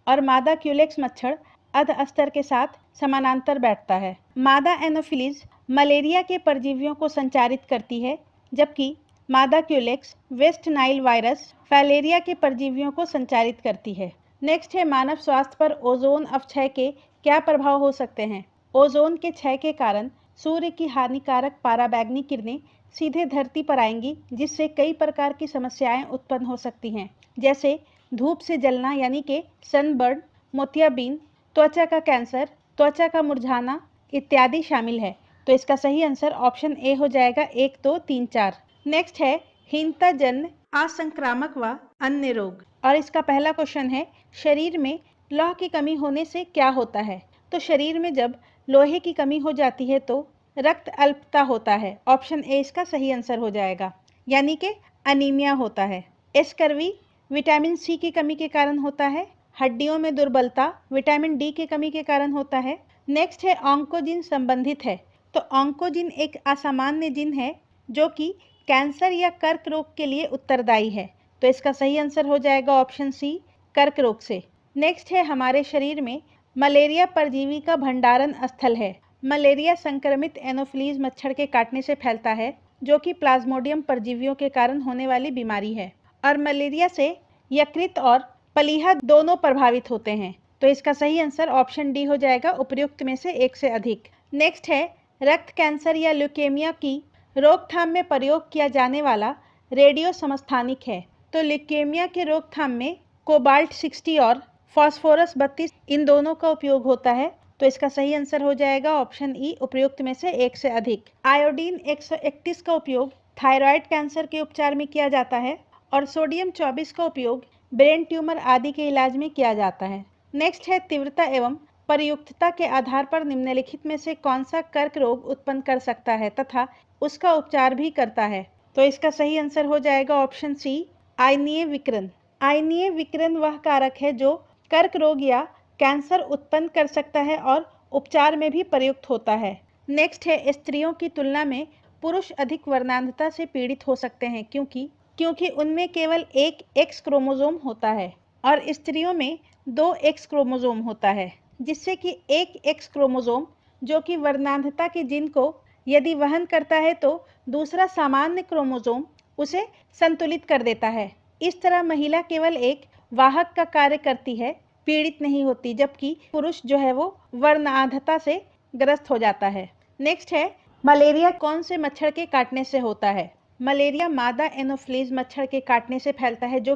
और मादा क्यूलेक्स मच्छर अध अस्तर के साथ समानांतर बैठता है। मादा एनोफिलीज मलेरिया के परजीवियों को संचारित करती है, जबकि मादा Culex West Nile virus filaria के परजीवियों को संचारित करती है। नेक्स्ट है मानव स्वास्थ्य पर ओजोन अपक्षय के क्या प्रभाव हो सकते हैं? ओजोन के क्षय के कारण सूर्य की हानिकारक पराबैंगनी किरणें सीधे धरती पर आएंगी, जिससे कई प्रकार की समस्याएं उत्पन्न हो सकती हैं, जैसे धूप से जलना यानी कि सनबर्न, मोतियाबिंद, त्वचा का कैंसर, त्वचा का मुरझाना इत्यादि शामिल है, तो इसका सही आंसर ऑप्शन ए हो जाएगा 1, 2, 3, 4। नेक्स्ट है हीनता जन्य असंक्रामक व अन्य रोग और इसका पहला क्वेश्चन है शरीर में लौह की कमी होने से क्या होता है? तो शरीर में जब लोहे की कमी हो जाती है तो रक्त अल्पता होता है, ऑप्शन ए इसका सही आंसर हो जाएगा, यानी कि अनीमिया होता है। स्कर्वी विटामिन सी की कमी के कारण होता है। हड्डियों में दुर्बलता विटामिन डी की कमी के कारण होता है। नेक्स्ट है ऑन्कोजिन संबंधित है, तो ऑन्कोजिन एक असामान्य जिन है जो कि कैंसर या कर्क रोग के लिए उत्तरदायी है, तो इसका सही आंसर हो जाएगा ऑप्शन सी कर्क रोग से। नेक्स्ट है हमारे शरीर में मलेरिया परजीवी का भंडारण स्थल है। मलेरिया संक्रमित एनोफिलीज मच्छर के काटने से फैलता है, जो कि प्लाज्मोडियम परजीवियों के कारण होने वाली बीमारी है और मलेरिया से यकृत और पलीहा दोनों प्रभावित होते हैं, तो इसका सही आंसर ऑप्शन डी हो जाएगा उपयुक्त में से एक से अधिक। नेक्स्ट है रक्त कैंसर या ल्यूकेमिया की रोकथाम में प्रयोग किया जाने वाला रेडियो समस्थानिक है, तो ल्यूकेमिया के रोकथाम में कोबाल्ट 60 और फास्फोरस 32 इन दोनों का उपयोग होता है, तो इसका सही आंसर हो जाएगा ऑप्शन ई उपयुक्त में से एक से अधिक। आयोडीन 131 का उपयोग थायराइड कैंसर के उपचार में किया जाता है और सोडियम 24 का उपयोग ब्रेन ट्यूमर आदि के इलाज में किया जाता है। नेक्स्ट है तीव्रता एवं प्रयुक्तता के आधार पर निम्नलिखित में से कौन सा कर्क रोग उत्पन्न कर सकता है तथा उसका उपचार भी करता है, तो इसका सही आंसर हो जाएगा ऑप्शन सी आयनीय विकिरण। आयनीय विकिरण वह कारक है जो कर्क रोग या कैंसर उत्पन्न कर सकता है और उपचार में भी प्रयुक्त होता है। नेक्स्ट है स्त्रियों की तुलना में पुरुष अधिक वर्णांधता से पीड़ित हो सकते हैं क्योंकि उनमें केवल एक एक्स क्रोमोसोम होता है और स्त्रियों में 2 एक्स क्रोमोसोम होता है, जिससे कि एक एक्स क्रोमोसोम जो कि वर्णांधता के जीन को यदि वहन करता है तो दूसरा सामान्य क्रोमोसोम उसे संतुलित कर देता है, इस तरह महिला केवल एक वाहक का कार्य करती है, पीड़ित नहीं होती, जबकि पुरुष जो है वो वर्णांधता से ग्रस्त हो जाता है। नेक्स्ट है, मलेरिया कौन से मच्छर के काटने से होता है? मलेरिया मादा एनोफ्िलीज मच्छर के काटने से फैलता है, जो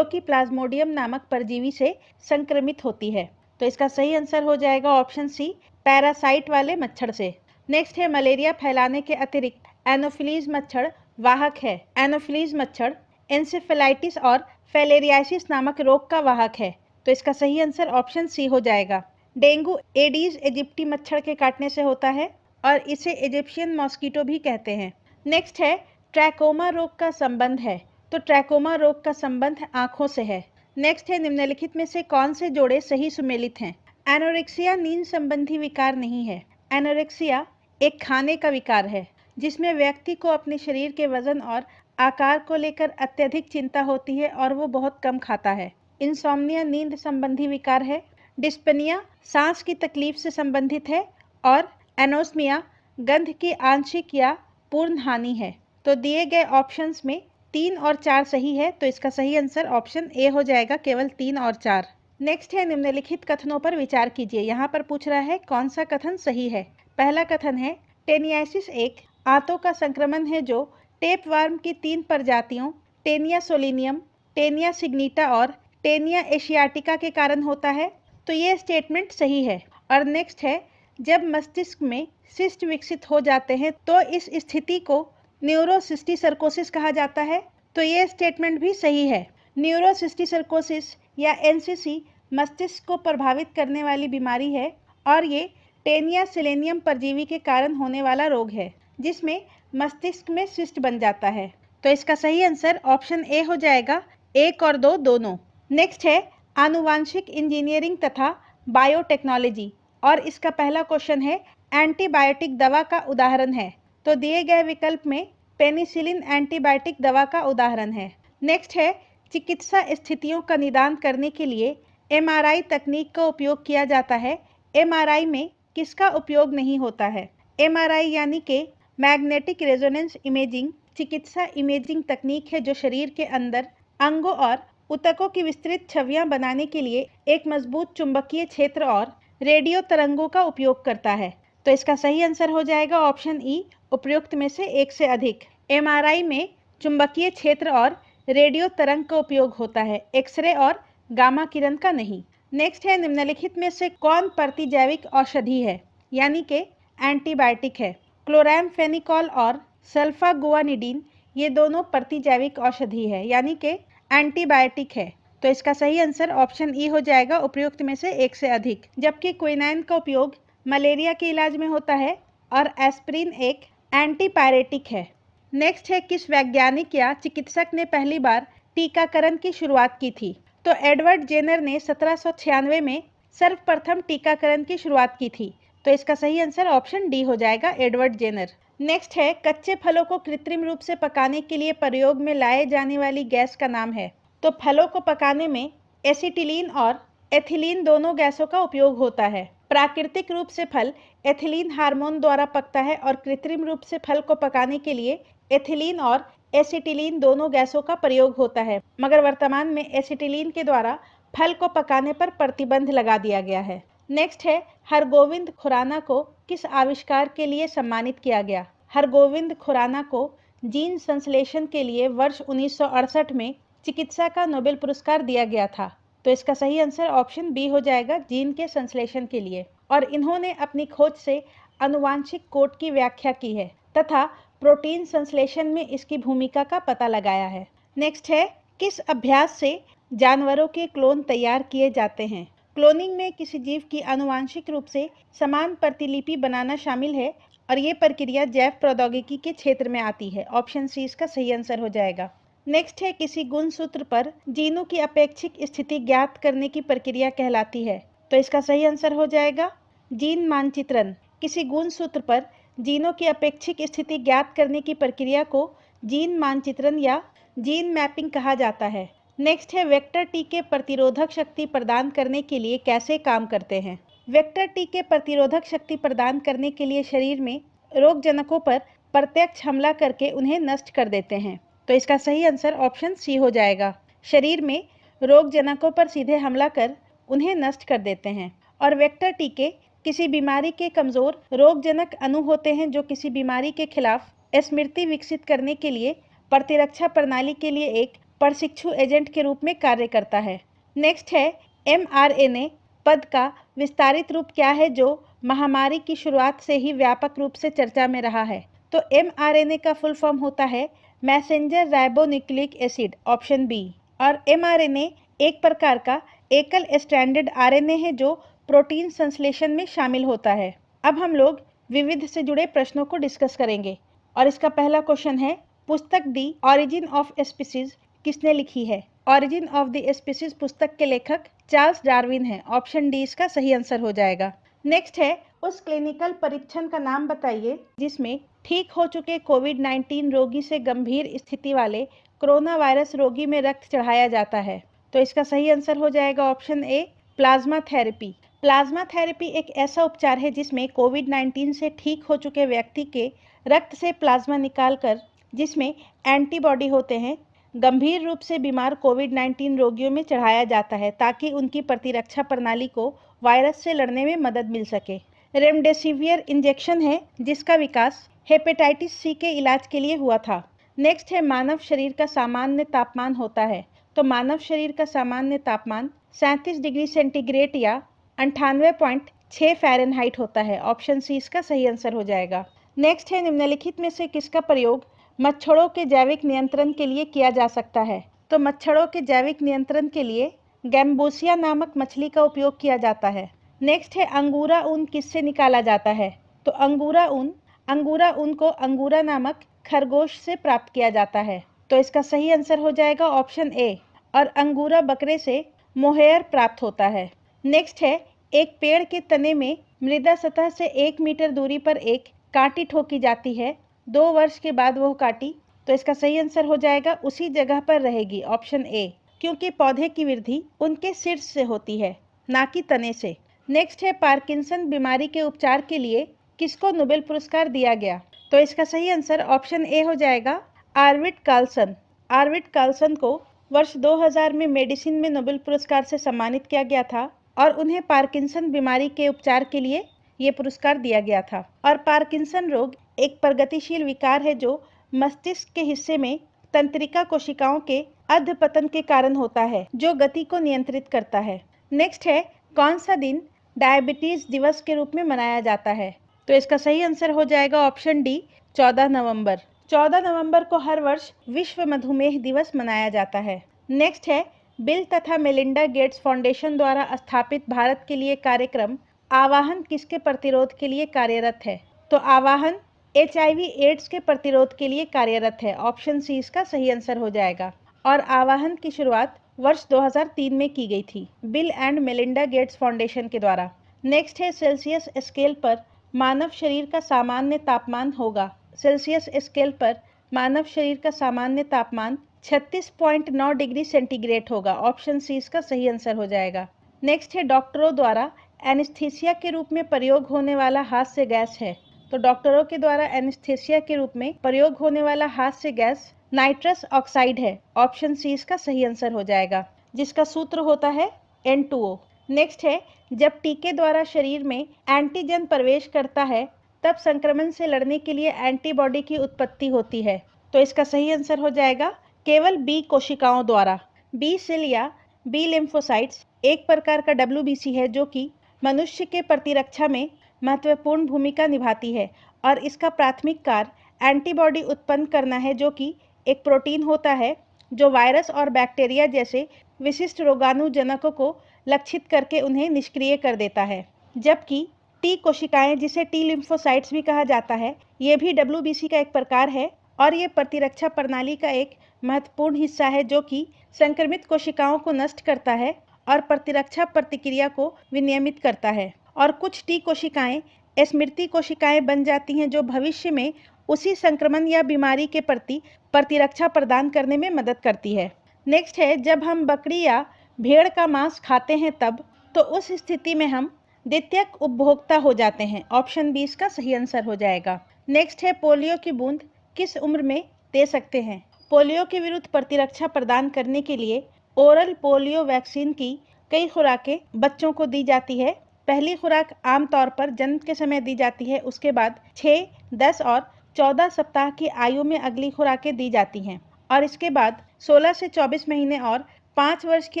कि प्लाज्मोडियम नामक परजीवी से संक्रमित होती है। तो इसका सही आंसर हो जाएगा ऑप्शन सी, पैरासाइट वाले मच्छर से। नेक्स्ट है, मलेरिया फैलाने के अतिरिक्त एनोफिलीज मच्छर वाहक है। एनोफिलीज मच्छर एंसेफेलाइटिस और फिलेरियासिस नामक रोग का वाहक है। तो इसका सही आंसर ऑप्शन सी हो जाएगा। डेंगू एडीज इजिप्टी मच्छर के काटने से होता है और इसे इजिप्शियन मॉस्किटो भी कहते हैं। नेक्स्ट है, ट्रैकोमा रोग का संबंध है। तो ट्रैकोमा रोग का संबंध आंखों से है। नेक्स्ट है, निम्नलिखित में से कौन से जोड़े सही सुमेलित हैं? एनोरेक्सिया नींद संबंधी विकार नहीं है। एनोरेक्सिया एक खाने का विकार है जिसमें व्यक्ति को अपने शरीर के वजन और आकार को लेकर अत्यधिक चिंता होती है और वो बहुत कम खाता है। इंसोम्निया नींद संबंधी विकार है। डिस्पनिया सांस की तकलीफ से संबंधित है और एनोस्मिया गंध की आंशिक या पूर्ण हानि है। तो दिए गए ऑप्शंस में 3 और 4 सही है, तो इसका सही आंसर ऑप्शन ए हो जाएगा, केवल 3 और 4। नेक्स्ट है, निम्नलिखित कथनों पर विचार कीजिए। यहाँ पर पूछ रहा है कौन सा कथन सही है। पहला कथन है, टेनियासिस एक आंतों का संक्रमण है जो टेपवार्म की 3 प्रजातियों टेनिया सोलिनियम, टेनिया सिग्निटा और टेनिया एशियाटिका के कारण होता है। तो ये स्टेटमेंट सही है। और नेक्स्ट है, जब मस्तिष्क में सिस्ट विकसित हो जाते हैं तो इस स्थिति को न्यूरोसिस्टिसर्कोसिस कहा जाता है। तो ये स्टेटमेंट भी सही है। न्यूरोसिस्टिसर्कोसिस या एनसीसी मस्तिष्क को प्रभावित करने वाली बीमारी है और ये टेनिया सेलेनियम परजीवी के कारण होने वाला रोग है जिसमें मस्तिष्क में सिस्ट बन जाता है। तो इसका सही आंसर ऑप्शन ए हो जाएगा, 1 और 2 दोनों। नेक्स्ट है, आनुवांशिक इंजीनियरिंग तथा बायोटेक्नोलॉजी, और इसका पहला क्वेश्चन है, एंटीबायोटिक दवा का उदाहरण है। तो दिए गए विकल्प में पेनिसिलिन एंटीबायोटिक दवा का उदाहरण है। नेक्स्ट है, चिकित्सा स्थितियों का निदान करने के लिए एमआरआई तकनीक का उपयोग किया जाता है। एमआरआई में किसका उपयोग नहीं होता है? एमआरआई यानी कि मैग्नेटिक रेजोनेंस इमेजिंग चिकित्सा इमेजिंग तकनीक है जो शरीर के अंदर अंगों और ऊतकों की विस्तृत छवियां बनाने के लिए एक मजबूत चुंबकीय क्षेत्र और रेडियो तरंगों का उपयोग करता है। तो इसका सही आंसर हो जाएगा ऑप्शन ई, उपयुक्त में से एक से अधिक। एमआरआई में चुंबकीय क्षेत्र और रेडियो तरंग का उपयोग होता है, एक्सरे और गामा किरण का नहीं। नेक्स्ट है, निम्नलिखित में से कौन प्रतिजैविक औषधि है यानी कि एंटीबायोटिक है? क्लोरामफेनिकॉल और सल्फागुआनिडीन ये दोनों प्रतिजैविक औषधि है यानी कि एंटीबायोटिक है। तो इसका सही आंसर ऑप्शन ई हो जाएगा, उपयुक्त में से एक से अधिक। जबकि क्विनाइन का उपयोग मलेरिया के इलाज में होता है और एस्पिरिन एक एंटीपायरेटिक है। नेक्स्ट है, किस वैज्ञानिक या चिकित्सक ने पहली बार टीकाकरण की शुरुआत की थी? तो एडवर्ड जेनर ने 1796 में सर्वप्रथम टीकाकरण की शुरुआत की थी। तो इसका सही आंसर ऑप्शन डी हो जाएगा, एडवर्ड जेनर। नेक्स्ट है, कच्चे फलों को कृत्रिम रूप से पकाने के लिए प्रयोग में लाए जाने वाली गैस का नाम है। तो फलों को पकाने में एसिटिलीन और एथिलीन दोनों गैसों का उपयोग होता है। प्राकृतिक रूप से फल एथिलीन हार्मोन द्वारा पकता है और कृत्रिम रूप से फल को पकाने के लिए एथिलीन और एसिटिलीन दोनों गैसों का प्रयोग होता है, मगर वर्तमान में एसिटिलीन के द्वारा फल को पकाने पर प्रतिबंध लगा दिया गया है। नेक्स्ट है, हरगोविंद खुराना को किस आविष्कार के लिए सम्मानित किया गया? हरगोविंद खुराना को जीन संश्लेषण के लिए वर्ष 1968 में चिकित्सा का नोबेल पुरस्कार दिया गया था। तो इसका सही आंसर ऑप्शन बी हो जाएगा, जीन के संश्लेषण के लिए। और इन्होंने अपनी खोज से आनुवांशिक कोड की व्याख्या की है तथा प्रोटीन संश्लेषण में इसकी भूमिका का पता लगाया है। नेक्स्ट है, किस अभ्यास से जानवरों के क्लोन तैयार किए जाते हैं? क्लोनिंग में किसी जीव की आनुवांशिक रूप से समान प्रतिलिपि बनाना शामिल है और ये प्रक्रिया जैव प्रौद्योगिकी के क्षेत्र में आती है। ऑप्शन सी इसका सही आंसर हो जाएगा। नेक्स्ट है, किसी गुणसूत्र पर जीनों की अपेक्षिक स्थिति ज्ञात करने की प्रक्रिया कहलाती है। तो इसका सही आंसर हो जाएगा जीन मानचित्रण। किसी गुणसूत्र पर जीनों की अपेक्षिक स्थिति ज्ञात करने की प्रक्रिया को जीन मानचित्रण या जीन मैपिंग कहा जाता है। नेक्स्ट है, वेक्टर टी के प्रतिरोधक शक्ति प्रदान करने के लिए कैसे काम करते हैं? वेक्टर टी के प्रतिरोधक शक्ति प्रदान करने के लिए शरीर में रोगजनकों पर प्रत्यक्ष हमला करके उन्हें नष्ट कर देते हैं। तो इसका सही आंसर ऑप्शन सी हो जाएगा। शरीर में रोग जनकों पर सीधे हमला कर उन्हें नष्ट कर देते हैं। और वेक्टर टीके किसी बीमारी के कमजोर रोगजनक अणु होते हैं जो किसी बीमारी के खिलाफ स्मृति विकसित करने के लिए प्रतिरक्षा प्रणाली के लिए एक प्रशिक्षु एजेंट के रूप में कार्य करता है। नेक्स्ट है mRNA पद का विस्तारित रूप क्या है जो महामारी की शुरुआत से ही व्यापक रूप से चर्चा में रहा है। तो mRNA का फुल फॉर्म होता है messenger ribonucleic acid, option B. और mRNA एक प्रकार का एकल स्ट्रैंडेड आरएनए है जो प्रोटीन संश्लेषण में शामिल होता है। अब हम लोग विविध से जुड़े प्रश्नों को डिस्कस करेंगे और इसका पहला क्वेश्चन है, पुस्तक दी ऑरिजिन ऑफ स्पीसीज किसने लिखी है। ऑरिजिन ऑफ द स्पीसीज पुस्तक के लेखक चार्ल्स डार्विन है, ऑप्शन डी इसका सही आंसर हो जाएगा। नेक्स्ट है, उस क्लिनिकल परीक्षण का नाम बताइए जिसमें ठीक हो चुके कोविड-19 रोगी से गंभीर स्थिति वाले कोरोना वायरस रोगी में रक्त चढ़ाया जाता है। तो इसका सही आंसर हो जाएगा ऑप्शन ए, प्लाज्मा थेरेपी। प्लाज्मा थेरेपी एक ऐसा उपचार है जिसमें कोविड-19 से ठीक हो चुके व्यक्ति के रक्त से प्लाज्मा निकालकर जिसमें एंटीबॉडी होते हैं गंभीर रूप से बीमार कोविड-19 रोगियों में चढ़ाया जाता है ताकि उनकी प्रतिरक्षा प्रणाली को वायरस से लड़ने में मदद मिल सके। रेमडेसिवियर इंजेक्शन है जिसका विकास हेपेटाइटिस सी के इलाज के लिए हुआ था। नेक्स्ट है, मानव शरीर का सामान्य तापमान होता है। तो मानव शरीर का सामान्य तापमान 37 डिग्री सेंटीग्रेड या 98.6 फ़ारेनहाइट होता है, ऑप्शन सी इसका सही आंसर हो जाएगा। नेक्स्ट है, निम्नलिखित में से किसका प्रयोग मच्छरों के जैविक नियंत्रण के लिए किया जा सकता है। तो मच्छरों के जैविक नियंत्रण के लिए गैम्बूसिया नामक मछली का उपयोग किया जाता है। नेक्स्ट है, अंगूरा ऊन किससे निकाला जाता है। तो अंगूरा ऊन को अंगूरा नामक खरगोश से प्राप्त किया जाता है। तो इसका सही आंसर हो जाएगा ऑप्शन ए। और अंगूरा बकरे से मोहेयर प्राप्त होता है। नेक्स्ट है, एक पेड़ के तने में मृदा सतह से 1 मीटर दूरी पर एक कांटी ठोकी जाती है। 2 वर्ष के बाद वह कांटी, तो इसका सही आंसर हो जाएगा उसी जगह पर रहेगी, ऑप्शन ए, क्योंकि पौधे की वृद्धि उनके शीर्ष से होती है ना कि तने से। नेक्स्ट है, पार्किंसन बीमारी के उपचार के लिए किसको नोबेल पुरस्कार दिया गया। तो इसका सही आंसर ऑप्शन ए हो जाएगा, आर्विड कार्लसन। आर्विड कार्लसन को वर्ष 2000 में मेडिसिन में नोबेल पुरस्कार से सम्मानित किया गया था और उन्हें पार्किंसन बीमारी के उपचार के लिए ये पुरस्कार दिया गया था। और पार्किंसन रोग एक प्रगतिशील विकार है जो मस्तिष्क के हिस्से में तंत्रिका कोशिकाओं के अधपतन के कारण होता है जो गति को नियंत्रित करता है। नेक्स्ट है, कौन सा दिन डायबिटीज दिवस के रूप में मनाया जाता है। तो इसका सही आंसर हो जाएगा ऑप्शन डी, 14 नवंबर। 14 नवंबर को हर वर्ष विश्व मधुमेह दिवस मनाया जाता है। नेक्स्ट है, बिल तथा मेलिंडा गेट्स फाउंडेशन द्वारा स्थापित भारत के लिए कार्यक्रम आवाहन किसके प्रतिरोध के लिए कार्यरत है। तो आवाहन HIV एड्स के प्रतिरोध के लिए कार्यरत है, ऑप्शन सी इसका सही आंसर हो जाएगा। और आवाहन की शुरुआत वर्ष 2003 में की गई थी bill and Melinda Gates foundation के द्वारा। नेक्स्ट है, सेल्सियस स्केल पर मानव शरीर का सामान्य तापमान होगा। सेल्सियस स्केल पर मानव शरीर का सामान्य तापमान 36.9 डिग्री सेंटीग्रेड होगा, ऑप्शन सी इसका सही आंसर हो जाएगा। नेक्स्ट है, डॉक्टरों द्वारा एनेस्थीसिया के रूप में प्रयोग होने वाला हास्य गैस है। तो डॉक्टरों के द्वारा एनेस्थीसिया के रूप में प्रयोग होने वाला हास्य गैस नाइट्रस ऑक्साइड है, ऑप्शन सी इसका सही आंसर हो जाएगा, जिसका सूत्र होता है N2O। नेक्स्ट है, जब टीके द्वारा शरीर में एंटीजन प्रवेश करता है तब संक्रमण से लड़ने के लिए एंटीबॉडी की उत्पत्ति होती है। तो इसका सही आंसर हो जाएगा केवल बी कोशिकाओं द्वारा। बी सेल या बी लिम्फोसाइट्स एक प्रकार का WBC है जो कि मनुष्य के प्रतिरक्षा में महत्वपूर्ण भूमिका निभाती है और इसका प्राथमिक कार्य एंटीबॉडी उत्पन्न करना है जो कि एक प्रोटीन होता है जो वायरस और बैक्टीरिया जैसे विशिष्ट रोगाणुजनकों को लक्षित करके उन्हें निष्क्रिय कर देता है। जबकि टी कोशिकाएं, जिसे टी लिम्फोसाइट्स भी कहा जाता है, ये भी WBC का एक प्रकार है और ये प्रतिरक्षा प्रणाली का एक महत्वपूर्ण हिस्सा है जो कि संक्रमित कोशिकाओं को नष्ट करता है और प्रतिरक्षा प्रतिक्रिया को विनियमित करता है। और कुछ टी कोशिकाएं स्मृति कोशिकाएं बन जाती हैं जो भविष्य में उसी संक्रमण या बीमारी के प्रति प्रतिरक्षा प्रदान करने में मदद करती है। नेक्स्ट है, जब हम बकरी या भेड़ का मांस खाते हैं तब, तो उस स्थिति में हम द्वितीयक उपभोक्ता हो जाते हैं, ऑप्शन बी इसका सही आंसर हो जाएगा। नेक्स्ट है, पोलियो की बूंद किस उम्र में दे सकते हैं। पोलियो के विरुद्ध प्रतिरक्षा प्रदान करने के लिए ओरल पोलियो वैक्सीन की कई खुराकें बच्चों को दी जाती है। पहली खुराक आमतौर पर जन्म के समय दी जाती है, उसके बाद 6, 10 और 14 सप्ताह की आयु में अगली खुराकें दी जाती हैं और इसके बाद 16 से 24 महीने और 5 वर्ष की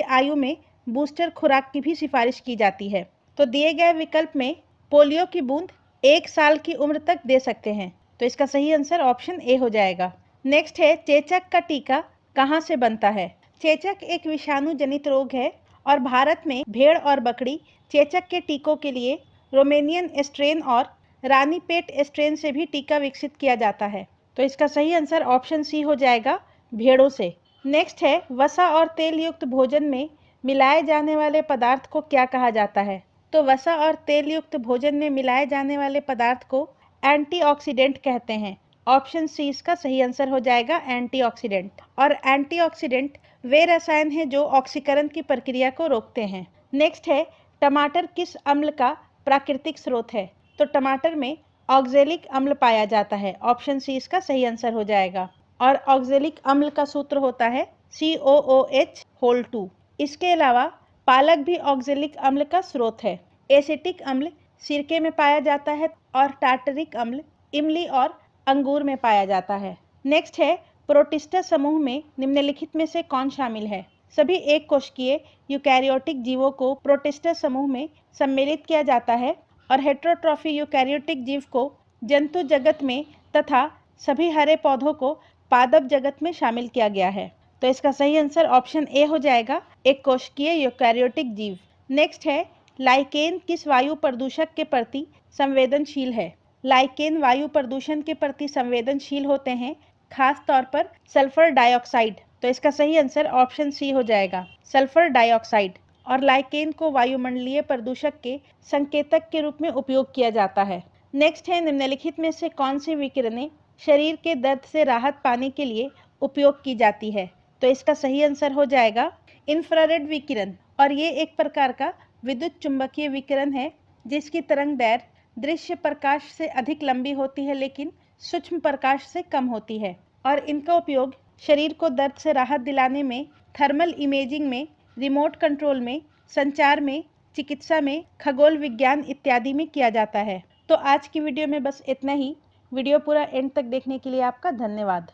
आयु में बूस्टर खुराक की भी सिफारिश की जाती है। तो दिए गए विकल्प में पोलियो की बूंद 1 साल की उम्र तक दे सकते हैं, तो इसका सही आंसर ऑप्शन ए हो जाएगा। नेक्स्ट है, चेचक का टीका कहाँ से बनता है? चेचक एक विषाणु जनित रोग है और भारत में भेड़ और बकरी चेचक के टीकों के लिए रोमेनियन स्ट्रेन और रानीपेट स्ट्रेन से भी टीका विकसित किया जाता है, तो इसका सही आंसर ऑप्शन सी हो जाएगा, भेड़ों से। नेक्स्ट है, वसा और तेल युक्त भोजन में मिलाए जाने वाले पदार्थ को क्या कहा जाता है? तो वसा और तेल युक्त भोजन में मिलाए जाने वाले पदार्थ को एंटीऑक्सीडेंट कहते हैं। ऑप्शन सी इसका सही आंसर हो जाएगा, एंटीऑक्सीडेंट। और एंटीऑक्सीडेंट वे रसायन हैं जो ऑक्सीकरण की प्रक्रिया को रोकते हैं। नेक्स्ट है, टमाटर किस अम्ल का प्राकृतिक स्रोत है? तो टमाटर में ऑक्जेलिक अम्ल पाया जाता है। ऑप्शन सी इसका सही आंसर हो जाएगा। और ऑक्जेलिक अम्ल का सूत्र होता है COOH2। इसके अलावा पालक भी ऑक्जेलिक अम्ल का स्रोत है। एसिटिक अम्ल सिरके में पाया जाता है और टार्टरिक अम्ल इमली और अंगूर में पाया जाता है। नेक्स्ट है, प्रोटिस्टा समूह में निम्नलिखित में से कौन शामिल है? सभी एक कोशिकीय यूकैरियोटिक जीवों को प्रोटिस्टा समूह में सम्मिलित किया जाता है और हेटेरोट्रॉफी यूकैरियोटिक जीव को जंतु जगत में तथा सभी हरे पौधों को पादप जगत में शामिल किया गया है, तो इसका सही आंसर ऑप्शन ए हो जाएगा, एक कोशिकीय यूकैरियोटिक जीव। नेक्स्ट है, लाइकेन किस वायु प्रदूषक के प्रति संवेदनशील है? लाइकेन वायु प्रदूषण के प्रति संवेदनशील होते हैं, खास तौर पर सल्फर डाइऑक्साइड, तो इसका सही आंसर ऑप्शन सी हो जाएगा, सल्फर डाइऑक्साइड। और लाइकेन को वायुमंडलीय प्रदूषक के संकेतक के रूप में उपयोग किया जाता है। नेक्स्ट है, निम्नलिखित में से कौन सी विकिरणें शरीर के दर्द से राहत पाने के लिए उपयोग की जाती है? तो इसका सही आंसर हो जाएगा, इंफ्रारेड विकिरण। और ये एक प्रकार का विद्युत चुंबकीय विकिरण है जिसकी तरंग दैर्घ्य दृश्य प्रकाश से अधिक लंबी होती है लेकिन सूक्ष्म प्रकाश से कम होती है और इनका उपयोग शरीर को दर्द से राहत दिलाने में, थर्मल इमेजिंग में, रिमोट कंट्रोल में, संचार में, चिकित्सा में, खगोल विज्ञान इत्यादि में किया जाता है। तो आज की वीडियो में बस इतना ही। वीडियो पूरा एंड तक देखने के लिए आपका धन्यवाद।